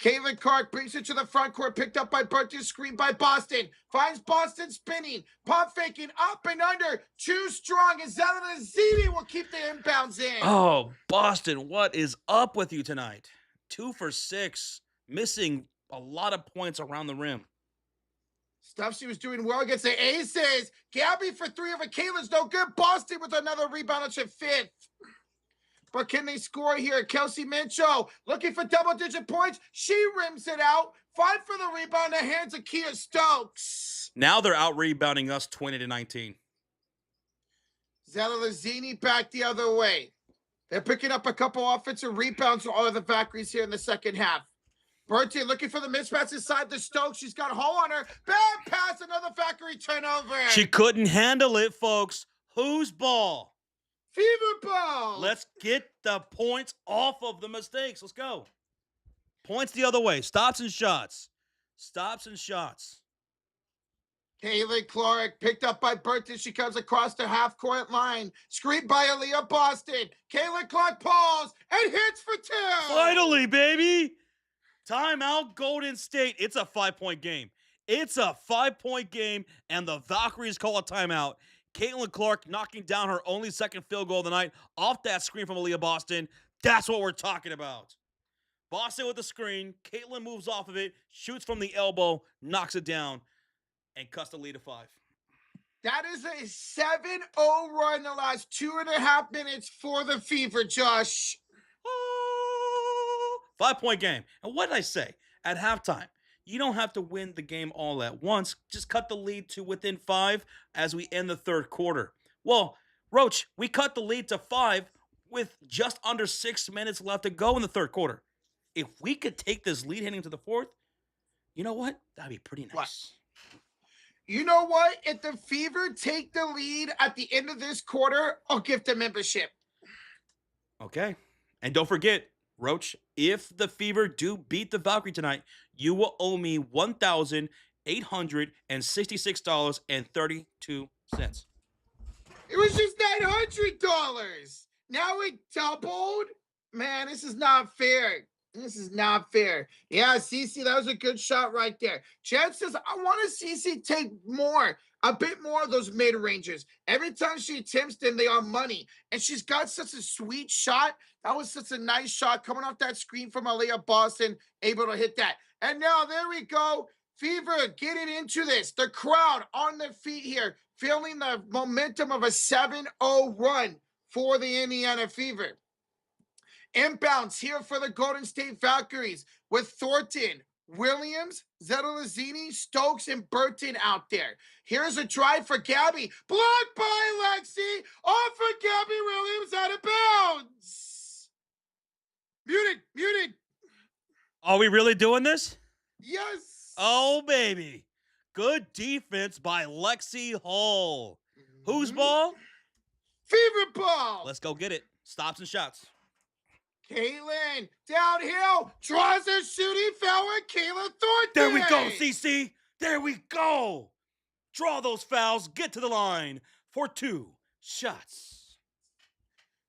Caitlin Clark brings it to the front court, picked up by Burton, screen by Boston. Finds Boston spinning, pump faking, up and under. Too strong, and Zelina Ziti will keep the inbounds in. Oh, Boston, what is up with you tonight? 2 for 6, missing a lot of points around the rim. Stuff she was doing well against the Aces. Gabby for 3 over Caitlin's no good. Boston with another rebound at 5th. But can they score here? Kelsey Mitchell looking for double-digit points. She rims it out. 5 for the rebound. The hands of Kia Stokes. Now they're out-rebounding us 20-19. Zella Lazzini back the other way. They're picking up a couple offensive rebounds for all of the Valkyries here in the second half. Bertie looking for the mismatch inside the Stokes. She's got a hole on her. Bad pass, another Valkyrie turnover. She couldn't handle it, folks. Whose ball? Fever ball. Let's get the points off of the mistakes. Let's go. Points the other way. Stops and shots. Stops and shots. Caitlin Clark picked up by Burton. She comes across the half-court line. Screened by Aaliyah Boston. Caitlin Clark pulls and hits for 2. Finally, baby. Timeout, Golden State. It's a 5-point game. It's a 5-point game, and the Valkyries call a timeout. Caitlin Clark knocking down her only second field goal of the night off that screen from Aaliyah Boston. That's what we're talking about. Boston with the screen. Caitlin moves off of it, shoots from the elbow, knocks it down, and cuts the lead to 5. That is a 7-0 run in the last 2.5 minutes for the Fever, Josh. 5-point game. And what did I say? At halftime, you don't have to win the game all at once. Just cut the lead to within 5 as we end the third quarter. Well, Roach, we cut the lead to 5 with just under 6 minutes left to go in the third quarter. If we could take this lead heading to the fourth, you know what? That'd be pretty nice. What? You know what? If the Fever take the lead at the end of this quarter, I'll give them membership. Okay. And don't forget, Roach, if the Fever do beat the Valkyrie tonight, you will owe me $1,866.32. It was just $900. Now it doubled? Man, this is not fair. This is not fair. Yeah, Cece, that was a good shot right there. Chad says, I want to see Cece take a bit more of those mid-rangers. Every time she attempts them, they are money. And she's got such a sweet shot. That was such a nice shot coming off that screen from Aaliyah Boston, able to hit that. And now there we go. Fever getting into this. The crowd on their feet here, feeling the momentum of a 7-0 run for the Indiana Fever. Inbounds here for the Golden State Valkyries with Thornton, Williams, Zettelazini, Stokes, and Burton out there. Here's a drive for Gabby. Blocked by Lexi. Off for Gabby Williams, out of bounds. Muted. Are we really doing this? Yes. Oh, baby. Good defense by Lexi Hall. Whose ball? Fever ball. Let's go get it. Stops and shots. Kaylin, downhill, draws a shooting foul with Kayla Thornton. There we go, CC. There we go. Draw those fouls. Get to the line for 2 shots.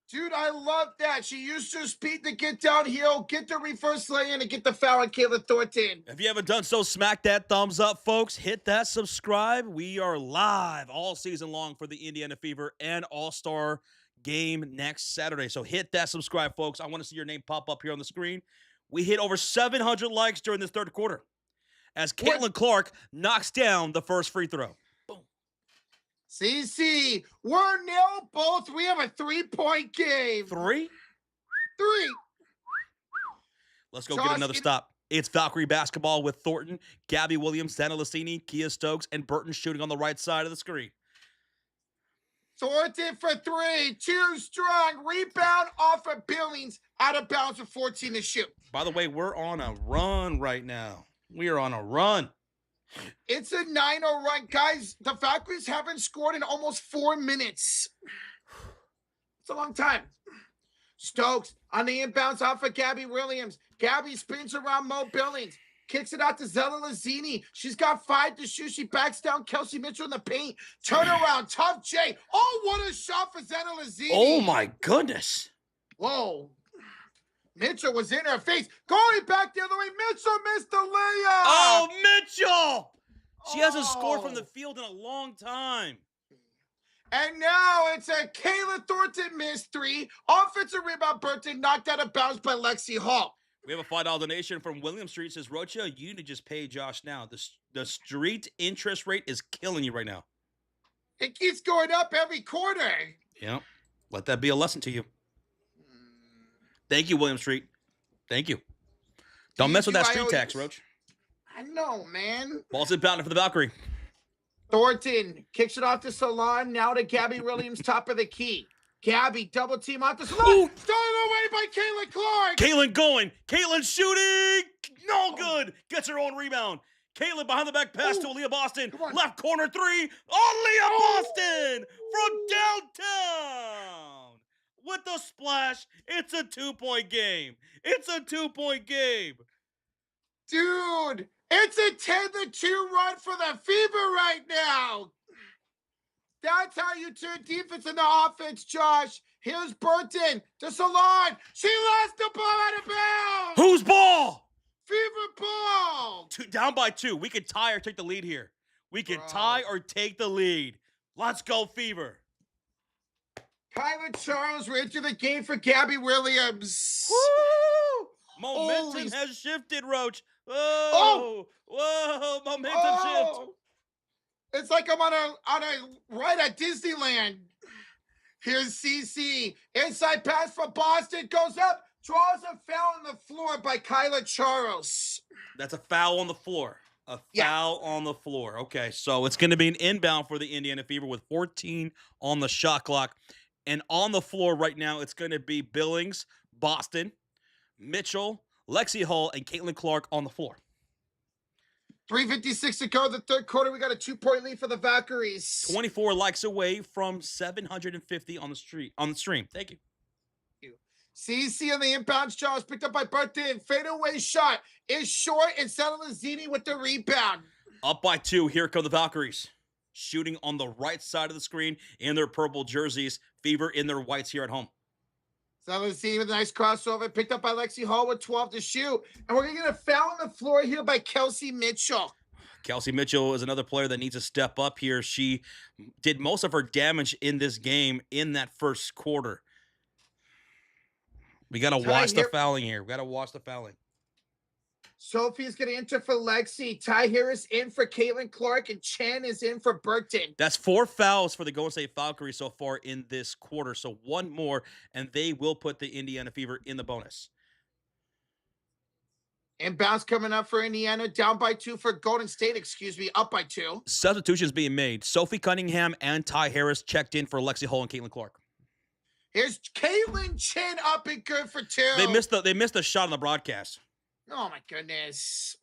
Dude, I love that. She used her speed to get downhill, get the reverse lay-in, and get the foul on Kayla Thornton. If you haven't done so, smack that thumbs up, folks. Hit that subscribe. We are live all season long for the Indiana Fever and All-Star game next Saturday. So hit that subscribe, folks. I want to see your name pop up here on the screen. We hit over 700 likes during this third quarter as Caitlin Clark knocks down the first free throw. Boom. CC, we're nil both. We have a 3-point game. 3? 3. Let's go get another stop. It's Valkyrie basketball with Thornton, Gabby Williams, Dana Lassini, Kia Stokes, and Burton shooting on the right side of the screen. Thornton for 3, too strong. Rebound off of Billings, out of bounds with 14 to shoot. By the way, we're on a run right now. We are on a run. It's a 9-0 run. Guys, the Valkyries haven't scored in almost 4 minutes. It's a long time. Stokes on the inbounds off of Gabby Williams. Gabby spins around Mo Billings. Kicks it out to Zella Lazzini. She's got 5 to shoot. She backs down Kelsey Mitchell in the paint. Turnaround, tough J. Oh, what a shot for Zella Lazzini. Oh, my goodness. Whoa. Mitchell was in her face. Going back the other way. Mitchell missed the layup. Oh, Mitchell. She hasn't scored from the field in a long time. And now it's a Kayla Thornton missed 3. Offensive rebound, Burton knocked out of bounds by Lexi Hall. We have a $5 donation from William Street. Says, Rocha, you need to just pay Josh now. The street interest rate is killing you right now. It keeps going up every quarter. Yeah. Let that be a lesson to you. Thank you, William Street. Thank you. Don't mess with that street tax, Roach. I know, man. Ball's inbounded for the Valkyrie. Thornton kicks it off to Salon. Now to Gabby Williams, top of the key. Gabby, double team off the Salon. Stolen away by Caitlin Clark. Caitlin going. Caitlin shooting. No good. Gets her own rebound. Caitlin behind the back pass to Aaliyah Boston. Left corner 3. Aaliyah Boston from downtown. With the splash, it's a 2-point game. It's a 2-point game. Dude, it's a 10-2 run for the Fever right now. That's how you turn defense into offense, Josh. Here's Burton to Salon. She lost the ball out of bounds. Whose ball? Fever ball. Down by 2. We could tie or take the lead here. We could tie or take the lead. Let's go, Fever. Kyler Charles ran through the game for Gabby Williams. Woo! Momentum has shifted, Roach. Whoa, momentum shift. It's like I'm on a ride at Disneyland. Here's CC. Inside pass for Boston. Goes up. Draws a foul on the floor by Kyler Charles. That's a foul on the floor. A foul on the floor. Okay, so it's going to be an inbound for the Indiana Fever with 14 on the shot clock. And on the floor right now, it's going to be Billings, Boston, Mitchell, Lexi Hall, and Caitlin Clark on the floor. 3:56 to go. The third quarter, we got a 2-point lead for the Valkyries. 24 likes away from 750 on the stream. Thank you. CC on the inbound shot was picked up by Burton. Fadeaway shot is short, and Zettelazini with the rebound. Up by 2. Here come the Valkyries. Shooting on the right side of the screen in their purple jerseys. Fever in their whites here at home. Zettelazini with a nice crossover. Picked up by Lexi Hall with 12 to shoot. And we're going to get a foul on the floor here by Kelsey Mitchell. Kelsey Mitchell is another player that needs to step up here. She did most of her damage in this game in that first quarter. We got to watch the fouling here. We got to watch the fouling. Sophie's going to enter for Lexi. Ty Harris in for Caitlin Clark, and Chen is in for Burton. That's 4 fouls for the Golden State Valkyries so far in this quarter. So one more, and they will put the Indiana Fever in the bonus. Inbounds coming up for Indiana, down by 2 for Golden State, up by 2. Substitutions being made. Sophie Cunningham and Ty Harris checked in for Lexi Hull and Caitlin Clark. Here's Caitlin Chen up and good for 2. They missed the shot on the broadcast. Oh, my goodness.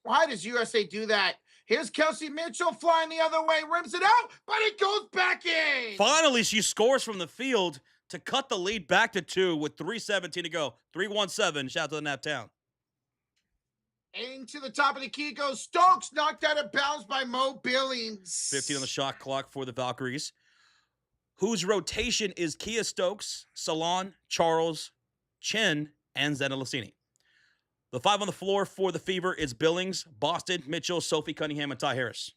Why does USA do that? Here's Kelsey Mitchell flying the other way, rims it out, but it goes back in. Finally, she scores from the field to cut the lead back to 2 with 3:17 to go. 3-1-7. Shout out to the Nap Town. Into the top of the key goes Stokes, knocked out of bounds by Mo Billings. 15 on the shot clock for the Valkyries, whose rotation is Kia Stokes, Salon, Charles, Chen, and Zena Lassini. The 5 on the floor for the Fever is Billings, Boston, Mitchell, Sophie Cunningham, and Ty Harris.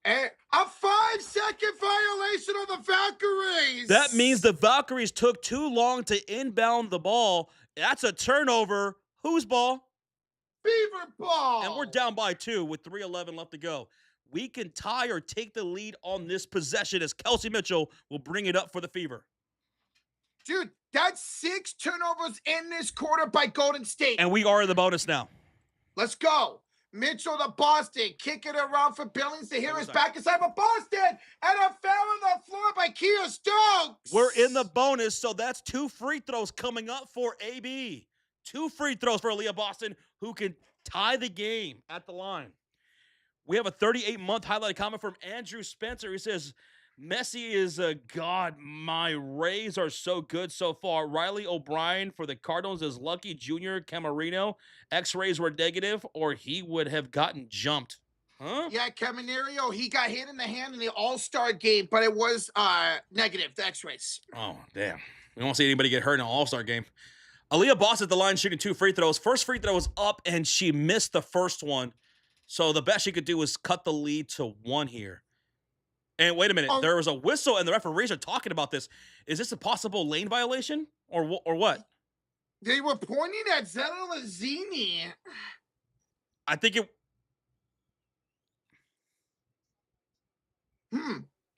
And a 5-second violation on the Valkyries. That means the Valkyries took too long to inbound the ball. That's a turnover. Whose ball? Fever ball. And we're down by 2 with 3:11 left to go. We can tie or take the lead on this possession as Kelsey Mitchell will bring it up for the Fever. Dude, that's 6 turnovers in this quarter by Golden State. And we are in the bonus now. Let's go. Mitchell to Boston, kicking it around for Billings. The Harris back inside for Boston, and a foul on the floor by Kia Stokes. We're in the bonus, so that's 2 free throws coming up for AB. 2 free throws for Aaliyah Boston, who can tie the game at the line. We have a 38-month highlighted comment from Andrew Spencer. He says, Messi is a god. My Rays are so good so far. Riley O'Brien for the Cardinals is lucky. Junior Camarino. X-rays were negative, or he would have gotten jumped. Huh? Yeah, Camarino, he got hit in the hand in the All-Star game, but it was negative, the X-rays. Oh, damn. We don't see anybody get hurt in an All-Star game. Aaliyah Boss at the line shooting 2 free throws. First free throw was up, and she missed the first one. So the best she could do was cut the lead to 1 here. And wait a minute, there was a whistle, and the referees are talking about this. Is this a possible lane violation, or what? They were pointing at Zena Lazzini. I think it...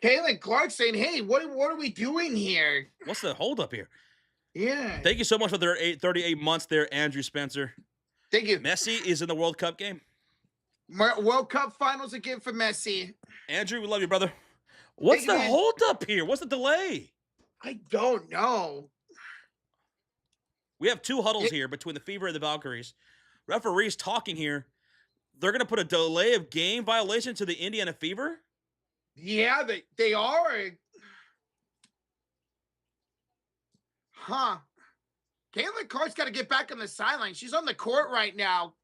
Caitlin Clark saying, hey, what are we doing here? What's the holdup here? Yeah. Thank you so much for their 38 months there, Andrew Spencer. Thank you. Messi is in the World Cup game. World Cup finals again for Messi. Andrew, we love you, brother. What's the holdup here? What's the delay? I don't know. We have 2 huddles here between the Fever and the Valkyries. Referees talking here. They're going to put a delay of game violation to the Indiana Fever? Yeah, they are. Huh. Caitlin Clark's got to get back on the sideline. She's on the court right now.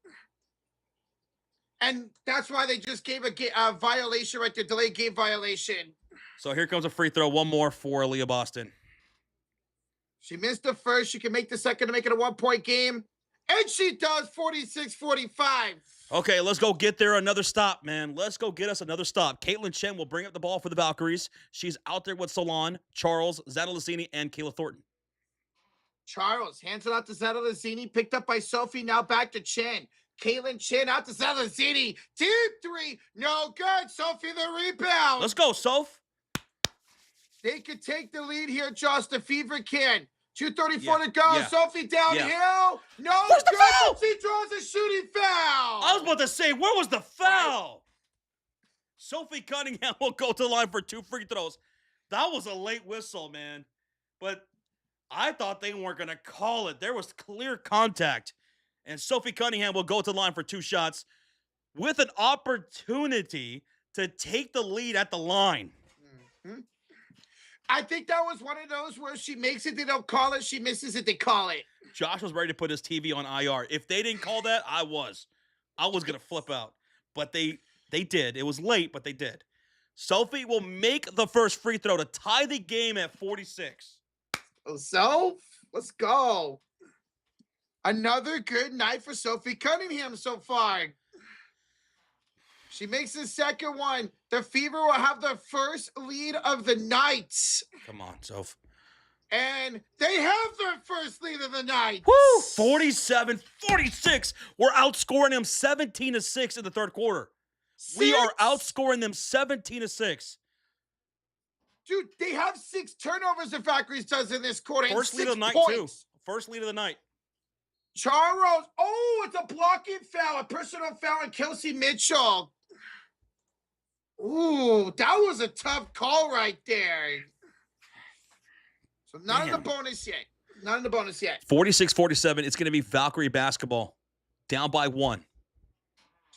And that's why they just gave a violation right there, delayed game violation. So here comes a free throw. 1 more for Aaliyah Boston. She missed the first. She can make the second to make it a 1-point game. And she does 46-45. Okay, let's go get there another stop, man. Let's go get us another stop. Caitlin Chen will bring up the ball for the Valkyries. She's out there with Salon, Charles, Zena Lassini, and Kayla Thornton. Charles hands it out to Zena Lazzini, picked up by Sophie, now back to Chen. Caitlin Chen out to Zena Lazzini. Deep 3, no good. Sophie the rebound. Let's go, Soph. They could take the lead here, Josh. The Fever can. 2:34 to go. Sophie downhill. No Where's the good. foul? She draws a shooting foul. I was about to say, where was the foul? Sophie Cunningham will go to the line for 2 free throws. That was a late whistle, man. But I thought they weren't going to call it. There was clear contact. And Sophie Cunningham will go to the line for 2 shots with an opportunity to take the lead at the line. Mm-hmm. I think that was one of those where she makes it, they don't call it. She misses it, they call it. Josh was ready to put his TV on IR. If they didn't call that, I was going to flip out. But they did. It was late, but they did. Sophie will make the first free throw to tie the game at 46. So, let's go. Another good night for Sophie Cunningham so far. She makes the second one. The Fever will have the first lead of the night. Come on, Soph. And they have their first lead of the night. Woo! 47-45. 46. We're outscoring them 17-6 in the third quarter. We are outscoring them 17-6. Dude, they have 6 turnovers the Valkyries does in this quarter. First and lead 6 of the night, points. too. First lead of the night. Charles. Oh, it's a blocking foul. A personal foul on Kelsey Mitchell. Ooh, that was a tough call right there. So not in the bonus yet. Not in the bonus yet. 46-47. It's going to be Valkyrie basketball. Down by 1.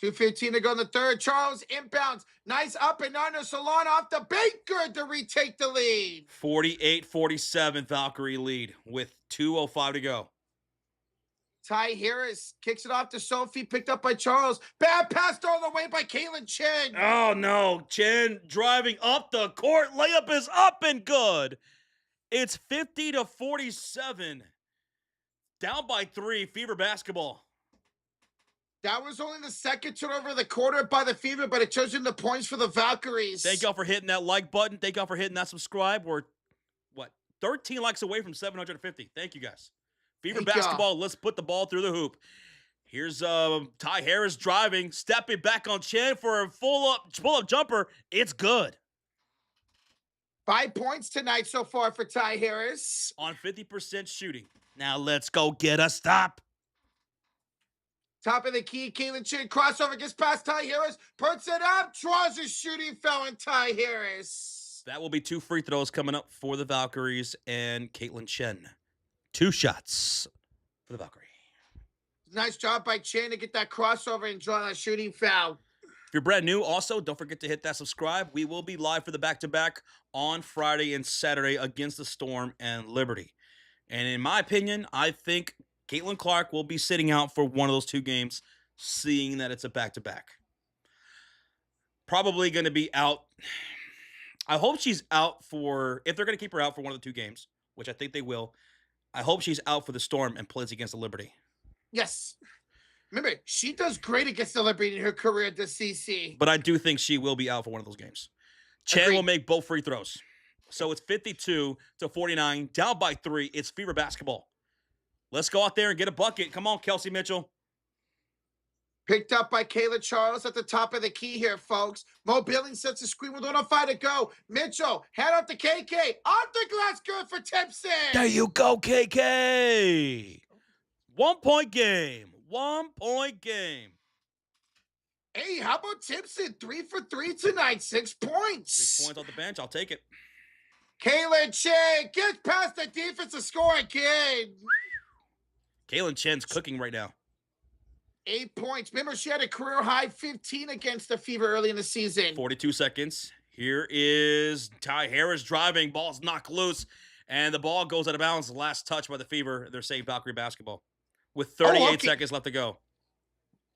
2:15 to go in the third. Charles inbounds. Nice up and under. Salon off the Baker to retake the lead. 48-47 Valkyrie lead with 2:05 to go. Ty Harris kicks it off to Sophie, picked up by Charles. Bad pass thrown away by Caitlin Chen. Oh, no. Chen driving up the court. Layup is up and good. It's 50-47. Down by 3. Fever basketball. That was only the second turnover of the quarter by the Fever, but it turns into points for the Valkyries. Thank y'all for hitting that like button. Thank y'all for hitting that subscribe. We're, 13 likes away from 750. Thank you, guys. Fever basketball, let's put the ball through the hoop. Here's Ty Harris driving, stepping back on Chen for a pull-up jumper. It's good. 5 points tonight so far for Ty Harris. On 50% shooting. Now let's go get a stop. Top of the key, Caitlin Chen crossover, gets past Ty Harris, puts it up, draws a shooting foul on Ty Harris. That will be 2 free throws coming up for the Valkyries and Caitlin Chen. 2 shots for the Valkyrie. Nice job by Chen to get that crossover and draw that shooting foul. If you're brand new, also, don't forget to hit that subscribe. We will be live for the back-to-back on Friday and Saturday against the Storm and Liberty. And in my opinion, I think Caitlin Clark will be sitting out for one of those 2 games, seeing that it's a back-to-back. Probably going to be out. I hope she's out for, if they're going to keep her out for one of the 2 games, which I think they will, I hope she's out for the Storm and plays against the Liberty. Yes. Remember, she does great against the Liberty in her career at the CC. But I do think she will be out for one of those games. Chen will make both free throws. So it's 52-49, down by 3. It's Fever basketball. Let's go out there and get a bucket. Come on, Kelsey Mitchell. Picked up by Kayla Charles at the top of the key here, folks. Mo Billings sets a screen with 1:05 to go. Mitchell, hand up to KK. Off the glass, good for Timpson. There you go, KK. 1-point game. 1-point game. Hey, how about Timpson? 3 for 3 tonight. 6 points. 6 points off the bench. I'll take it. Caitlin Chen gets past the defense to score again. Caitlin Chen's cooking right now. 8 points. Remember, she had a career high 15 against the Fever early in the season. 42 seconds. Here is Ty Harris driving. Ball's knocked loose, and the ball goes out of bounds. Last touch by the Fever. They're saying Valkyrie basketball with 38 seconds left to go.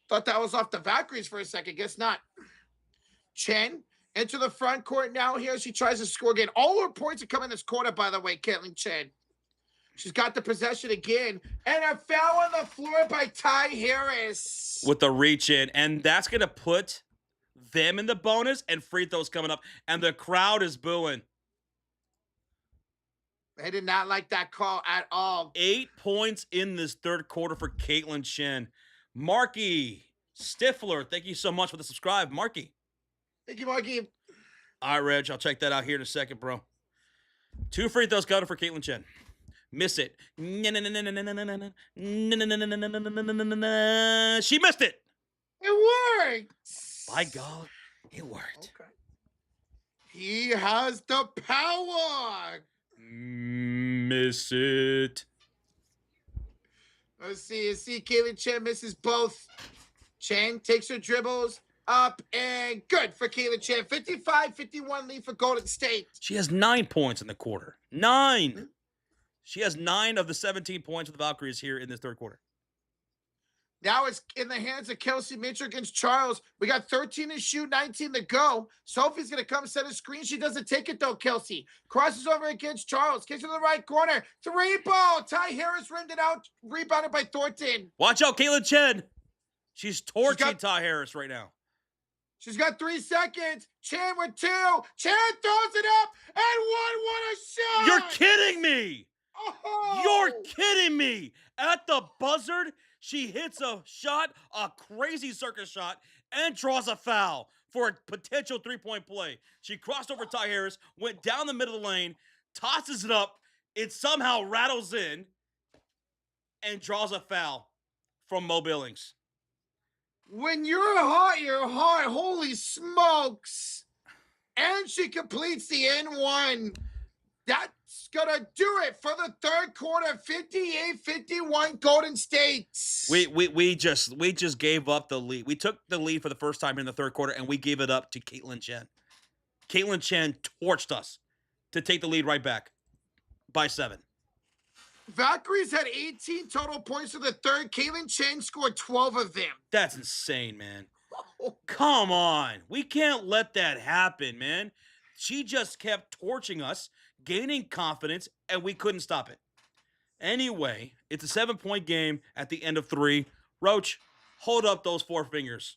Thought that was off the Valkyries for a second. Guess not. Chen into the front court now here. She tries to score again. All her points are coming this quarter, by the way, Caitlin Chen. She's got the possession again. And a foul on the floor by Ty Harris. With the reach in. And that's going to put them in the bonus and free throws coming up. And the crowd is booing. They did not like that call at all. 8 points in this third quarter for Caitlin Chen. Marky Stifler, thank you so much for the subscribe. Marky. Thank you, Marky. All right, Reg, I'll check that out here in a second, bro. 2 free throws got for Caitlin Chen. Miss it. She missed it. It worked. By God, it worked. Okay. He has the power. Miss it. Let's see. Caitlin Chen misses both. Chen takes her dribbles up and good for Caitlin Chen. 55-51 lead for Golden State. She has 9 points in the quarter. 9. She has 9 of the 17 points with the Valkyries here in this third quarter. Now it's in the hands of Kelsey Mitchell against Charles. We got 13 to shoot, 19 to go. Sophie's going to come set a screen. She doesn't take it, though, Kelsey. Crosses over against Charles. Kicks to the right corner. 3-ball. Ty Harris rimmed it out. Rebounded by Thornton. Watch out, Caitlin Chen. She's torching Ty Harris right now. She's got 3 seconds. Chen with 2. Chen throws it up. And what a shot. You're kidding me. Oh. You're kidding me. At the buzzard, She hits a shot, a crazy circus shot, and draws a foul for a potential three-point play. She crossed over Ty Harris, went down the middle of the lane, tosses it up. It somehow rattles in and draws a foul from Mo Billings. When you're hot, you're hot. Holy smokes. And she completes the N1. That's going to do it for the third quarter. 58-51 Golden State. We just gave up the lead. We took the lead for the first time in the third quarter, and we gave it up to Caitlin Chen. Caitlin Chen torched us to take the lead right back by 7. Valkyries had 18 total points for the third. Caitlin Chen scored 12 of them. That's insane, man. Come on. We can't let that happen, man. She just kept torching us, gaining confidence, and we couldn't stop it. Anyway, it's a 7-point game at the end of 3. Roach, hold up those 4 fingers.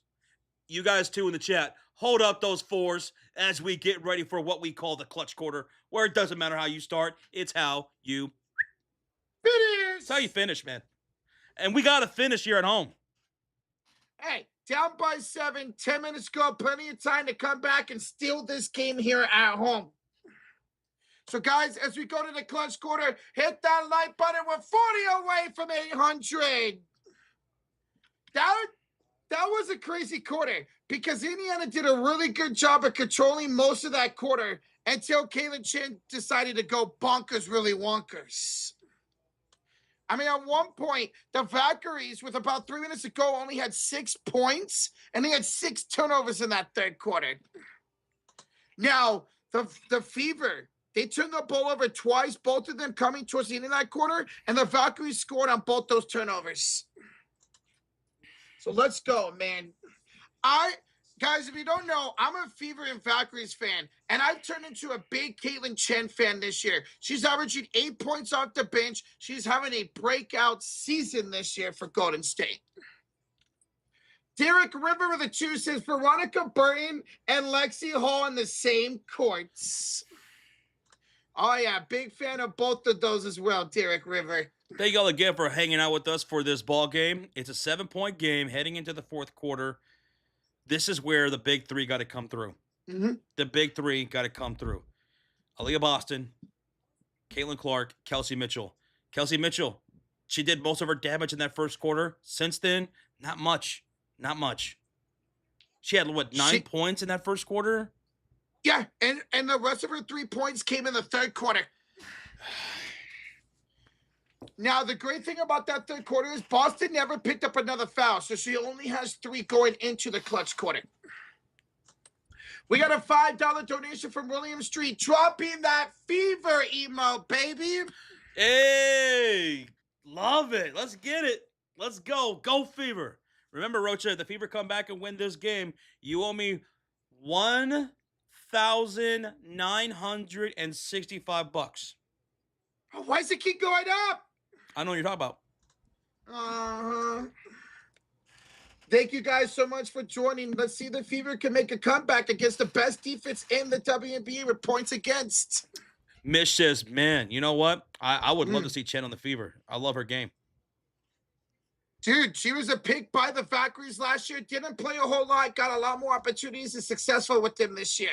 You guys too in the chat, hold up those 4s as we get ready for what we call the clutch quarter, where it doesn't matter how you start, it's how you finish. It's how you finish, man. And we got to finish here at home. Hey, down by 7, 10 minutes ago, plenty of time to come back and steal this game here at home. So, guys, as we go to the clutch quarter, hit that like button. We're 40 away from 800. That was a crazy quarter because Indiana did a really good job of controlling most of that quarter until Caitlin Chen decided to go bonkers, really wonkers. I mean, at one point, the Valkyries, with about 3 minutes to go, only had 6 points, and they had 6 turnovers in that third quarter. Now, the Fever, they turned the ball over twice, both of them coming towards the end of that quarter, and the Valkyries scored on both those turnovers. So let's go, man. Guys, if you don't know, I'm a Fever and Valkyries fan, and I've turned into a big Caitlin Chen fan this year. She's averaging 8 points off the bench. She's having a breakout season this year for Golden State. Derek River with a 2 says Veronica Burton and Lexi Hall in the same courts. Oh, yeah, big fan of both of those as well, Derek River. Thank y'all again for hanging out with us for this ball game. It's a 7-point game heading into the fourth quarter. This is where the big 3 got to come through. Mm-hmm. The big 3 got to come through. Aaliyah Boston, Caitlin Clark, Kelsey Mitchell. Kelsey Mitchell, she did most of her damage in that first quarter. Since then, not much. Not much. She had, 9 points in that first quarter? Yeah, and the rest of her 3 points came in the third quarter. Now, the great thing about that third quarter is Boston never picked up another foul, so she only has 3 going into the clutch quarter. We got a $5 donation from William Street, dropping that Fever emo, baby. Hey, love it. Let's get it. Let's go. Go Fever. Remember, Rocha, if the Fever come back and win this game, you owe me $1,965. Why does it keep going up? I know what you're talking about. Thank you guys so much for joining. Let's see if the Fever can make a comeback against the best defense in the WNBA with points against. Mish says, man, you know what? I would love to see Chen on the Fever. I love her game. Dude, she was a pick by the Valkyries last year. Didn't play a whole lot. Got a lot more opportunities and successful with them this year.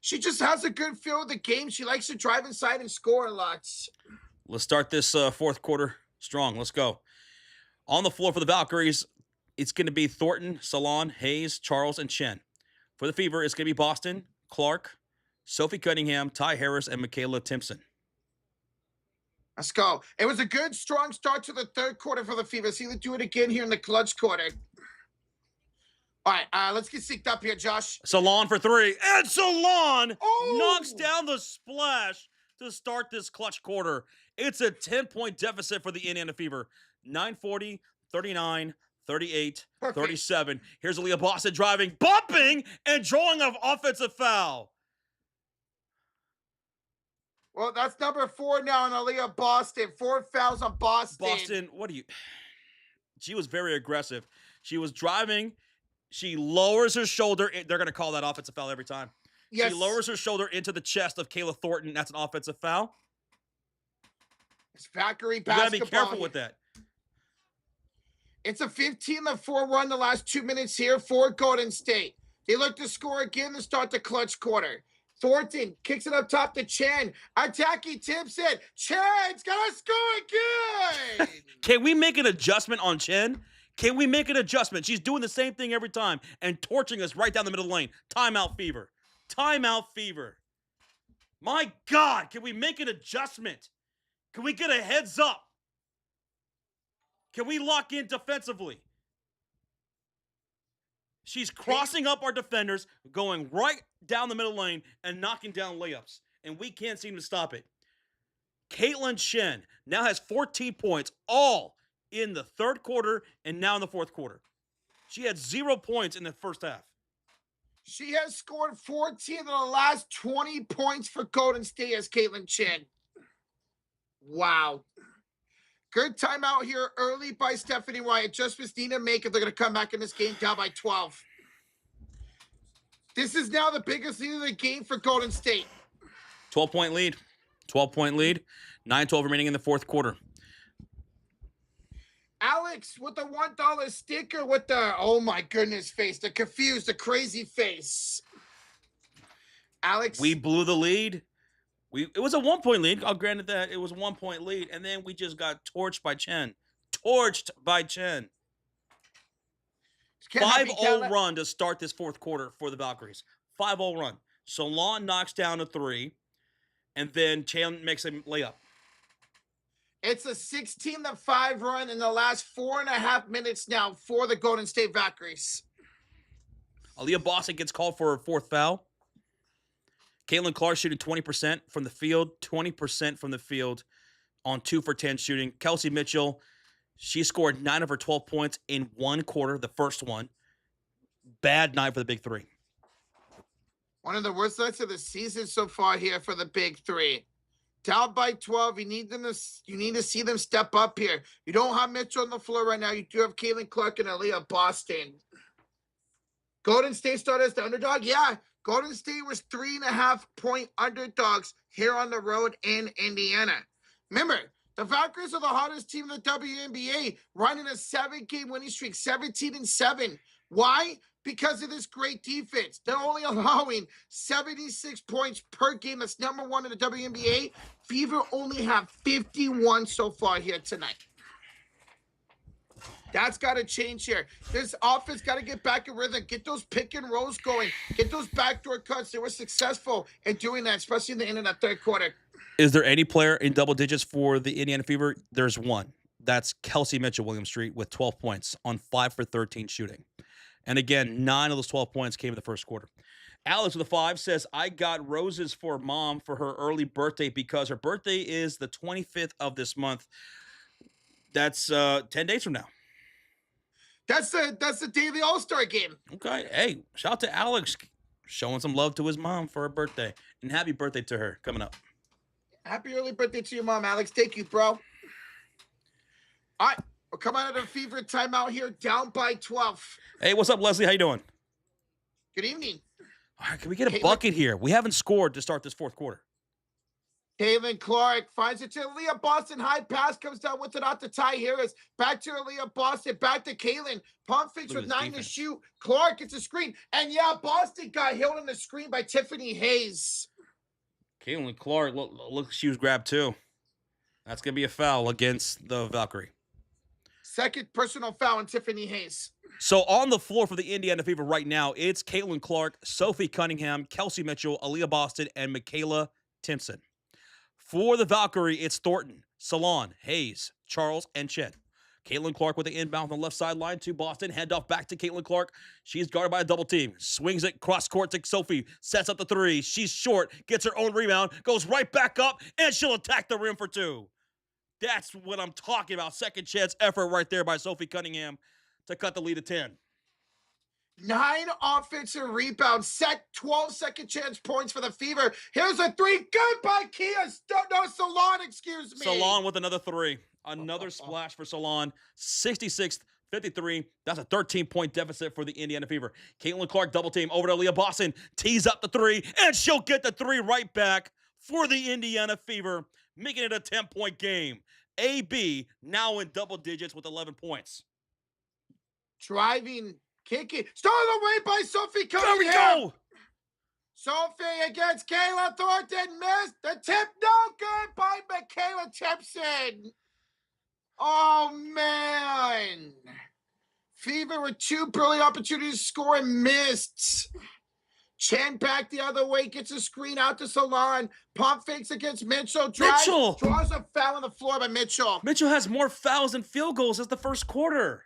She just has a good feel of the game. She likes to drive inside and score a lot. Let's start this fourth quarter strong. Let's go. On the floor for the Valkyries, it's going to be Thornton, Salon, Hayes, Charles, and Chen. For the Fever, it's going to be Boston, Clark, Sophie Cunningham, Ty Harris, and Michaela Timpson. Let's go. It was a good, strong start to the third quarter for the Fever. See them do it again here in the clutch quarter. All right, let's get synced up here, Josh. Salon for 3. And Salon knocks down the splash to start this clutch quarter. It's a 10-point deficit for the Indiana Fever. 9:40, 39, 38, Perfect. 37. Here's Aaliyah Boston driving, bumping, and drawing an offensive foul. Well, that's number 4 now on Aaliyah Boston. 4 fouls on Boston. Boston, she was very aggressive. She was driving. She lowers her shoulder. They're going to call that offensive foul every time. Yes. She lowers her shoulder into the chest of Kayla Thornton. That's an offensive foul. It's Valkyrie You basketball. got to be careful with that. It's a 15-4 run the last 2 minutes here for Golden State. They look to score again to start the clutch quarter. Thornton kicks it up top to Chen. Attacking Timpson. Chen's got to score again. Can we make an adjustment on Chen? Can we make an adjustment? She's doing the same thing every time and torching us right down the middle of the lane. Timeout fever. Timeout fever. My God, can we make an adjustment? Can we get a heads up? Can we lock in defensively? She's crossing up our defenders, going right down the middle lane and knocking down layups, and we can't seem to stop it. Caitlin Chen now has 14 points, all in the third quarter and now in the fourth quarter. She had 0 points in the first half. She has scored 14 of the last 20 points for Golden State as Caitlin Chen. Wow. Good timeout here early by Stephanie Wyatt. Adjustments need to make if they're going to come back in this game down by 12. This is now the biggest lead of the game for Golden State. 12-point lead. 12-point lead. 9-12 remaining in the fourth quarter. Alex with the $1 sticker with the, oh my goodness face, the confused, the crazy face. Alex. We blew the lead. It was a 1-point lead. I'll grant it that. It was a 1-point lead. And then we just got torched by Chen. Torched by Chen. 5-0 run to start this fourth quarter for the Valkyries. 5-0 run. Solon knocks down a 3. And then Chen makes a layup. It's a 16-5 run in the last 4.5 minutes now for the Golden State Valkyries. Aaliyah Boston gets called for her fourth foul. Caitlin Clark shooting 20% from the field, 20% from the field on 2 for 10 shooting. Kelsey Mitchell, she scored 9 of her 12 points in one quarter, the first one. Bad night for the big three. One of the worst nights of the season so far here for the big three. Down by 12, you need to see them step up here. You don't have Mitchell on the floor right now. You do have Caitlin Clark and Aaliyah Boston. Golden State started as the underdog. Yeah, Golden State was 3.5-point underdogs here on the road in Indiana. Remember, the Valkyries are the hottest team in the WNBA, running a 7-game winning streak, 17-7. Why? Because of this great defense. They're only allowing 76 points per game. That's number 1 in the WNBA. Fever only have 51 so far here tonight. That's got to change here. This offense got to get back in rhythm. Get those pick and rolls going. Get those backdoor cuts. They were successful in doing that, especially in the end of that third quarter. Is there any player in double digits for the Indiana Fever? There's one. That's Kelsey Mitchell, Williams Street, with 12 points on 5 for 13 shooting. And again, 9 of those 12 points came in the first quarter. Alex with a 5 says, I got roses for mom for her early birthday because her birthday is the 25th of this month. That's 10 days from now. That's the daily All-Star game. Okay. Hey, shout out to Alex showing some love to his mom for her birthday. And happy birthday to her coming up. Happy early birthday to your mom, Alex. Thank you, bro. All right. We're coming out of a fever timeout here, down by 12. Hey, what's up, Leslie? How you doing? Good evening. All right, can we get a bucket here? We haven't scored to start this fourth quarter. Caitlin Clark finds it to Aaliyah Boston. High pass comes down with it out to Ty Harris. Back to Aaliyah Boston. Back to Caitlin. Pump fakes with 9 to shoot. Clark gets a screen. And yeah, Boston got held on the screen by Tiffany Hayes. Caitlin Clark, look, she was grabbed too. That's going to be a foul against the Valkyrie. Second personal foul on Tiffany Hayes. So on the floor for the Indiana Fever right now, it's Caitlin Clark, Sophie Cunningham, Kelsey Mitchell, Aaliyah Boston, and Michaela Timpson. For the Valkyrie, it's Thornton, Solon, Hayes, Charles, and Chen. Caitlin Clark with the inbound on the left sideline to Boston. Handoff back to Caitlin Clark. She's guarded by a double team. Swings it cross court to Sophie. Sets up the 3. She's short. Gets her own rebound. Goes right back up. And she'll attack the rim for 2. That's what I'm talking about. Second chance effort right there by Sophie Cunningham to cut the lead to 10. 9 offensive rebounds. Set 12 second chance points for the Fever. Here's a 3. Good by Kia. No, Solon, excuse me. Solon with another 3. Another splash for Solon. 66-53. That's a 13-point deficit for the Indiana Fever. Caitlin Clark double team over to Leah Boston. Tees up the 3, and she'll get the 3 right back for the Indiana Fever, making it a 10-point game. AB now in double digits with 11 points. Driving, kicking. Stolen away by Sophie There Cunningham. we go. Sophie against Kayla Thornton. Missed. The tip, no good by Michaela Tipson. Oh, man. Fever with 2 brilliant opportunities to score and missed. Chen back the other way, gets a screen out to Salon. Pump fakes against Mitchell. Mitchell! Draws a foul on the floor by Mitchell. Mitchell has more fouls than field goals as the first quarter.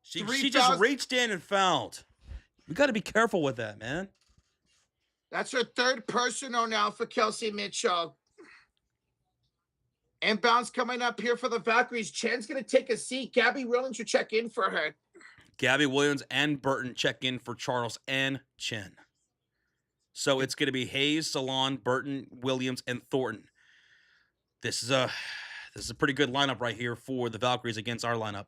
She just reached in and fouled. We got to be careful with that, man. That's her 3rd personal now for Kelsey Mitchell. Inbounds coming up here for the Valkyries. Chen's going to take a seat. Gabby Williams will check in for her. Gabby Williams and Burton check in for Charles and Chen. So it's going to be Hayes, Salon, Burton, Williams, and Thornton. This is a pretty good lineup right here for the Valkyries against our lineup.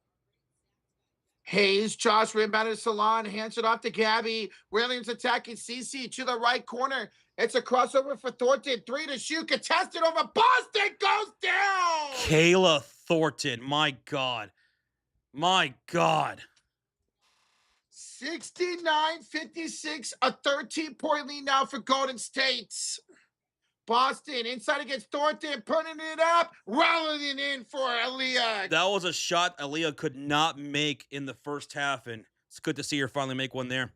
Hayes, Josh rebounded Salon, hands it off to Gabby. Williams attacking CC to the right corner. It's a crossover for Thornton. 3 to shoot, contested over. Boston goes down. Kayla Thornton, my God. My God. 69-56, a 13-point lead now for Golden State. Boston inside against Thornton, putting it up, rolling it in for Aaliyah. That was a shot Aaliyah could not make in the first half, and it's good to see her finally make one there.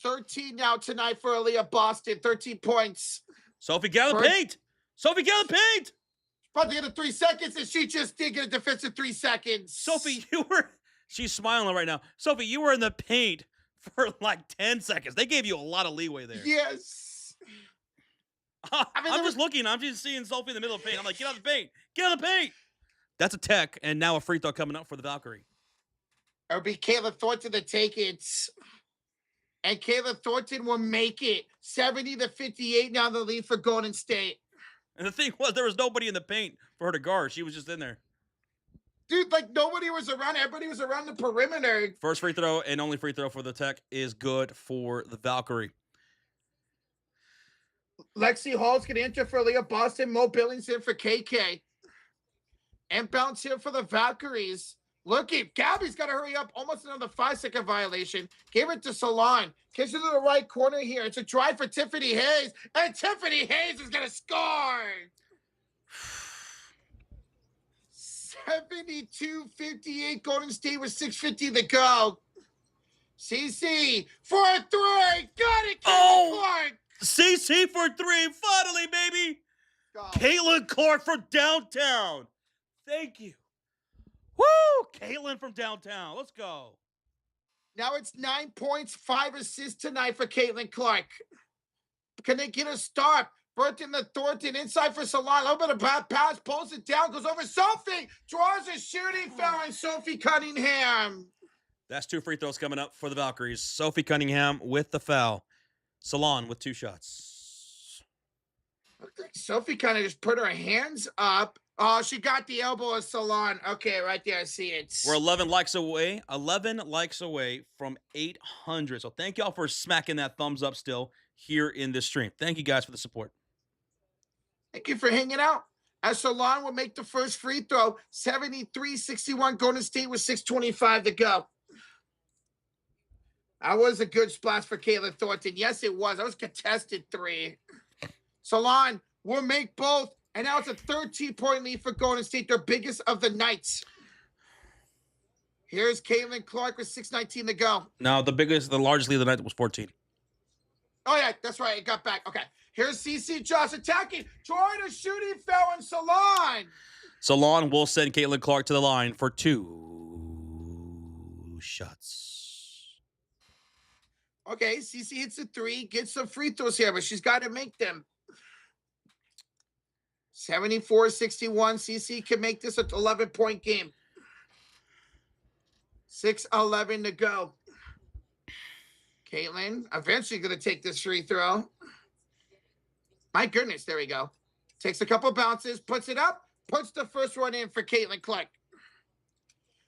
13 now tonight for Aaliyah Boston, 13 points. Sophie, get out of the paint! Sophie, get out of the paint! About to get a 3 seconds, and she just did get a defensive 3 seconds. Sophie, she's smiling right now. Sophie, you were in the paint for like 10 seconds. They gave you a lot of leeway there. Yes. I'm just looking. I'm just seeing Sophie in the middle of the paint. I'm like, get out of the paint. Get out of the paint. That's a tech, and now a free throw coming up for the Valkyrie. It'll be Kayla Thornton to take it. And Kayla Thornton will make it. 70-58 now the lead for Golden State. And the thing was, there was nobody in the paint for her to guard. She was just in there. Dude, like nobody was around. Everybody was around the perimeter. First free throw and only free throw for the tech is good for the Valkyrie. Lexi Hall's going to enter for Leah Boston. Mo Billings in for KK. Inbounds here for the Valkyries. Looking, Gabby's got to hurry up. Almost another 5-second violation. Gave it to Salon. Kicks it to the right corner here. It's a drive for Tiffany Hayes. And Tiffany Hayes is going to score. 72-58. Golden State with 6:50 to go. CC for 3. Got it, Caitlin Clark. CC for 3. Finally, baby. Caitlin Clark from downtown. Thank you. Woo! Caitlin from downtown. Let's go. Now it's 9 points, 5 assists tonight for Caitlin Clark. Can they get a stop? Burton the Thornton inside for Salon. A little bit of bad pass, pulls it down, goes over Sophie, draws a shooting foul on Sophie Cunningham. That's 2 free throws coming up for the Valkyries. Sophie Cunningham with the foul. Salon with 2 shots. Sophie kind of just put her hands up. Oh, she got the elbow of Salon. Okay, right there, I see it. We're 11 likes away. 11 likes away from 800. So thank y'all for smacking that thumbs up still here in this stream. Thank you guys for the support. Thank you for hanging out. As Salon will make the first free throw, 73-61. Golden State with 6:25 to go. That was a good splash for Caitlin Thornton. Yes, it was. That was contested 3. Salon will make both. And now it's a 13-point lead for Golden State, their biggest of the night. Here's Caitlin Clark with 6:19 to go. Now, the largest lead of the night was 14. Oh, yeah, that's right. It got back. Okay. Here's CC Josh attacking. Trying a shooting foul on Salon. Salon will send Caitlin Clark to the line for 2 shots. Okay, CC hits a 3, gets some free throws here, but she's got to make them. 74-61. CC can make this an 11-point game. 6:11 to go. Caitlin eventually going to take this free throw. My goodness, there we go. Takes a couple bounces, puts it up, puts the first one in for Caitlin Clark.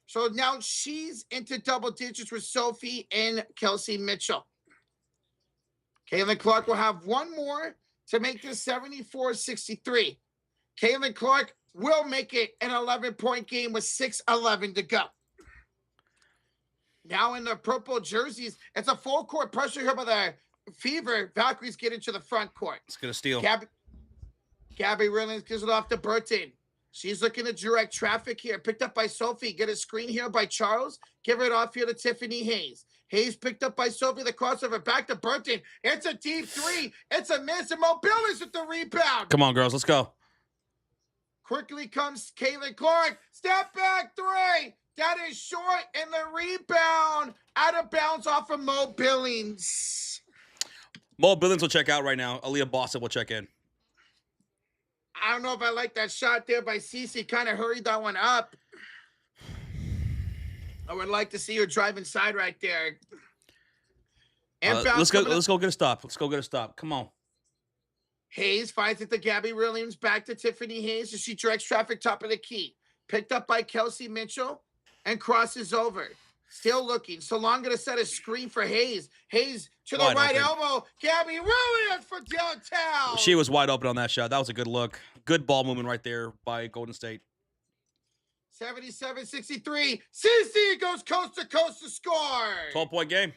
So now she's into double digits with Sophie and Kelsey Mitchell. Caitlin Clark will have one more to make this 74-63. Caitlin Clark will make it an 11-point game with 6:11 to go. Now in the purple jerseys, it's a full court pressure here by the Fever. Valkyries get into the front court. It's going to steal. Gabby Williams gives it off to Burton. She's looking to direct traffic here. Picked up by Sophie. Get a screen here by Charles. Give it off here to Tiffany Hayes. Hayes picked up by Sophie. The crossover back to Burton. It's a deep three. It's a miss. And Mobilis with the rebound. Come on, girls. Let's go. Quickly comes Caitlin Clark. Step back three. That is short. And the rebound out of bounds off of Mo Billings. Mo Billings will check out right now. Aaliyah Boston will check in. I don't know if I like that shot there by Cece. Kind of hurried that one up. I would like to see her drive inside right there. Let's go get a stop. Let's go get a stop. Come on. Hayes finds it to Gabby Williams. Back to Tiffany Hayes as she directs traffic top of the key. Picked up by Kelsey Mitchell and crosses over. Still looking. Salon going to set a screen for Hayes. Hayes to the right elbow. Gabby Williams for downtown. She was wide open on that shot. That was a good look. Good ball movement right there by Golden State. 77-63. CC goes coast to coast to score. 12-point game.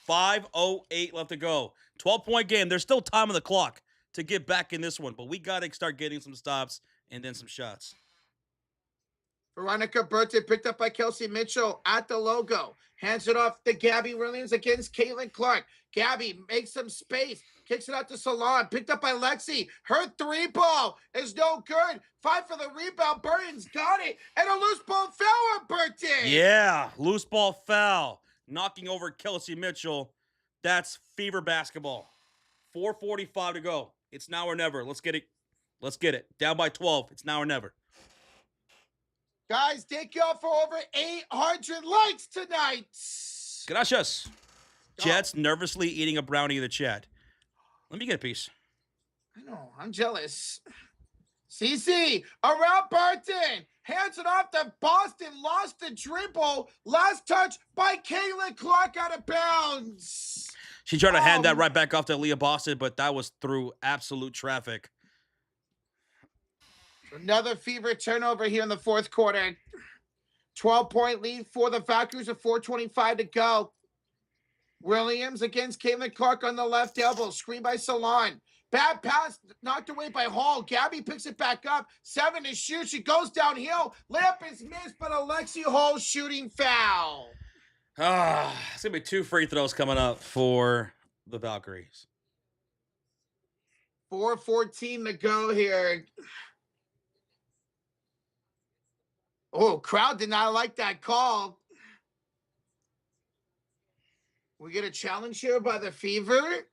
5:08 left to go. 12-point game. There's still time on the clock to get back in this one, but we got to start getting some stops and then some shots. Veronica Burton picked up by Kelsey Mitchell at the logo. Hands it off to Gabby Williams against Caitlin Clark. Gabby makes some space. Kicks it out to Salon. Picked up by Lexi. Her three ball is no good. Fight for the rebound. Burton's got it. And a loose ball foul on Burton. Yeah, loose ball foul. Knocking over Kelsey Mitchell. That's Fever basketball. 4:45 to go. It's now or never. Let's get it. Let's get it. Down by 12. It's now or never. Guys, thank you all for over 800 likes tonight. Gracias. Jets nervously eating a brownie in the chat. Let me get a piece. I know. I'm jealous. CC around Burton. Hands it off to Boston. Lost the dribble. Last touch by Caitlin Clark out of bounds. She tried to hand that right back off to Leah Boston, but that was through absolute traffic. Another Fever turnover here in the fourth quarter. 12-point lead for the Valkyries with 4:25 to go. Williams against Caitlin Clark on the left elbow. Screen by Salon. Bad pass knocked away by Hall. Gabby picks it back up. 7 to shoot. She goes downhill. Layup is missed, but Alexi Hall shooting foul. It's going to be 2 free throws coming up for the Valkyries. 4:14 to go here. Oh, crowd did not like that call. We get a challenge here by the Fever.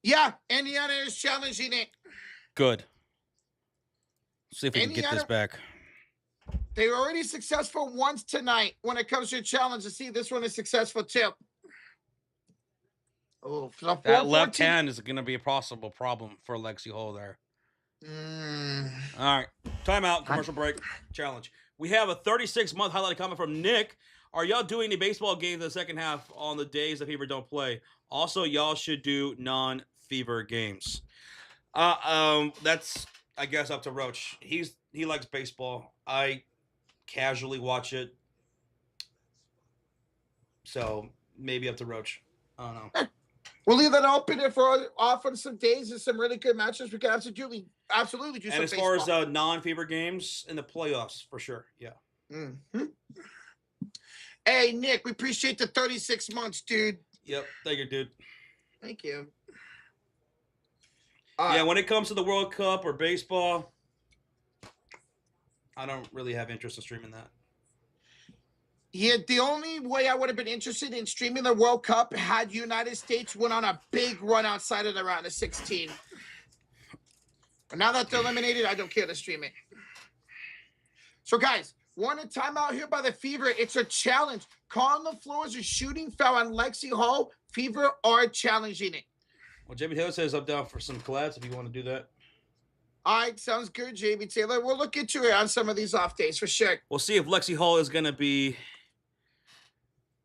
Yeah, Indiana is challenging it. Good. See if we can get this back. They were already successful once tonight when it comes to a challenge. To see this one is successful too. Oh, that left hand is going to be a possible problem for Alexi Hall there. All right. Timeout. Commercial break. Challenge. We have a 36-month highlighted comment from Nick. Are y'all doing the baseball games in the second half on the days that Fever don't play? Also, y'all should do non-Fever games. That's, I guess, up to Roach. He likes baseball. I casually watch it. So, maybe up to Roach. I don't know. We'll leave that open if we're off on some days and some really good matches. We can absolutely do some baseball. And as far as non-Fever games in the playoffs, for sure, yeah. Mm-hmm. Hey, Nick, we appreciate the 36 months, dude. Yep, thank you, dude. Thank you. Yeah, when it comes to the World Cup or baseball, I don't really have interest in streaming that. Yeah, the only way I would have been interested in streaming the World Cup had United States went on a big run outside of the round of 16. But now that they're eliminated, I don't care to stream it. So, guys, one timeout here by the Fever. It's a challenge. Calling the floor is a shooting foul on Lexi Hall. Fever are challenging it. Well, Jamie Taylor says I'm down for some collabs if you want to do that. All right, sounds good, Jamie Taylor. We'll look into it on some of these off days for sure. We'll see if Lexi Hall is going to be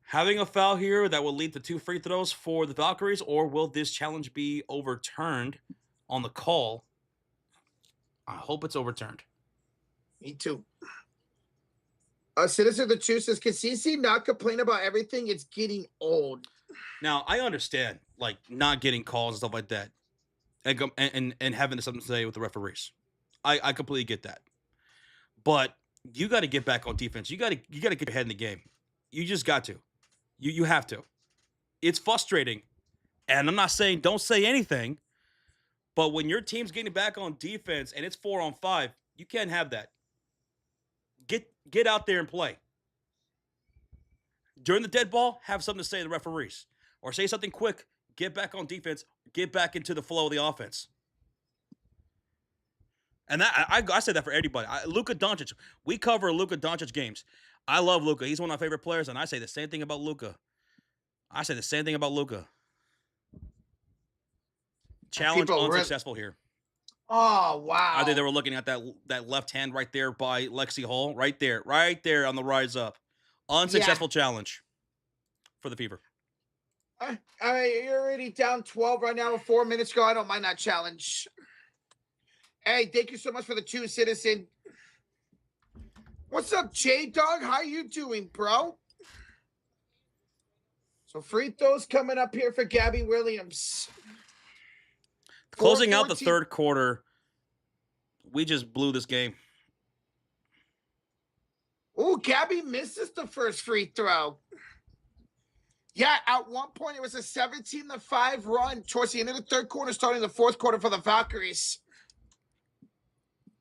having a foul here that will lead to 2 free throws for the Valkyries, or will this challenge be overturned on the call? I hope it's overturned. Me too. Citizen the Two says, can CC not complain about everything? It's getting old. Now, I understand, like, not getting calls and stuff like that, and having something to say with the referees. I completely get that. But you got to get back on defense. You got to get your head in the game. You just got to. You have to. It's frustrating. And I'm not saying don't say anything, but when your team's getting back on defense and it's 4-on-5, you can't have that. Get out there and play. During the dead ball, have something to say to the referees. Or say something quick. Get back on defense. Get back into the flow of the offense. And that I said that for everybody. Luka Doncic. We cover Luka Doncic games. I love Luka. He's one of my favorite players, and I say the same thing about Luka. Challenge unsuccessful here. Oh, wow. I think they were looking at that left hand right there by Lexi Hall. Right there on the rise up. Unsuccessful challenge for the Fever. You're already down 12 right now with 4 minutes ago. I don't mind that challenge. Hey, thank you so much for the 2, Citizen. What's up, J-Dog? How you doing, bro? So free throws coming up here for Gabby Williams. Closing out the third quarter, we just blew this game. Oh, Gabby misses the first free throw. Yeah, at one point it was a 17-5 run towards the end of the third quarter, starting the fourth quarter for the Valkyries.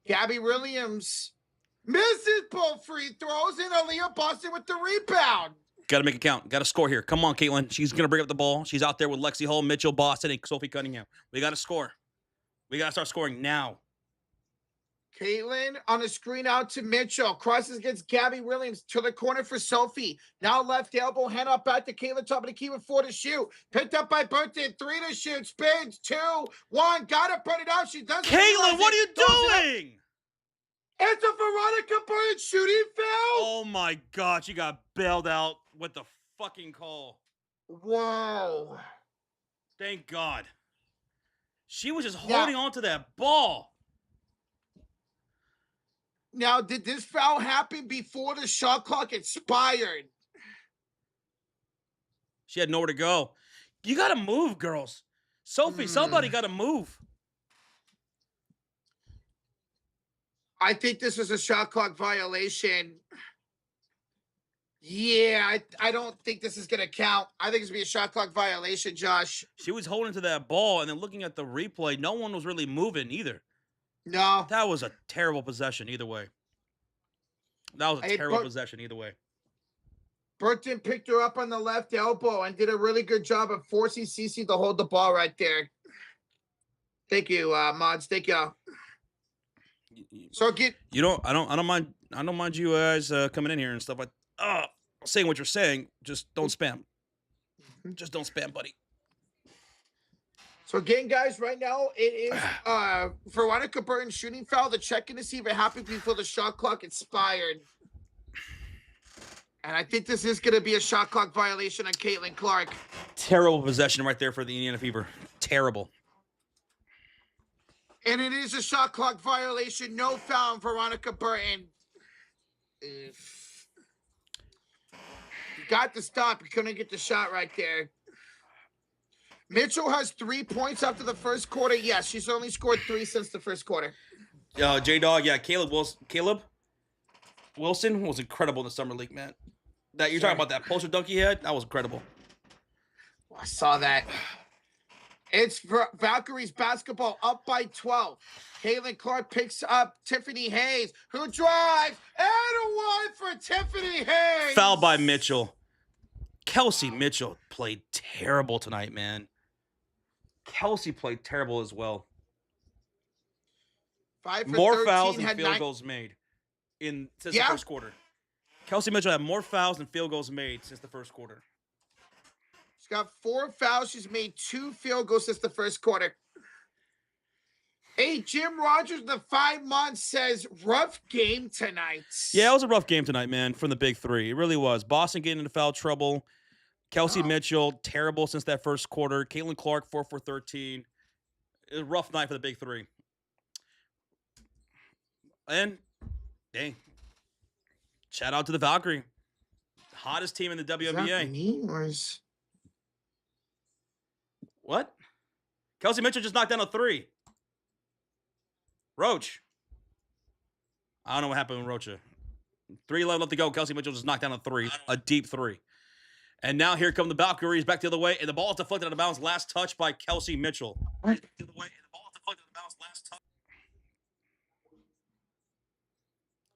Gabby Williams misses both free throws, and Aaliyah Boston with the rebound. Got to make it count. Got to score here. Come on, Caitlin. She's going to bring up the ball. She's out there with Lexi Hull, Mitchell, Boston, and Sophie Cunningham. We got to score. We got to start scoring now. Caitlin on the screen out to Mitchell. Crosses against Gabby Williams to the corner for Sophie. Now left elbow, hand up back to Caitlin, top of the key with 4 to shoot. Picked up by Burton, 3 to shoot. Spins, 2, 1. Got to put it out. She doesn't. Caitlin, what are you doing? It's a Veronica Burton shooting foul. Oh, my God. She got bailed out with the fucking call. Whoa. Thank God. She was just holding on to that ball. Now, did this foul happen before the shot clock expired? She had nowhere to go. You got to move, girls. Sophie, somebody got to move. I think this was a shot clock violation. Yeah, I don't think this is going to count. I think it's going to be a shot clock violation, Josh. She was holding to that ball, and then looking at the replay, no one was really moving either. No. That was a terrible possession either way. Burton picked her up on the left elbow and did a really good job of forcing CC to hold the ball right there. Thank you, mods. Thank you. So I don't mind you guys coming in here and stuff like saying what you're saying. Just don't spam. Just don't spam, buddy. So again, guys, right now it is Veronica Burton shooting foul. They're checking to see if it happened before the shot clock expired. And I think this is going to be a shot clock violation on Caitlin Clark. Terrible possession right there for the Indiana Fever. Terrible. And it is a shot clock violation. No foul on Veronica Burton. You got to stop. You couldn't get the shot right there. Mitchell has 3 points after the first quarter. Yes, she's only scored 3 since the first quarter. J-Dog, yeah, Caleb Wilson was incredible in the Summer League, man. That you're talking about that poster dunk he had? That was incredible. I saw that. It's Valkyries basketball up by 12. Caitlin Clark picks up Tiffany Hayes, who drives, and a 1 for Tiffany Hayes. Foul by Mitchell. Kelsey Mitchell played terrible tonight, man. Kelsey played terrible as well. 5 for more 13, fouls than field goals made since the first quarter. Kelsey Mitchell had more fouls than field goals made since the first quarter. She's got 4 fouls. She's made 2 field goals since the first quarter. Hey, Jim Rogers, the 5 months says, rough game tonight. Yeah, it was a rough game tonight, man, from the big three. It really was. Boston getting into foul trouble. Kelsey Mitchell, terrible since that first quarter. Caitlin Clark, 4 for 13. It was a rough night for the big three. And, dang, Shout out to the Valkyrie. Hottest team in the Is that WNBA. me or is... What? Kelsey Mitchell just knocked down a 3. Roach. I don't know what happened with Rocha. 3:11 left to go. Kelsey Mitchell just knocked down a 3. A deep 3. And now here come the Valkyries back the other way. And the ball is deflected out of bounds. Last touch by Kelsey Mitchell. What?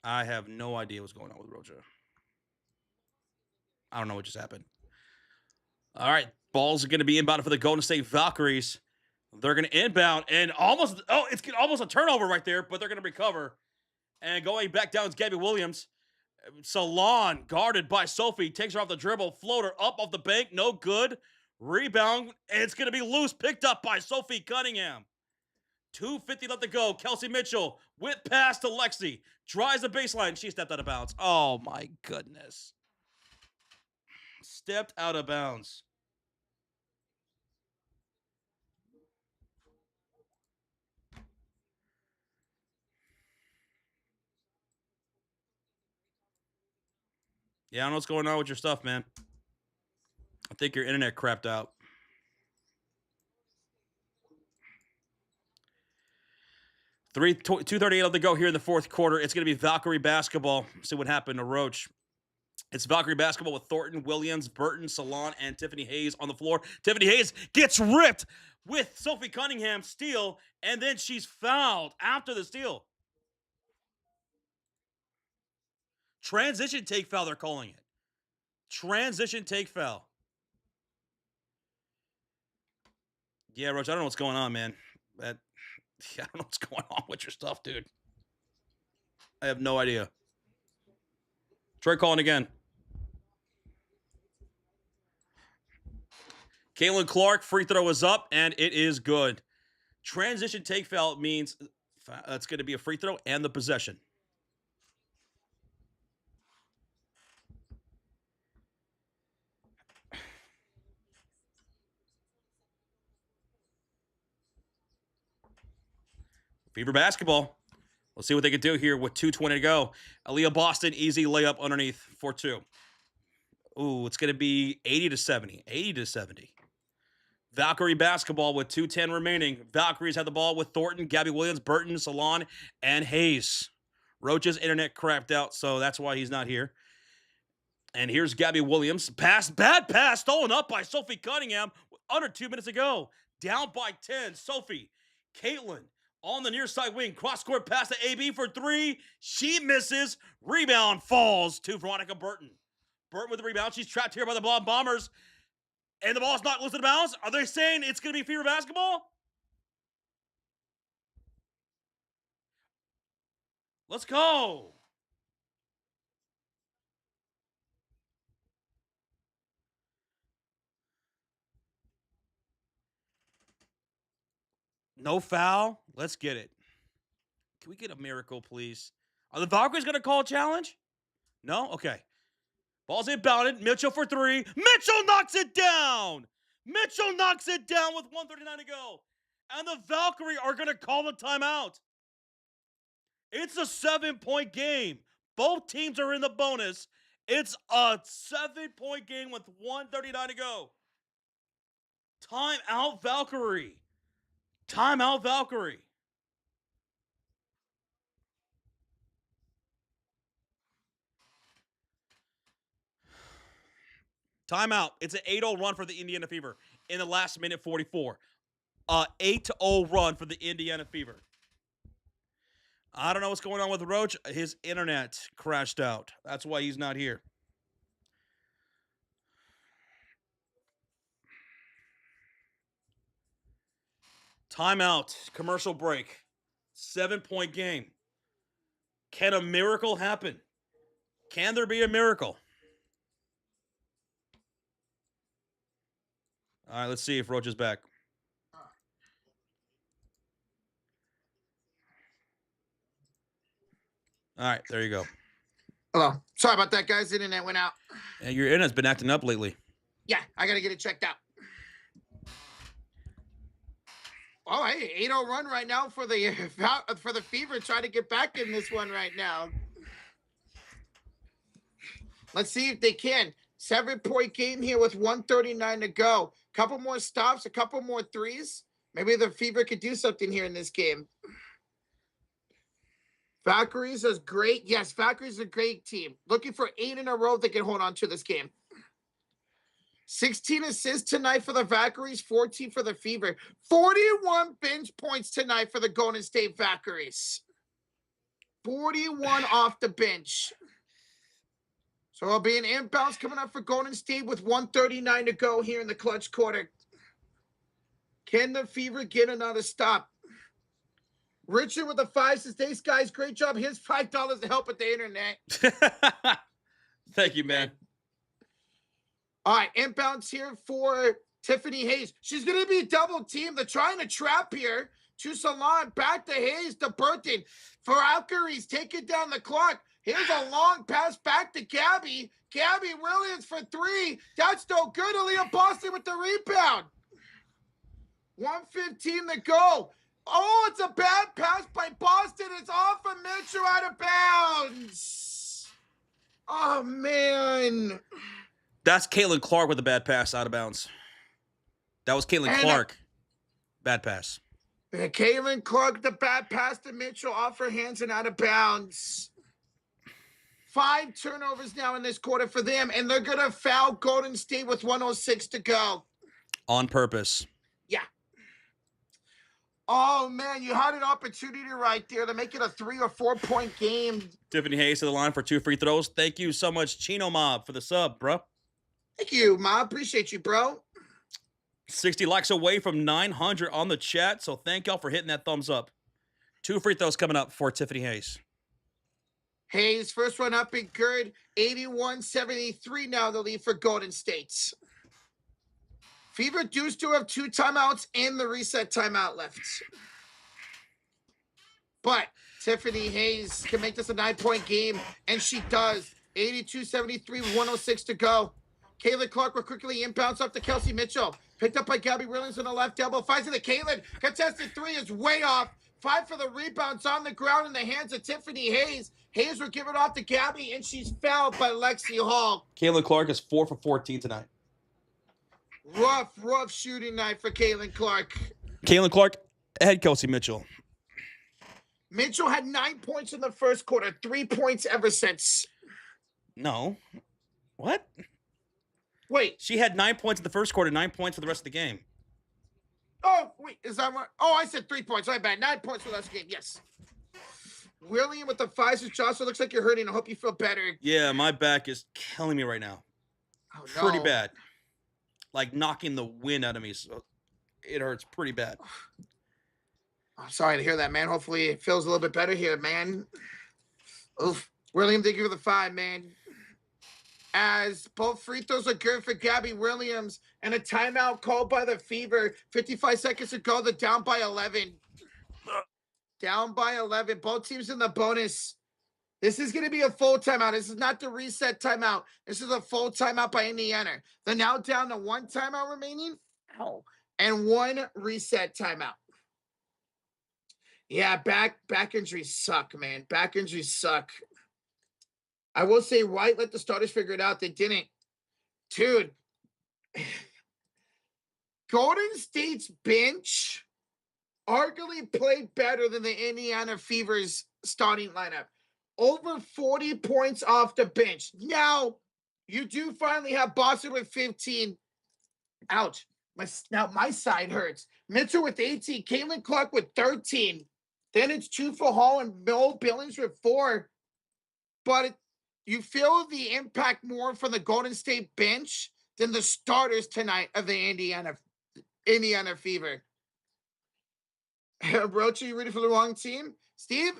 I have no idea what's going on with Rocha. I don't know what just happened. All right. Balls are going to be inbounded for the Golden State Valkyries. They're going to inbound and almost, it's almost a turnover right there, but they're going to recover. And going back down is Gabby Williams. Salon guarded by Sophie. Takes her off the dribble. Floater up off the bank. No good. Rebound. And it's going to be loose. Picked up by Sophie Cunningham. 2:50 left to go. Kelsey Mitchell. Whip pass to Lexi. Drives the baseline. She stepped out of bounds. Oh, my goodness. Stepped out of bounds. Yeah, I don't know what's going on with your stuff, man. I think your internet crapped out. 2:38 left to go here in the fourth quarter. It's going to be Valkyrie basketball. See what happened to Roach. It's Valkyrie basketball with Thornton, Williams, Burton, Salon, and Tiffany Hayes on the floor. Tiffany Hayes gets ripped with Sophie Cunningham steal, and then she's fouled after the steal. Transition take foul, they're calling it. Transition take foul. Yeah, Roach, I don't know what's going on, man. I don't know what's going on with your stuff, dude. I have no idea. Try calling again. Caitlin Clark, free throw is up, and it is good. Transition take foul means it's going to be a free throw and the possession. Fever basketball. Let's see what they can do here with 2:20 to go. Aaliyah Boston, easy layup underneath for 2. Ooh, it's going to be 80-70. 80-70. Valkyrie basketball with 2:10 remaining. Valkyries have the ball with Thornton, Gabby Williams, Burton, Salon, and Hayes. Roach's internet crapped out, so that's why he's not here. And here's Gabby Williams. Bad pass, stolen up by Sophie Cunningham under 2 minutes ago. Down by 10. Sophie, Caitlin on the near side wing. Cross-court pass to AB for 3. She misses. Rebound falls to Veronica Burton. Burton with the rebound. She's trapped here by the Blonde Bombers. And the ball's not listed bounds. Are they saying it's going to be Fever basketball? Let's go. No foul. Let's get it. Can we get a miracle, please? Are the Valkyries going to call a challenge? No? Okay. Ball's inbounded. Mitchell for 3. Mitchell knocks it down. Mitchell knocks it down with 1:39 to go. And the Valkyrie are going to call the timeout. It's a 7-point game. Both teams are in the bonus. It's a 7-point game with 1:39 to go. Timeout, Valkyrie. Timeout, Valkyrie. Timeout. It's an 8-0 run for the Indiana Fever in the last minute 44. 8-0 run for the Indiana Fever. I don't know what's going on with Roach. His internet crashed out. That's why he's not here. Timeout. Commercial break. 7-point game. Can a miracle happen? Can there be a miracle? All right, let's see if Roach is back. All right, there you go. Hello. Sorry about that, guys. The internet went out. And your internet's been acting up lately. Yeah, I got to get it checked out. All right, 8-0 run right now for the Fever. Trying to get back in this one right now. Let's see if they can. 7-point game here with 139 to go. Couple more stops, a couple more threes. Maybe the Fever could do something here in this game. Valkyries is great. Yes, Valkyries is a great team. Looking for 8 in a row they can hold on to this game. 16 assists tonight for the Valkyries, 14 for the Fever. 41 bench points tonight for the Golden State Valkyries. 41 off the bench. So it'll be an inbounds coming up for Golden State with 139 to go here in the clutch quarter. Can the Fever get another stop? Richard with the 5 says, thanks, guys. Great job. Here's $5 to help with the internet. Thank you, man. All right, inbounds here for Tiffany Hayes. She's going to be double teamed. They're trying to trap here. To Salon, back to Hayes, to Burton. For Valkyries, taking down the clock. Here's a long pass back to Gabby. Gabby Williams for 3. That's no good. Aaliyah Boston with the rebound. 1:15 to go. Oh, it's a bad pass by Boston. It's off of Mitchell, out of bounds. Oh, man. That's Caitlin Clark with a bad pass out of bounds. That was Caitlin Clark. Bad pass. Caitlin Clark, the bad pass to Mitchell, off her hands and out of bounds. 5 turnovers now in this quarter for them, and they're going to foul Golden State with 1:06 to go. On purpose. Yeah. Oh, man, you had an opportunity right there to make it a 3 or 4 point game. Tiffany Hayes to the line for 2 free throws. Thank you so much, Chino Mob, for the sub, bro. Thank you, Mob. Appreciate you, bro. 60 likes away from 900 on the chat, so thank y'all for hitting that thumbs up. 2 free throws coming up for Tiffany Hayes. Hayes, first one up and good. 81-73 now the lead for Golden State. Fever do still have 2 timeouts and the reset timeout left. But Tiffany Hayes can make this a 9-point game, and she does. 82-73, 1:06 to go. Caitlin Clark will quickly inbounds up to Kelsey Mitchell. Picked up by Gabby Williams on the left elbow. Finds it to Caitlin. Contested 3 is way off. 5 for the rebounds on the ground in the hands of Tiffany Hayes. Hayes will give it off to Gabby, and she's fouled by Lexi Hall. Caitlin Clark is 4 for 14 tonight. Rough shooting night for Caitlin Clark. Caitlin Clark ahead Kelsey Mitchell. Mitchell had 9 points in the first quarter, 3 points ever since. No. What? Wait. She had 9 points in the first quarter, 9 points for the rest of the game. Oh, wait, is that right? Oh, I said 3 points. My bad. 9 points for the last game. Yes. William with the 5 says, Josh, it looks like you're hurting. I hope you feel better. Yeah, my back is killing me right now. Oh, no. Pretty bad. Like knocking the wind out of me. So it hurts pretty bad. I'm sorry to hear that, man. Hopefully it feels a little bit better here, man. Oof. William, thank you for the 5, man. As both free throws are good for Gabby Williams, and a timeout called by the Fever. 55 seconds to go. They're down by 11. Down by 11. Both teams in the bonus. This is going to be a full timeout. This is not the reset timeout. This is a full timeout by Indiana. They're now down to 1 timeout remaining. Ow. And 1 reset timeout. Yeah, back injuries suck, man. Back injuries suck. I will say, White let the starters figure it out. They didn't. Dude. Golden State's bench arguably played better than the Indiana Fever's starting lineup. Over 40 points off the bench. Now, you do finally have Boston with 15. Ouch. Now my side hurts. Mitchell with 18. Caitlin Clark with 13. Then it's 2 for Hall and Noel Billings with 4. But you feel the impact more from the Golden State bench than the starters tonight of the Indiana Fever. Roach, are you ready for the wrong team? Steve?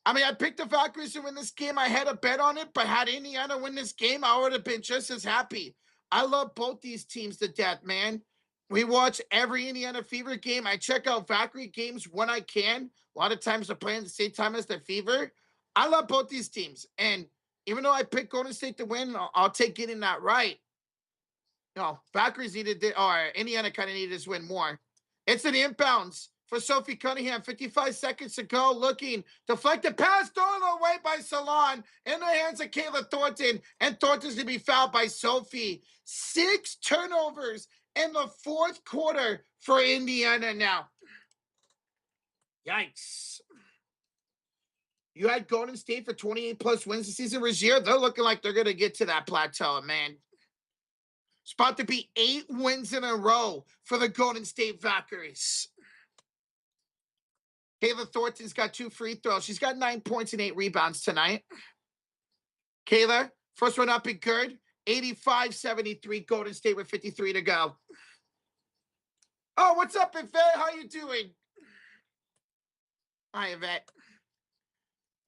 I mean, I picked the Valkyries to win this game. I had a bet on it, but had Indiana win this game, I would have been just as happy. I love both these teams to death, man. We watch every Indiana Fever game. I check out Valkyrie games when I can. A lot of times they're playing at the same time as the Fever. I love both these teams. And even though I picked Golden State to win, I'll take getting that right. No, Valkyries needed, or Indiana kind of needed this win more. It's an inbounds. for Sophie Cunningham. 55 seconds to go. Looking. Deflected pass. Thrown away by Salon. In the hands of Kayla Thornton. And Thornton's going to be fouled by Sophie. 6 turnovers in the fourth quarter for Indiana now. Yikes. You had Golden State for 28-plus wins this season. Rozier, they're looking like they're going to get to that plateau, man. It's about to be 8 wins in a row for the Golden State Valkyries. Kayla Thornton's got 2 free throws. She's got 9 points and 8 rebounds tonight. Kayla, first one up and good. 85-73, Golden State with 53 to go. Oh, what's up, Yvette? How you doing? Hi, Yvette.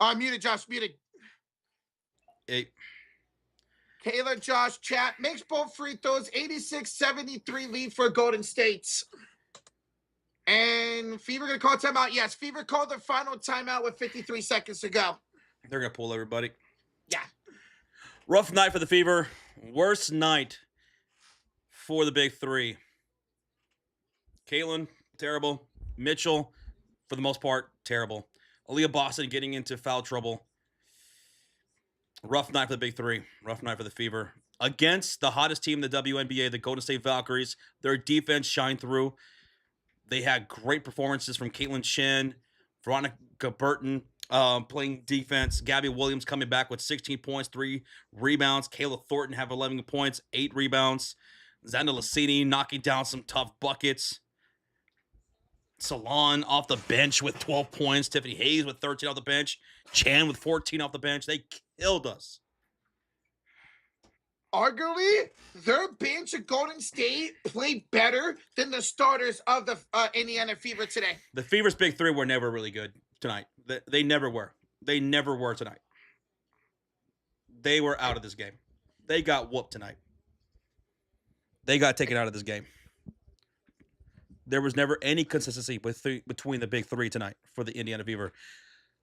Oh, muted, Josh, muted. 8. Kayla, Josh, chat, makes both free throws. 86-73 lead for Golden States. And Fever going to call timeout? Yes, Fever called the final timeout with 53 seconds to go. They're going to pull everybody. Yeah. Rough night for the Fever. Worst night for the big three. Caitlin, terrible. Mitchell, for the most part, terrible. Aaliyah Boston getting into foul trouble. Rough night for the big three. Rough night for the Fever. Against the hottest team in the WNBA, the Golden State Valkyries, their defense shined through. They had great performances from Caitlin Shin, Veronica Burton playing defense, Gabby Williams coming back with 16 points, 3 rebounds. Kayla Thornton have 11 points, 8 rebounds. Xanda Lassini knocking down some tough buckets. Salon off the bench with 12 points. Tiffany Hayes with 13 off the bench. Chan with 14 off the bench. They killed us. Arguably, their bench at Golden State played better than the starters of the Indiana Fever today. The Fever's big three were never really good tonight. They never were. They never were tonight. They were out of this game. They got whooped tonight. They got taken out of this game. There was never any consistency between the big three tonight for the Indiana Fever.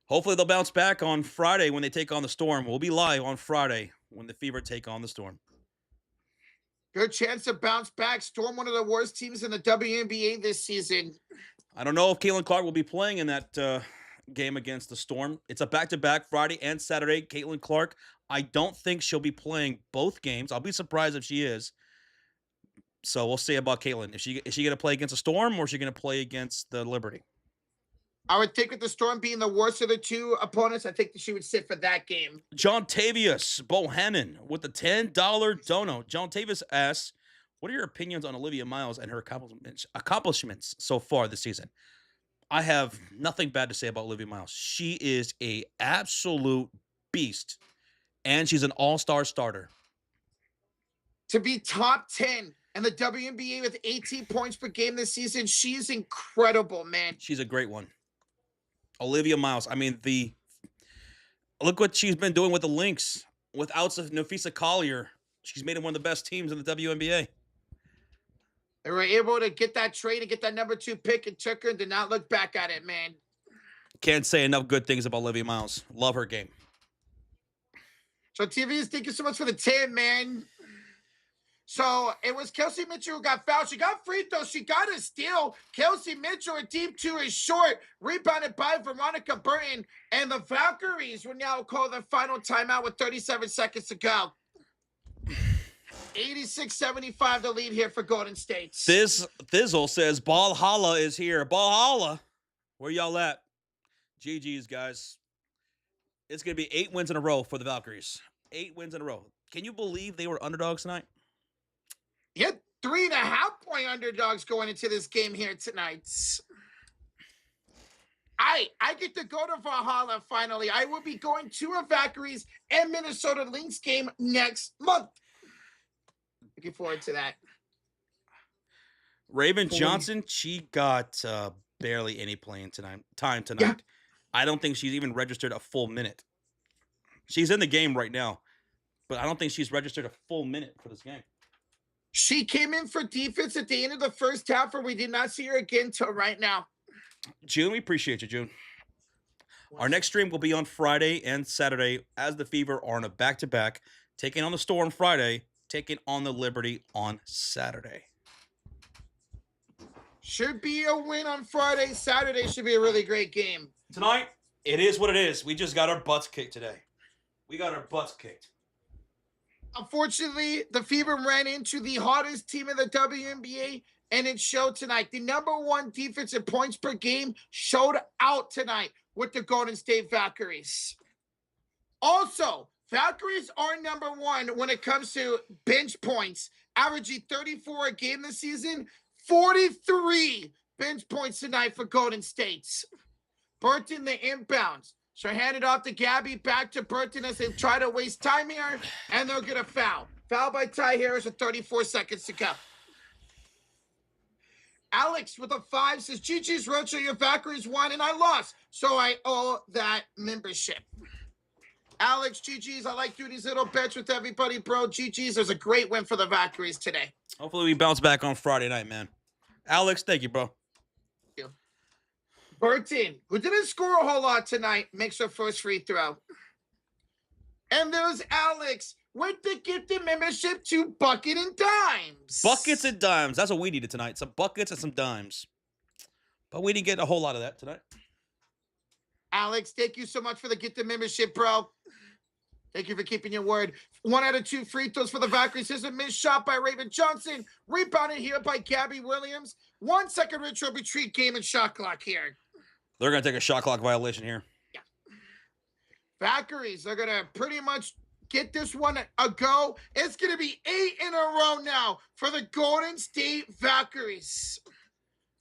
Hopefully they'll bounce back on Friday when they take on the Storm. We'll be live on Friday when the Fever take on the Storm. Good chance to bounce back. Storm, one of the worst teams in the WNBA this season. I don't know if Caitlin Clark will be playing in that game against the Storm. It's a back-to-back Friday and Saturday. Caitlin Clark, I don't think she'll be playing both games. I'll be surprised if she is. So we'll see about Caitlin. Is she going to play against the Storm or is she going to play against the Liberty? I would think with the Storm being the worst of the two opponents, I think that she would sit for that game. John Tavius Bohannon with the $10 dono. John Tavius asks, what are your opinions on Olivia Miles and her accomplishments so far this season? I have nothing bad to say about Olivia Miles. She is an absolute beast, and she's an all-star starter. To be top 10 in the WNBA with 18 points per game this season, she's incredible, man. She's a great one. Olivia Miles. I mean, look what she's been doing with the Lynx. Without Nafisa Collier, she's made it one of the best teams in the WNBA. They were able to get that trade and get that number 2 pick and took her and did not look back at it, man. Can't say enough good things about Olivia Miles. Love her game. So, TVs, thank you so much for the 10, man. So it was Kelsey Mitchell who got fouled. She got free throws. She got a steal. Kelsey Mitchell, her team 2 is short. Rebounded by Veronica Burton. And the Valkyries will now call the final timeout with 37 seconds to go. 86-75 the lead here for Golden State. Thizzle says, Ball Holla is here. Ball Holla. Where y'all at? GG's, guys. It's going to be 8 wins in a row for the Valkyries. 8 wins in a row. Can you believe they were underdogs tonight? You had 3.5-point underdogs going into this game here tonight. I get to go to Valhalla finally. I will be going to a Valkyries and Minnesota Lynx game next month. Looking forward to that. Raven Johnson, she got barely any playing time tonight. Yeah. I don't think she's even registered a full minute. She's in the game right now, but I don't think she's registered a full minute for this game. She came in for defense at the end of the first half, and we did not see her again till right now. June, we appreciate you, June. Our next stream will be on Friday and Saturday as the Fever are on a back-to-back, taking on the Storm Friday, taking on the Liberty on Saturday. Should be a win on Friday. Saturday should be a really great game. Tonight, it is what it is. We just got our butts kicked today. We got our butts kicked. Unfortunately, the Fever ran into the hottest team in the WNBA, and it showed tonight. The #1 defensive points per game showed out tonight with the Golden State Valkyries. Also, Valkyries are #1 when it comes to bench points, averaging 34 a game this season, 43 bench points tonight for Golden State. Burton, the inbounds. So hand it off to Gabby, back to Burton as they try to waste time here, and they'll get a foul. Foul by Ty Harris with 34 seconds to go. Alex with a 5 says, GG's Rocho, your Valkyries won and I lost, so I owe that membership. Alex, GG's, I like doing these little bets with everybody, bro. GG's, there's a great win for the Valkyries today. Hopefully we bounce back on Friday night, man. Alex, thank you, bro. Burton, who didn't score a whole lot tonight, makes her first free throw. And there's Alex with the gifted membership to Bucket and Dimes. Buckets and dimes. That's what we needed tonight. Some buckets and some dimes. But we didn't get a whole lot of that tonight. Alex, thank you so much for the gifted membership, bro. Thank you for keeping your word. 1 out of 2 free throws for the Valkyries. Here's a missed shot by Raven Johnson. Rebounded here by Gabby Williams. 1 second retro retreat game and shot clock here. They're going to take a shot clock violation here. Yeah. Valkyries are going to pretty much get this one a go. It's going to be 8 in a row now for the Golden State Valkyries.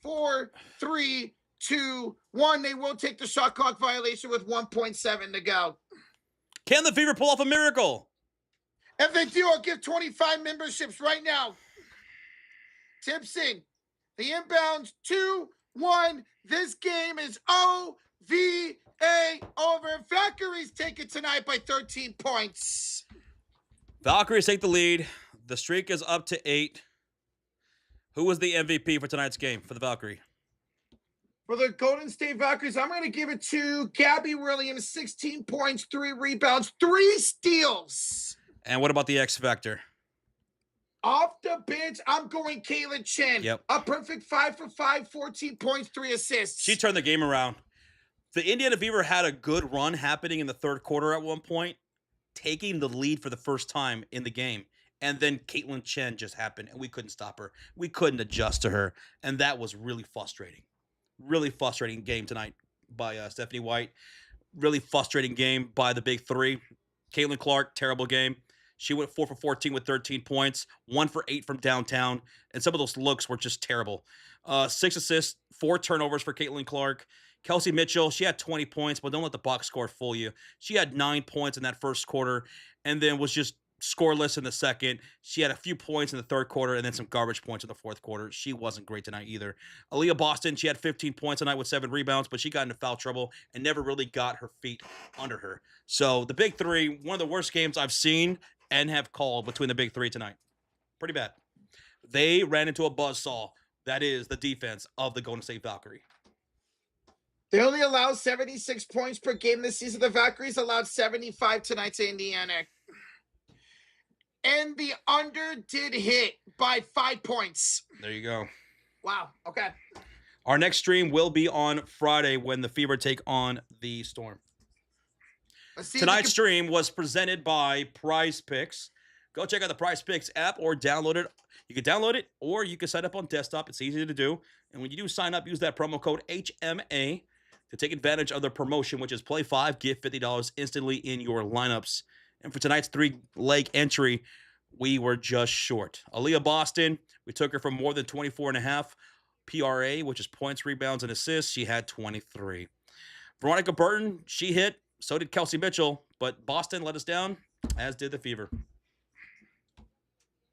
4, 3, 2, 1. They will take the shot clock violation with 1.7 to go. Can the Fever pull off a miracle? If they do, I'll give 25 memberships right now. Tipsing. The inbounds 2-1. This game is OVA over. Valkyries take it tonight by 13 points. Valkyries take the lead. The streak is up to 8. Who was the MVP for tonight's game for the Valkyrie? For the Golden State Valkyries, I'm going to give it to Gabby Williams, 16 points, 3 rebounds, 3 steals. And what about the X Factor? Off the bench, I'm going Caitlin Chen. Yep. A perfect 5 for 5, 14 points, 3 assists. She turned the game around. The Indiana Fever had a good run happening in the third quarter at one point, taking the lead for the first time in the game. And then Caitlin Chen just happened, and we couldn't stop her. We couldn't adjust to her, and that was really frustrating. Really frustrating game tonight by Stephanie White. Really frustrating game by the big 3. Caitlin Clark, terrible game. She went 4 for 14 with 13 points, 1 for 8 from downtown, and some of those looks were just terrible. 6 assists, 4 turnovers for Caitlin Clark. Kelsey Mitchell, she had 20 points, but don't let the box score fool you. She had 9 points in that first quarter and then was just scoreless in the second. She had a few points in the third quarter and then some garbage points in the fourth quarter. She wasn't great tonight either. Aaliyah Boston, she had 15 points tonight with 7 rebounds, but she got into foul trouble and never really got her feet under her. So the big 3, one of the worst games I've seen and have called between the big 3 tonight. Pretty bad. They ran into a buzzsaw. That is the defense of the Golden State Valkyrie. They only allow 76 points per game this season. The Valkyries allowed 75 tonight to Indiana. And the under did hit by 5 points. There you go. Wow. Okay. Our next stream will be on Friday when the Fever take on the Storm. Tonight's stream was presented by PrizePicks. Go check out the PrizePicks app or download it. You can download it or you can sign up on desktop. It's easy to do. And when you do sign up, use that promo code HMA to take advantage of the promotion, which is play 5, get $50 instantly in your lineups. And for tonight's 3-leg entry, we were just short. Aaliyah Boston, we took her from more than 24.5 PRA, which is points, rebounds, and assists. She had 23. Veronica Burton, she hit. So did Kelsey Mitchell. But Boston let us down, as did the Fever.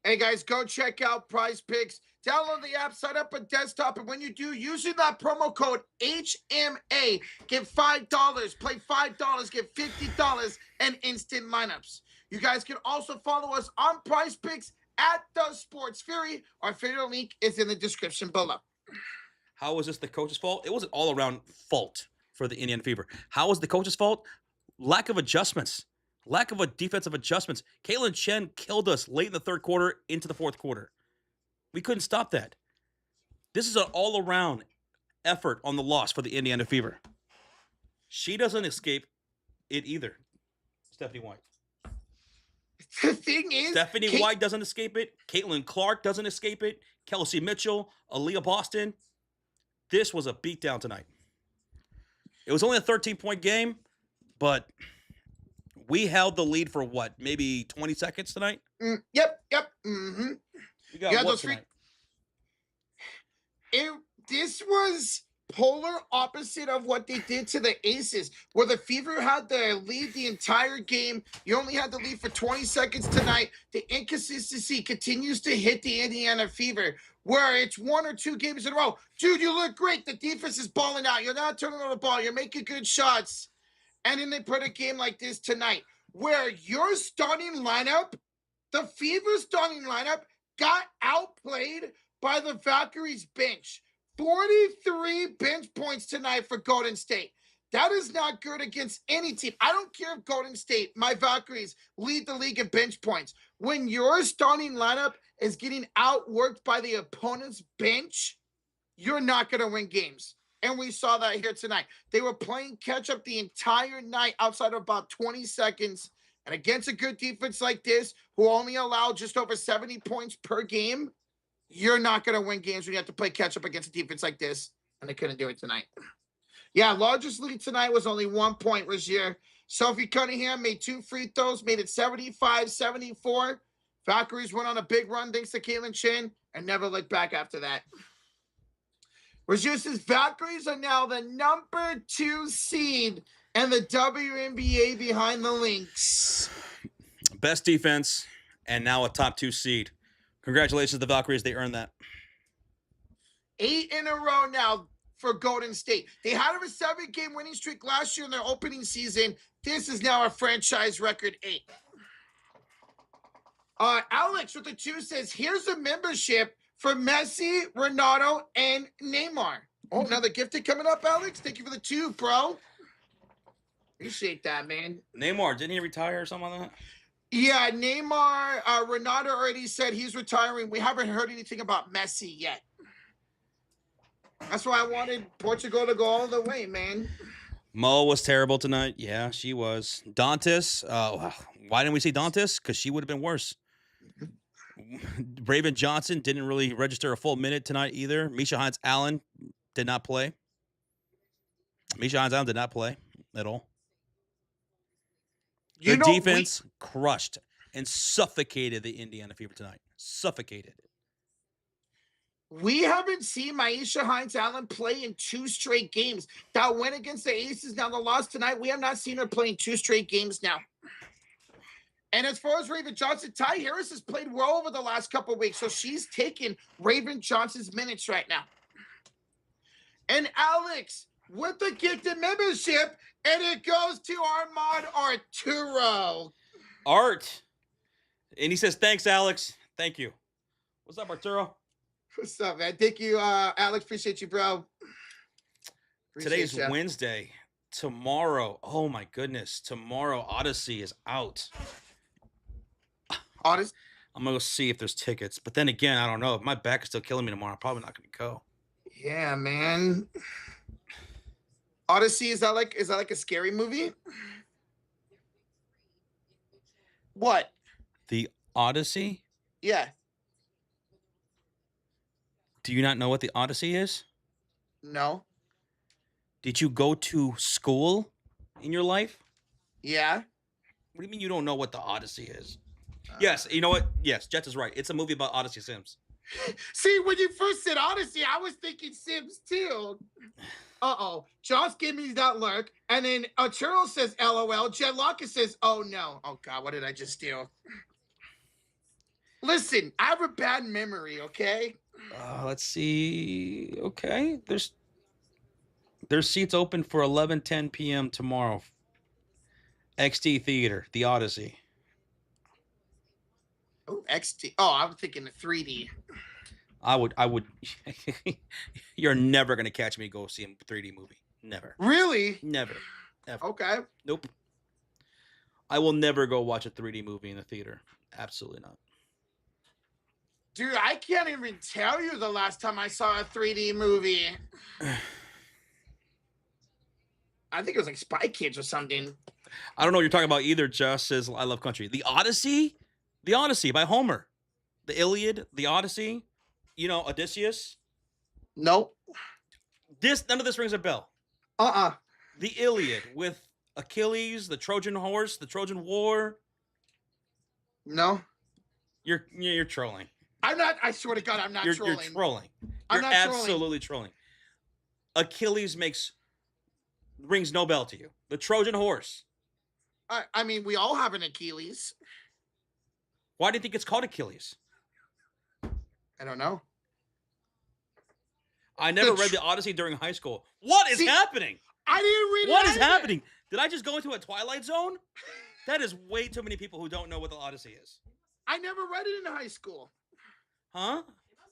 Hey, guys, go check out PrizePicks. Download the app, sign up on desktop, and when you do, using that promo code HMA, get $5. Play $5, get $50 and instant lineups. You guys can also follow us on PrizePicks at The Sports Fury. Our favorite link is in the description below. How was this the coach's fault? It was an all-around fault for the Indiana Fever. How was the coach's fault? Lack of adjustments. Lack of a defensive adjustments. Caitlin Chen killed us late in the third quarter into the fourth quarter. We couldn't stop that. This is an all-around effort on the loss for the Indiana Fever. She doesn't escape it either. Stephanie White. The thing is, Stephanie White doesn't escape it. Caitlin Clark doesn't escape it. Kelsey Mitchell, Aaliyah Boston. This was a beatdown tonight. It was only a 13-point game, but we held the lead for what? Maybe 20 seconds tonight? Yep. Mm-hmm. We got what tonight? This was polar opposite of what they did to the Aces, where the Fever had the lead the entire game. You only had the lead for 20 seconds tonight. The inconsistency continues to hit the Indiana Fever, where it's 1 or 2 games in a row. Dude, you look great. The defense is balling out. You're not turning over the ball. You're making good shots. And then they put a game like this tonight, where your starting lineup, the Fever starting lineup, got outplayed by the Valkyries bench. 43 bench points tonight for Golden State. That is not good against any team. I don't care if Golden State, my Valkyries, lead the league in bench points. When your starting lineup is getting outworked by the opponent's bench, you're not going to win games. And we saw that here tonight. They were playing catch-up the entire night outside of about 20 seconds. And against a good defense like this, who only allowed just over 70 points per game, you're not going to win games when you have to play catch-up against a defense like this. And they couldn't do it tonight. Yeah, largest lead tonight was only 1 point, Rozier. Sophie Cunningham made 2 free throws, made it 75-74. Valkyries went on a big run thanks to Caitlin Chin and never looked back after that. Rozier says Valkyries are now the number 2 seed in the WNBA behind the Lynx. Best defense and now a top 2 seed. Congratulations to the Valkyries. They earned that. 8 in a row now for Golden State. They had a 7-game winning streak last year in their opening season. This is now a franchise record 8. Alex with the 2 says, here's a membership for Messi, Ronaldo, and Neymar. Oh, another gifted coming up, Alex. Thank you for the 2, bro. Appreciate that, man. Neymar, didn't he retire or something like that? Yeah, Neymar, Ronaldo already said he's retiring. We haven't heard anything about Messi yet. That's why I wanted Portugal to go all the way, man. Mo was terrible tonight. Yeah, she was. Dantas, why didn't we see Dantas? Because she would have been worse. Raven Johnson didn't really register a full minute tonight either. Misha Hines-Allen did not play. Misha Hines-Allen did not play at all. The defense crushed and suffocated the Indiana Fever tonight. Suffocated. We haven't seen Misha Hines-Allen play in 2 straight games. That went against the Aces. Now the loss tonight, we have not seen her play in 2 straight games now. And as far as Raven Johnson, Ty Harris has played well over the last couple of weeks, so she's taking Raven Johnson's minutes right now. And Alex, with the gifted membership, and it goes to Armand Arturo. Art. And he says, thanks, Alex. Thank you. What's up, Arturo? What's up, man? Thank you, Alex. Appreciate you, bro. Today's Wednesday. Tomorrow, oh my goodness. Tomorrow, Odyssey is out. Odyssey? I'm going to go see if there's tickets. But then again, I don't know. If my back is still killing me tomorrow, I'm probably not going to go. Yeah, man. Odyssey, is that like a scary movie? What? The Odyssey? Yeah. Do you not know what the Odyssey is? No. Did you go to school in your life? Yeah. What do you mean you don't know what the Odyssey is? Yes, you know what? Yes, Jets is right. It's a movie about Odyssey Sims. See, when you first said Odyssey, I was thinking Sims too. Uh-oh. Josh gave me that lurk. And then Arturo says LOL. Jed Locker says, oh no. Oh God, what did I just do? Listen, I have a bad memory, okay? Let's see. Okay. There's seats open for 11:10 p.m. tomorrow. XT Theater, The Odyssey. Oh, XT. Oh, I'm thinking the 3D. I would. You're never going to catch me go see a 3D movie. Never. Really? Never. Ever. Okay. Nope. I will never go watch a 3D movie in the theater. Absolutely not. Dude, I can't even tell you the last time I saw a 3D movie. I think it was like Spy Kids or something. I don't know what you're talking about either, Just says I love country. The Odyssey? The Odyssey by Homer. The Iliad, the Odyssey, Odysseus. Nope. None of this rings a bell. The Iliad with Achilles, the Trojan horse, the Trojan War. No. You're trolling. I'm not. I swear to God, I'm not trolling. You're trolling. I'm You're not absolutely trolling. Achilles rings no bell to you. The Trojan horse. I mean, we all have an Achilles. Why do you think it's called Achilles? I don't know. I never read the Odyssey during high school. What is happening? I didn't read it. What is happening? Did I just go into a Twilight Zone? That is way too many people who don't know what the Odyssey is. I never read it in high school. Huh?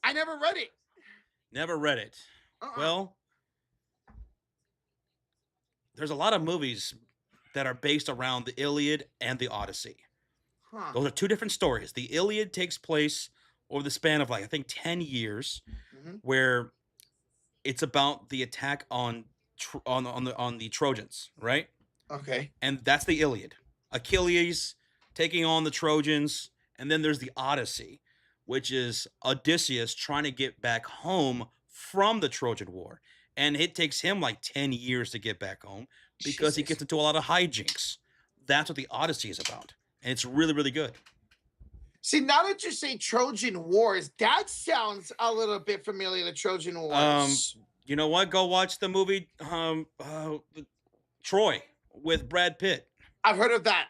I never read it. Never read it. Well, there's a lot of movies that are based around the Iliad and the Odyssey. Those are two different stories. The Iliad takes place over the span of, I think 10 years, where it's about the attack on the Trojans, right? Okay. And that's the Iliad. Achilles taking on the Trojans, and then there's the Odyssey, which is Odysseus trying to get back home from the Trojan War. And it takes him 10 years to get back home because he gets into a lot of hijinks. That's what the Odyssey is about. And it's really, really good. See, now that you say Trojan Wars, that sounds a little bit familiar to Trojan Wars. You know what? Go watch the movie Troy with Brad Pitt. I've heard of that.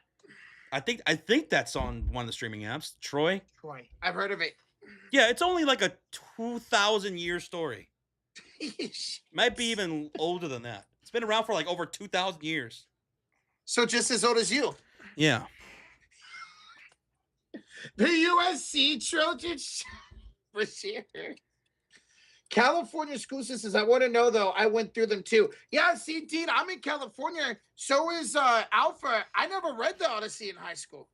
I think that's on one of the streaming apps. Troy. I've heard of it. Yeah, it's only like a 2,000-year story. Might be even older than that. It's been around for over 2,000 years. So just as old as you. Yeah. The USC Trojans for sure. California school systems. I want to know though. I went through them too. Yeah, see, Dean, I'm in California. So is Alpha. I never read the Odyssey in high school.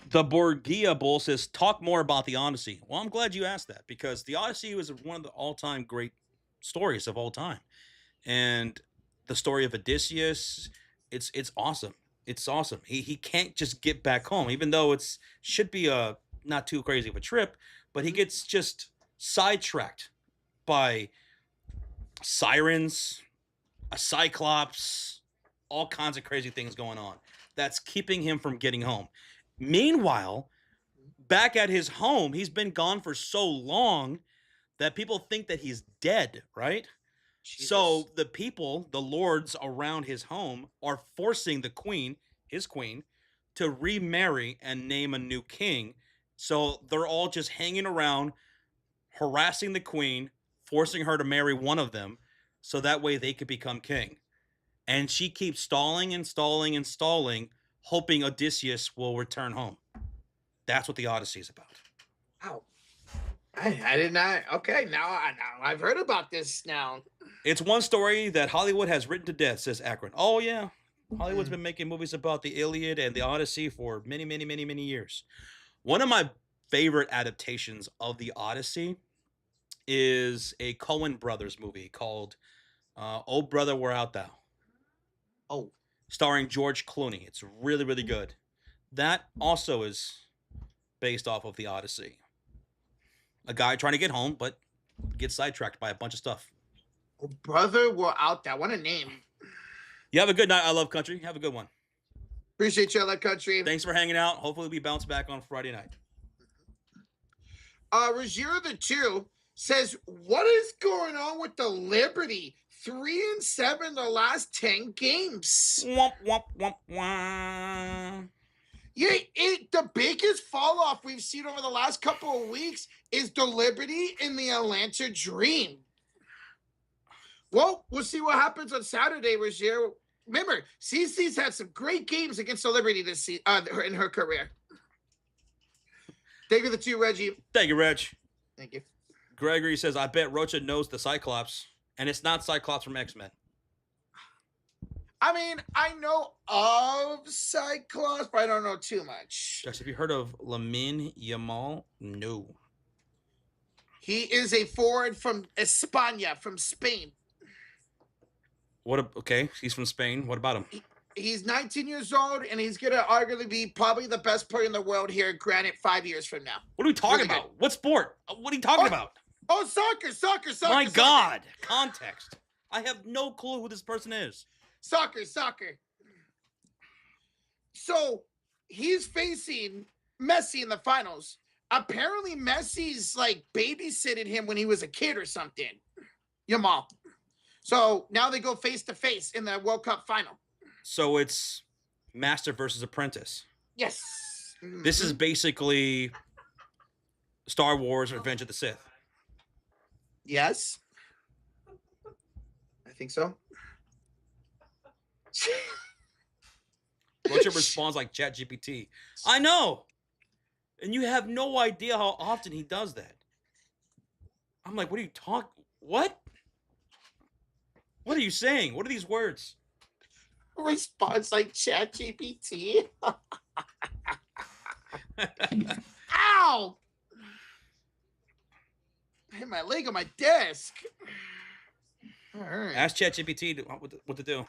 The Borgia Bull says, talk more about the Odyssey. Well, I'm glad you asked that because the Odyssey was one of the all-time great stories of all time. And the story of Odysseus, it's awesome. It's awesome. He can't just get back home, even though it's should be a not too crazy of a trip, but he gets just sidetracked by sirens, a cyclops, all kinds of crazy things going on. That's keeping him from getting home. Meanwhile, back at his home, he's been gone for so long that people think that he's dead, right? Jesus. So the people, the lords around his home, are forcing the queen, his queen, to remarry and name a new king. So they're all just hanging around, harassing the queen, forcing her to marry one of them, so that way they could become king. And she keeps stalling and stalling and stalling, hoping Odysseus will return home. That's what the Odyssey is about. Wow. I did not. Okay, now I've heard about this now. It's one story that Hollywood has written to death, says Akron. Oh, yeah. Hollywood's been making movies about the Iliad and the Odyssey for many, many, many, many years. One of my favorite adaptations of the Odyssey is a Coen Brothers movie called Oh Brother, Where Art Thou? Oh. Starring George Clooney. It's really, really good. That also is based off of the Odyssey. A guy trying to get home, but gets sidetracked by a bunch of stuff. Oh, Brother, Where Art Thou? What a name. You have a good night. I love country. Have a good one. Appreciate you, I love country. Thanks for hanging out. Hopefully we bounce back on Friday night. Rogero the 2 says, what is going on with the Liberty? 3-7 the last 10 games. Womp, womp, womp, womp. Yeah, the biggest fall off we've seen over the last couple of weeks is the Liberty in the Atlanta Dream. Well, we'll see what happens on Saturday, Rogero. Remember, CC's had some great games against the Liberty this season, in her career. Thank you, the 2, Reggie. Thank you, Reg. Thank you. Gregory says, I bet Rocha knows the Cyclops, and it's not Cyclops from X-Men. I mean, I know of Cyclops, but I don't know too much. Josh, have you heard of Lamine Yamal? No. He is a forward from España, from Spain. Okay, he's from Spain. What about him? He's 19 years old, and he's going to arguably be probably the best player in the world here, granted, 5 years from now. What are we talking about? What sport? What are you talking about? Oh, soccer. My God. Context. I have no clue who this person is. Soccer. So he's facing Messi in the finals. Apparently, Messi's like babysitting him when he was a kid or something. Yamal. So now they go face to face in the World Cup final. So it's master versus apprentice. Yes. This is basically Star Wars: Revenge of the Sith. Yes. I think so. What's your response like ChatGPT? I know. And you have no idea how often he does that. I'm like, what are you talking? What? What are you saying? What are these words? Response like ChatGPT. Ow! I hit my leg on my desk. All right. Ask ChatGPT what to do.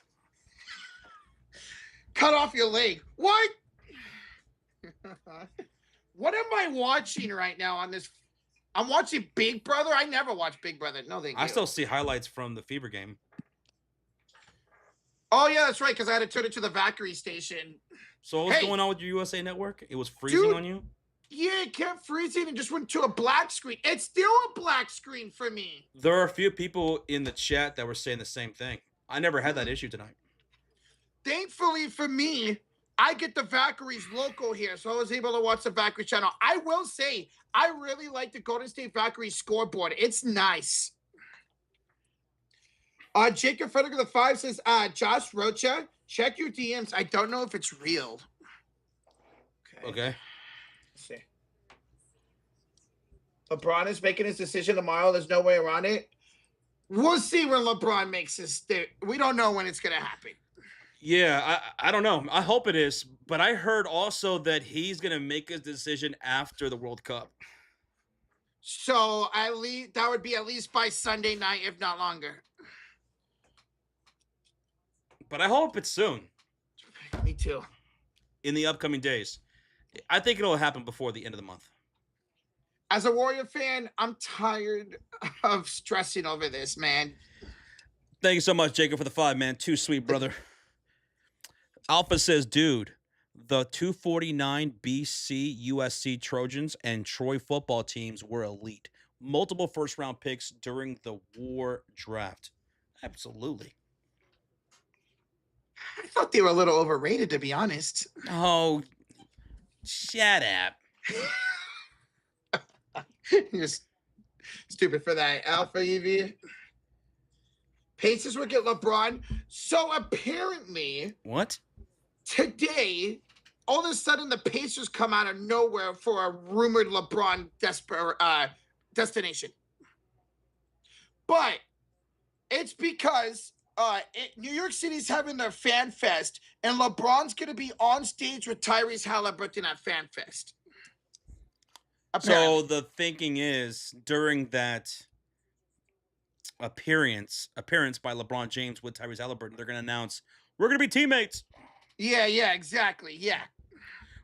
Cut off your leg. What? What am I watching right now on this? I'm watching Big Brother. I never watch Big Brother. No, thank you. I still see highlights from the Fever game. Oh, yeah, that's right, because I had to turn it to the Valkyries station. So what's going on with your USA Network? It was freezing on you? Yeah, it kept freezing and just went to a black screen. It's still a black screen for me. There are a few people in the chat that were saying the same thing. I never had that issue tonight. Thankfully for me, I get the Valkyries local here, so I was able to watch the Valkyries channel. I will say, I really like the Golden State Valkyries scoreboard. It's nice. Jacob Frederick of the 5 says, Josh Rocha, check your DMs. I don't know if it's real. Okay. Let's see. LeBron is making his decision tomorrow. There's no way around it. We'll see when LeBron makes his. We don't know when it's going to happen. Yeah, I don't know. I hope it is. But I heard also that he's going to make his decision after the World Cup. So at least that would be at least by Sunday night, if not longer. But I hope it's soon. Me too. In the upcoming days. I think it'll happen before the end of the month. As a Warrior fan, I'm tired of stressing over this, man. Thank you so much, Jacob, for the 5, man. Too sweet, brother. Alpha says, dude, the 249 BC USC Trojans and Troy football teams were elite. Multiple first-round picks during the war draft. Absolutely. I thought they were a little overrated, to be honest. Oh, shut up. You're stupid for that. Alpha EV. Pacers will get LeBron. So apparently, what? Today, all of a sudden, the Pacers come out of nowhere for a rumored LeBron destination. But it's because New York City's having their fan fest, and LeBron's going to be on stage with Tyrese Halliburton at fan fest. Apparently. So the thinking is during that appearance by LeBron James with Tyrese Halliburton, they're going to announce we're going to be teammates. Yeah, exactly. Yeah.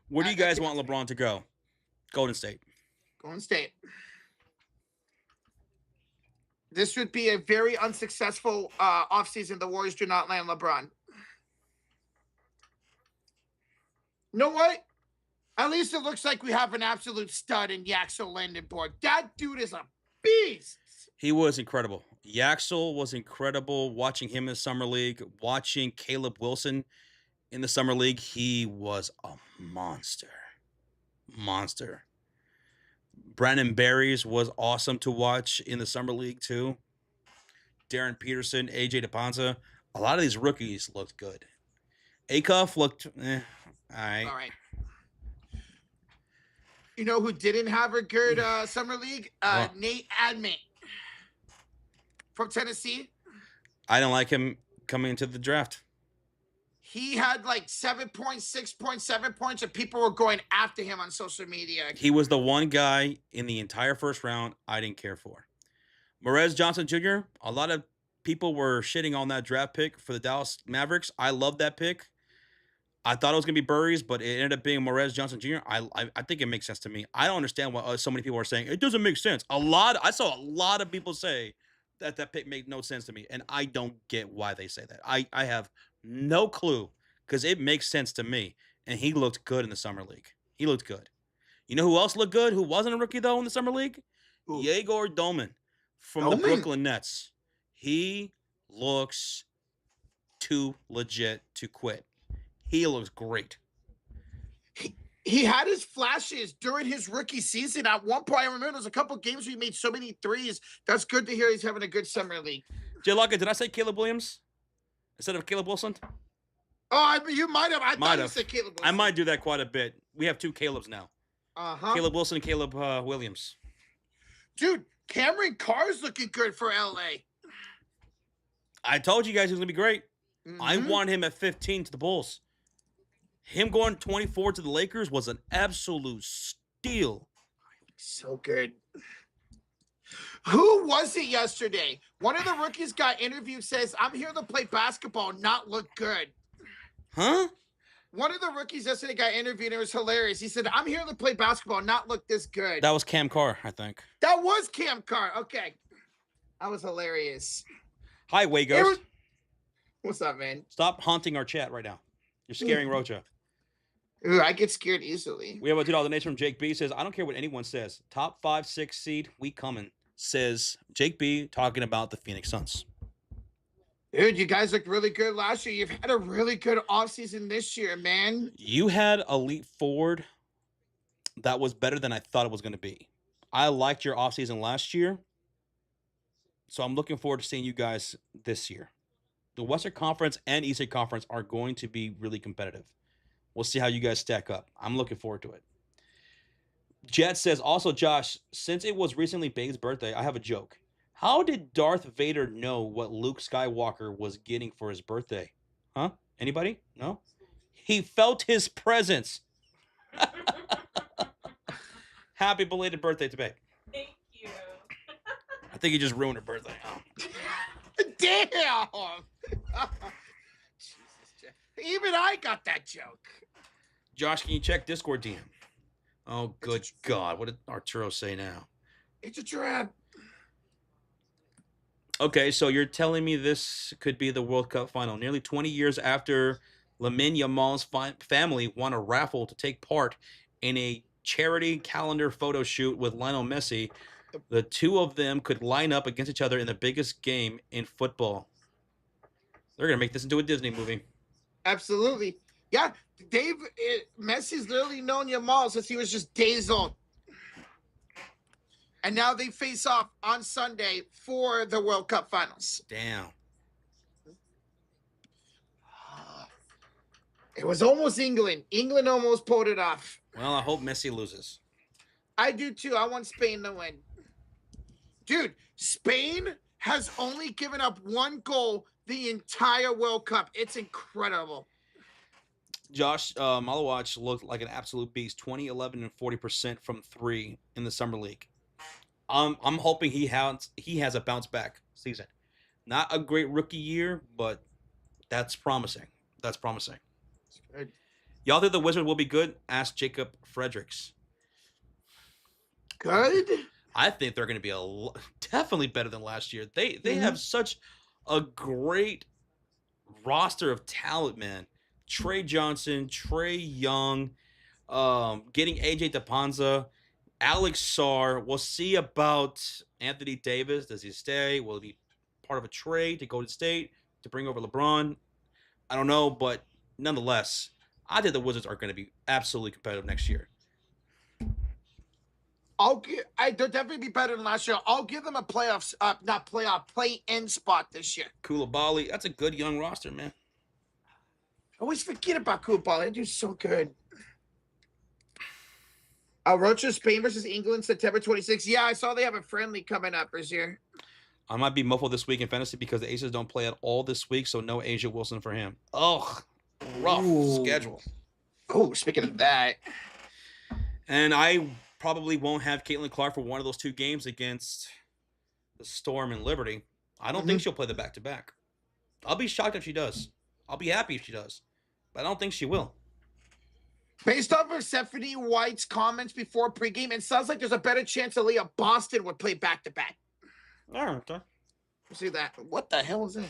Where do you guys want LeBron to go? Golden State. Golden State. This would be a very unsuccessful offseason. The Warriors do not land LeBron. You know what? At least it looks like we have an absolute stud in Yaxel Landenborg. That dude is a beast. He was incredible. Yaxel was incredible. Watching him in the Summer League, watching Caleb Wilson in the Summer League, he was a monster. Brandon Barries was awesome to watch in the Summer League too. Darren Peterson, AJ DePonza. A lot of these rookies looked good. Acuff looked all right. All right. You know who didn't have a good Summer League? Nate Adman from Tennessee. I don't like him coming into the draft. he had like 7 points, 6 points, 7 points, and people were going after him on social media. He was the one guy in the entire first round I didn't care for. Morez Johnson Jr., a lot of people were shitting on that draft pick for the Dallas Mavericks. I love that pick. I thought it was going to be Burries, but it ended up being Morez Johnson Jr. I think it makes sense to me. I don't understand why so many people are saying it doesn't make sense. I saw a lot of people say that pick made no sense to me, and I don't get why they say that. I have no clue because it makes sense to me, and he looked good in the summer league. He looked good. You know who else looked good? Who wasn't a rookie though in the summer league? Ooh. Yegor Doman from the Brooklyn Nets. He looks too legit to quit. He looks great. He had his flashes during his rookie season. At one point, I remember there was a couple games where he made so many threes. That's good to hear he's having a good summer league. Jay Lockett, did I say Caleb Williams instead of Caleb Wilson? Oh, you might have. I thought you said Caleb Wilson. I might do that quite a bit. We have 2 Calebs now. Caleb Wilson and Caleb Williams. Dude, Cameron Carr's looking good for LA. I told you guys he was going to be great. I wanted him at 15 to the Bulls. Him going 24 to the Lakers was an absolute steal. So good. Who was it yesterday? One of the rookies got interviewed, says, I'm here to play basketball, not look good. Huh? One of the rookies yesterday got interviewed, and it was hilarious. He said, I'm here to play basketball, not look this good. That was Cam Carr, I think. That was Cam Carr. Okay. That was hilarious. Hi, Wagos. What's up, man? Stop haunting our chat right now. You're scaring Rocha. Ooh, I get scared easily. We have a $2 donation from Jake B. Says, I don't care what anyone says. Top 5, 6 seed, we coming. Says Jake B. talking about the Phoenix Suns. Dude, you guys looked really good last year. You've had a really good offseason this year, man. You had a leap forward that was better than I thought it was going to be. I liked your offseason last year. So I'm looking forward to seeing you guys this year. The Western Conference and Eastern Conference are going to be really competitive. We'll see how you guys stack up. I'm looking forward to it. Jet says, also, Josh, since it was recently Babe's birthday, I have a joke. How did Darth Vader know what Luke Skywalker was getting for his birthday? Huh? Anybody? No? He felt his presence. Happy belated birthday to Babe. Thank you. I think he just ruined her birthday. Damn! Jesus, even I got that joke. Josh, can you check Discord DM? Oh, good God. What did Arturo say now? It's a trap. Okay, so you're telling me this could be the World Cup final. Nearly 20 years after Lamine Yamal's family won a raffle to take part in a charity calendar photo shoot with Lionel Messi, the two of them could line up against each other in the biggest game in football. They're going to make this into a Disney movie. Absolutely. Yeah, Messi's literally known Yamal since he was just days old. And now they face off on Sunday for the World Cup Finals. Damn. It was almost England. England almost pulled it off. Well, I hope Messi loses. I do too. I want Spain to win. Dude, Spain has only given up 1 goal the entire World Cup. It's incredible. Josh Malawach looked like an absolute beast. 20, 11, and 40% from 3 in the summer league. I'm hoping he has a bounce back season. Not a great rookie year, but that's promising. That's promising. That's good. Y'all think the Wizards will be good? Ask Jacob Fredericks. Good? I think they're going to be definitely better than last year. They have such a great roster of talent, man. Trey Johnson, Trey Young, getting AJ DePonza, Alex Sarr. We'll see about Anthony Davis. Does he stay? Will he be part of a trade to Golden State to bring over LeBron? I don't know, but nonetheless, I think the Wizards are going to be absolutely competitive next year. They'll definitely be better than last year. I'll give them a play-in spot this year. Koulibaly, that's a good young roster, man. I always forget about Koulibaly. They do so good. Rocha, Spain versus England, September 26th. Yeah, I saw they have a friendly coming up this year. I might be muffled this week in fantasy because the Aces don't play at all this week, so no Asia Wilson for him. Ugh. Rough schedule. Oh, speaking of that. And I probably won't have Caitlin Clark for one of those 2 games against the Storm and Liberty. I don't think she'll play the back-to-back. I'll be shocked if she does. I'll be happy if she does. But I don't think she will. Based off of Stephanie White's comments before pregame, it sounds like there's a better chance Aaliyah Boston would play back-to-back. All right, okay. See that? What the hell is that?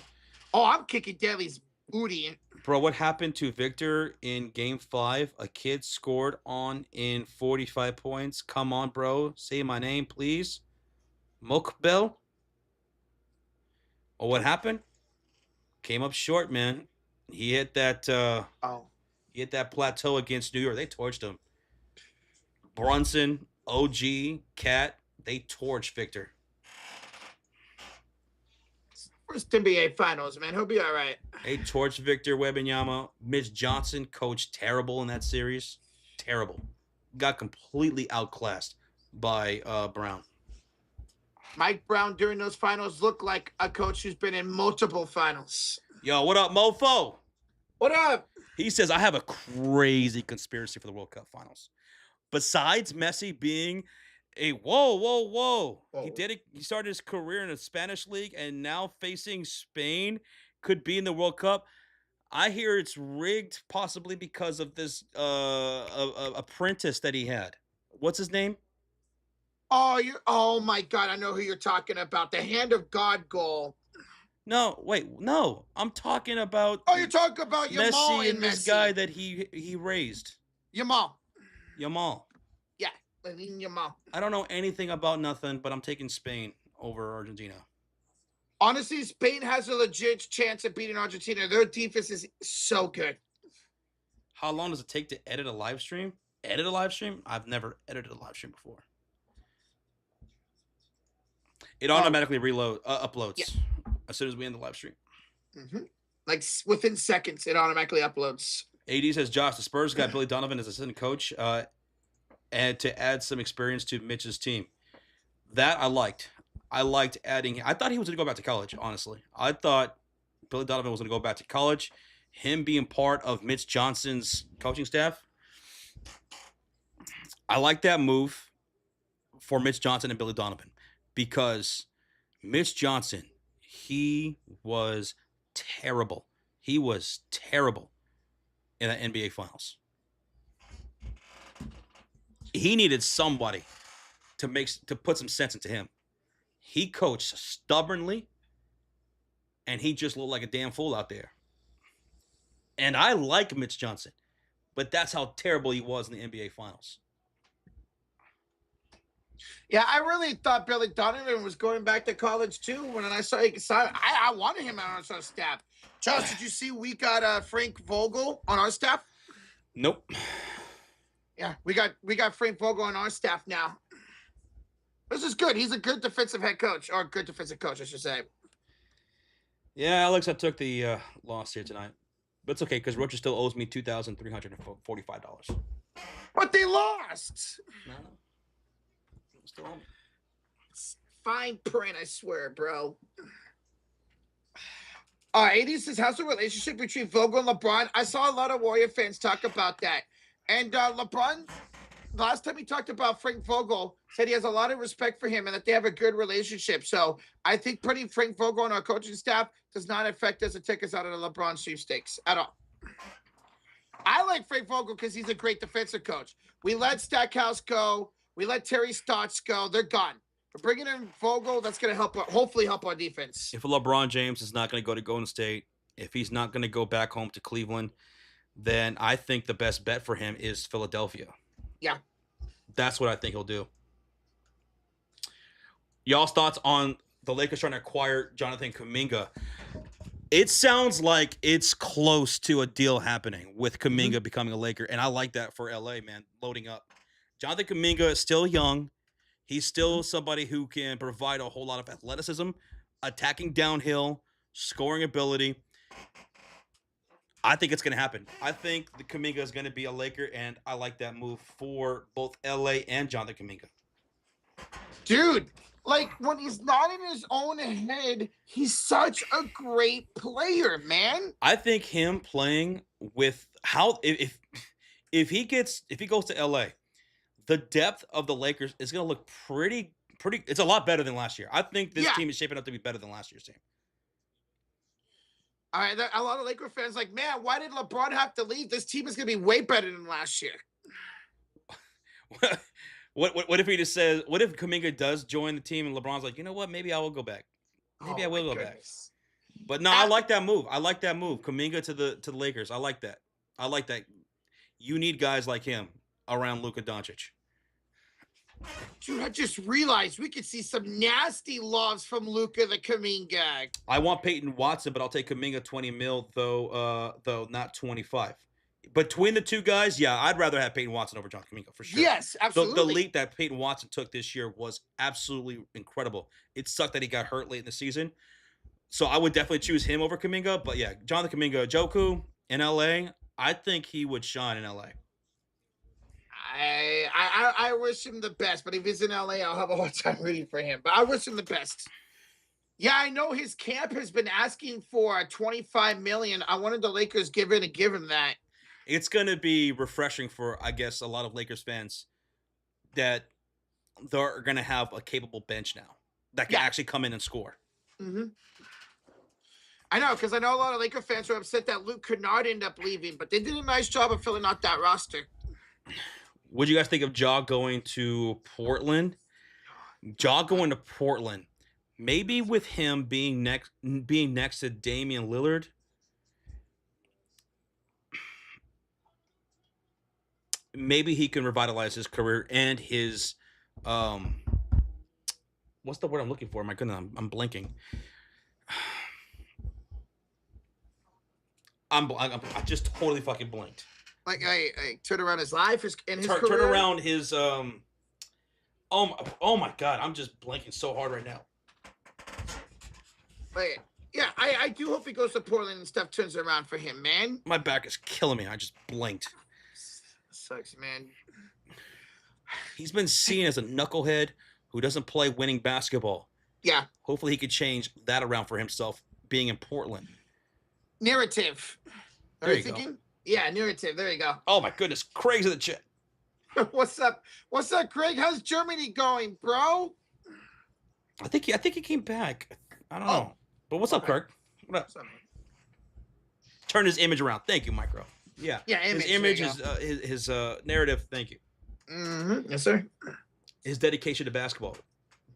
Oh, I'm kicking Daly's booty. Bro, what happened to Victor in Game 5? A kid scored on in 45 points. Come on, bro. Say my name, please. Mokbel? Oh, what happened? Came up short, man. He hit that he hit that plateau against New York. They torched him. Brunson, OG, Cat, they torched Victor. First NBA Finals, man. He'll be all right. They torched Victor Wembanyama. Mitch Johnson coached terrible in that series. Terrible. Got completely outclassed by Brown. Mike Brown during those finals looked like a coach who's been in multiple finals. Yo, what up, mofo? What up? He says, I have a crazy conspiracy for the World Cup finals. Besides Messi being a whoa. He did it. He started his career in a Spanish league and now facing Spain, could be in the World Cup. I hear it's rigged possibly because of this apprentice that he had. What's his name? Oh my God, I know who you're talking about. The hand of God goal. No, wait, no. I'm talking about you're talking about Messi and this guy that he raised. Yamal. Yeah, Yamal. I don't know anything about nothing, but I'm taking Spain over Argentina. Honestly, Spain has a legit chance of beating Argentina. Their defense is so good. How long does it take to edit a live stream? Edit a live stream? I've never edited a live stream before. It automatically uploads as soon as we end the live stream. Like within seconds, it automatically uploads. AD says, Josh, the Spurs got Billy Donovan as assistant coach and to add some experience to Mitch's team. That I liked. I liked adding. I thought he was going to go back to college, honestly. I thought Billy Donovan was going to go back to college. Him being part of Mitch Johnson's coaching staff. I like that move for Mitch Johnson and Billy Donovan because Mitch Johnson, he was terrible. He was terrible in the NBA Finals. He needed somebody to put some sense into him. He coached stubbornly, and he just looked like a damn fool out there. And I like Mitch Johnson, but that's how terrible he was in the NBA Finals. Yeah, I really thought Billy Donovan was going back to college too. When I saw he signed, I wanted him on our staff. Josh, did you see we got Frank Vogel on our staff? Nope. Yeah, we got Frank Vogel on our staff now. This is good. He's a good defensive head coach, or a good defensive coach, I should say. Yeah, Alex, I took the loss here tonight. But it's okay, because Rocha still owes me $2,345. But they lost. No. Still owe me. It's fine print, I swear, bro. AD says, how's the relationship between Vogel and LeBron? I saw a lot of Warrior fans talk about that. And LeBron, last time he talked about Frank Vogel, said he has a lot of respect for him and that they have a good relationship. So I think putting Frank Vogel on our coaching staff does not affect us or take us out of the LeBron sweepstakes at all. I like Frank Vogel because he's a great defensive coach. We let Stackhouse go. We let Terry Stotts go. They're gone. We're bringing in Vogel. That's going to hopefully help our defense. If LeBron James is not going to go to Golden State, if he's not going to go back home to Cleveland, then I think the best bet for him is Philadelphia. Yeah. That's what I think he'll do. Y'all's thoughts on the Lakers trying to acquire Jonathan Kuminga? It sounds like it's close to a deal happening with Kuminga becoming a Laker, and I like that for LA, man, loading up. Jonathan Kuminga is still young. He's still somebody who can provide a whole lot of athleticism, attacking downhill, scoring ability. I think it's going to happen. I think the Kuminga is going to be a Laker, and I like that move for both LA and Jonathan Kuminga. Dude, Like when he's not in his own head, he's such a great player, man. I think him playing with how if he goes to LA, the depth of the Lakers is going to look pretty. It's a lot better than last year. I think this Yeah. team is shaping up to be better than last year's team. All right, a lot of Laker fans like, man, why did LeBron have to leave? This team is going to be way better than last year. What if he just says? What if Kuminga does join the team and LeBron's like, you know what? Maybe I will go back. Maybe I will go back. But no, I like that move. I like that move. Kuminga to the Lakers. I like that. I like that. You need guys like him around Luka Doncic. Dude, I just realized we could see some nasty lobs from Luka the Kuminga. I want Peyton Watson, but I'll take Kuminga 20 mil though not 25. Between the two guys, yeah, I'd rather have Peyton Watson over John Kuminga for sure. Yes, absolutely. The leap that Peyton Watson took this year was absolutely incredible. It sucked that he got hurt late in the season. So I would definitely choose him over Kuminga. But yeah, Jonathan Kuminga, Joku in LA, I think he would shine in LA. I wish him the best, but if he's in LA, I'll have a hard time rooting for him. But I wish him the best. Yeah, I know his camp has been asking for $25 million. I wanted the Lakers give him that. It's going to be refreshing for, I guess, a lot of Lakers fans that they're going to have a capable bench now that can actually come in and score. Mm-hmm. I know, because I know a lot of Laker fans are upset that Luke Kennard ended up leaving, but they did a nice job of filling out that roster. What do you guys think of Ja going to Portland? Ja going to Portland, maybe with him being next to Damian Lillard. Maybe he can revitalize his career and his what's the word I'm looking for? My goodness, I'm blanking. I just totally fucking blinked. Like I turn around his life and his career. Turn around his oh my god, I'm just blanking so hard right now. Like, yeah, I do hope he goes to Portland and stuff turns around for him, man. My back is killing me. I just blinked. Sucks, man. He's been seen as a knucklehead who doesn't play winning basketball. Yeah. Hopefully he could change that around for himself being in Portland. Narrative. There you go. Yeah, narrative. There you go. Oh my goodness, Craig's in the chat. What's up? What's up, Craig? How's Germany going, bro? I think he came back. I don't know. But what's up, Kirk? What up? Turn his image around. Thank you, Micro. Yeah. Yeah, his image is his narrative. Thank you. Mm-hmm. Yes, sir. His dedication to basketball.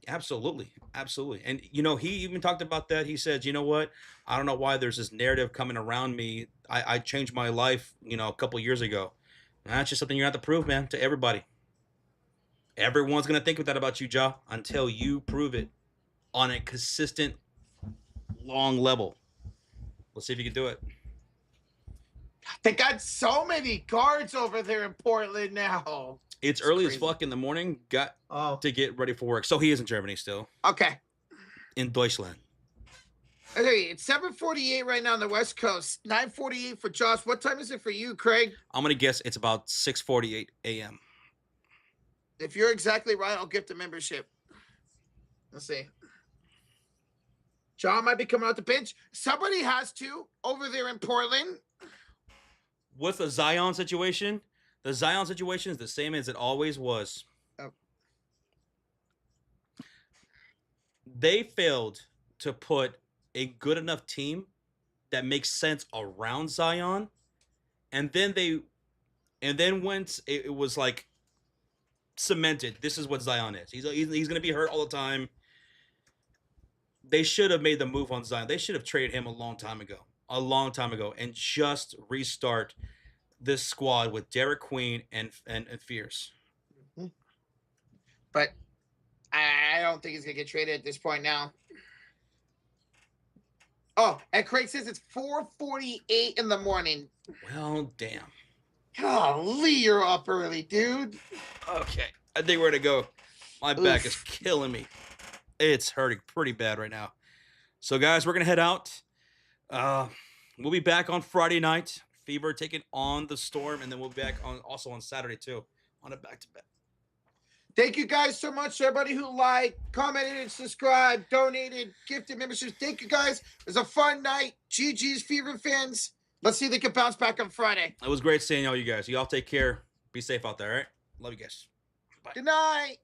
Absolutely. Absolutely. And, you know, he even talked about that. He said, you know what? I don't know why there's this narrative coming around me. I changed my life, you know, a couple years ago. And that's just something you have to prove, man, to everybody. Everyone's going to think that about you, Ja, until you prove it on a consistent, long level. Let's see if you can do it. They got so many guards over there in Portland now. It's early crazy. As fuck in the morning. Got to get ready for work. So he is in Germany still. Okay. In Deutschland. Okay, it's 7:48 right now on the West Coast. 9:48 for Josh. What time is it for you, Craig? I'm going to guess it's about 6:48 a.m. If you're exactly right, I'll gift a membership. Let's see. John might be coming out the bench. Somebody has to over there in Portland. What's the Zion situation? The Zion situation is the same as it always was. Oh. They failed to put a good enough team that makes sense around Zion. And then once it was like cemented, this is what Zion is. He's going to be hurt all the time. They should have made the move on Zion. They should have traded him a long time ago, and just restart this squad with Derek Queen and Fierce. But I don't think he's going to get traded at this point now. Oh, and Craig says it's 4:48 in the morning. Well, damn. Golly, you're up early, dude. Okay. I think we're going to go. My back is killing me. It's hurting pretty bad right now. So, guys, we're going to head out. We'll be back on Friday night. Fever taking on the Storm, and then we'll be back also on Saturday, too, on a back-to-back. Thank you guys so much, everybody who liked, commented, and subscribed, donated, gifted memberships. Thank you guys. It was a fun night. GG's, Fever fans. Let's see if they can bounce back on Friday. It was great seeing all you guys. You all take care. Be safe out there, all right? Love you guys. Bye. Good night.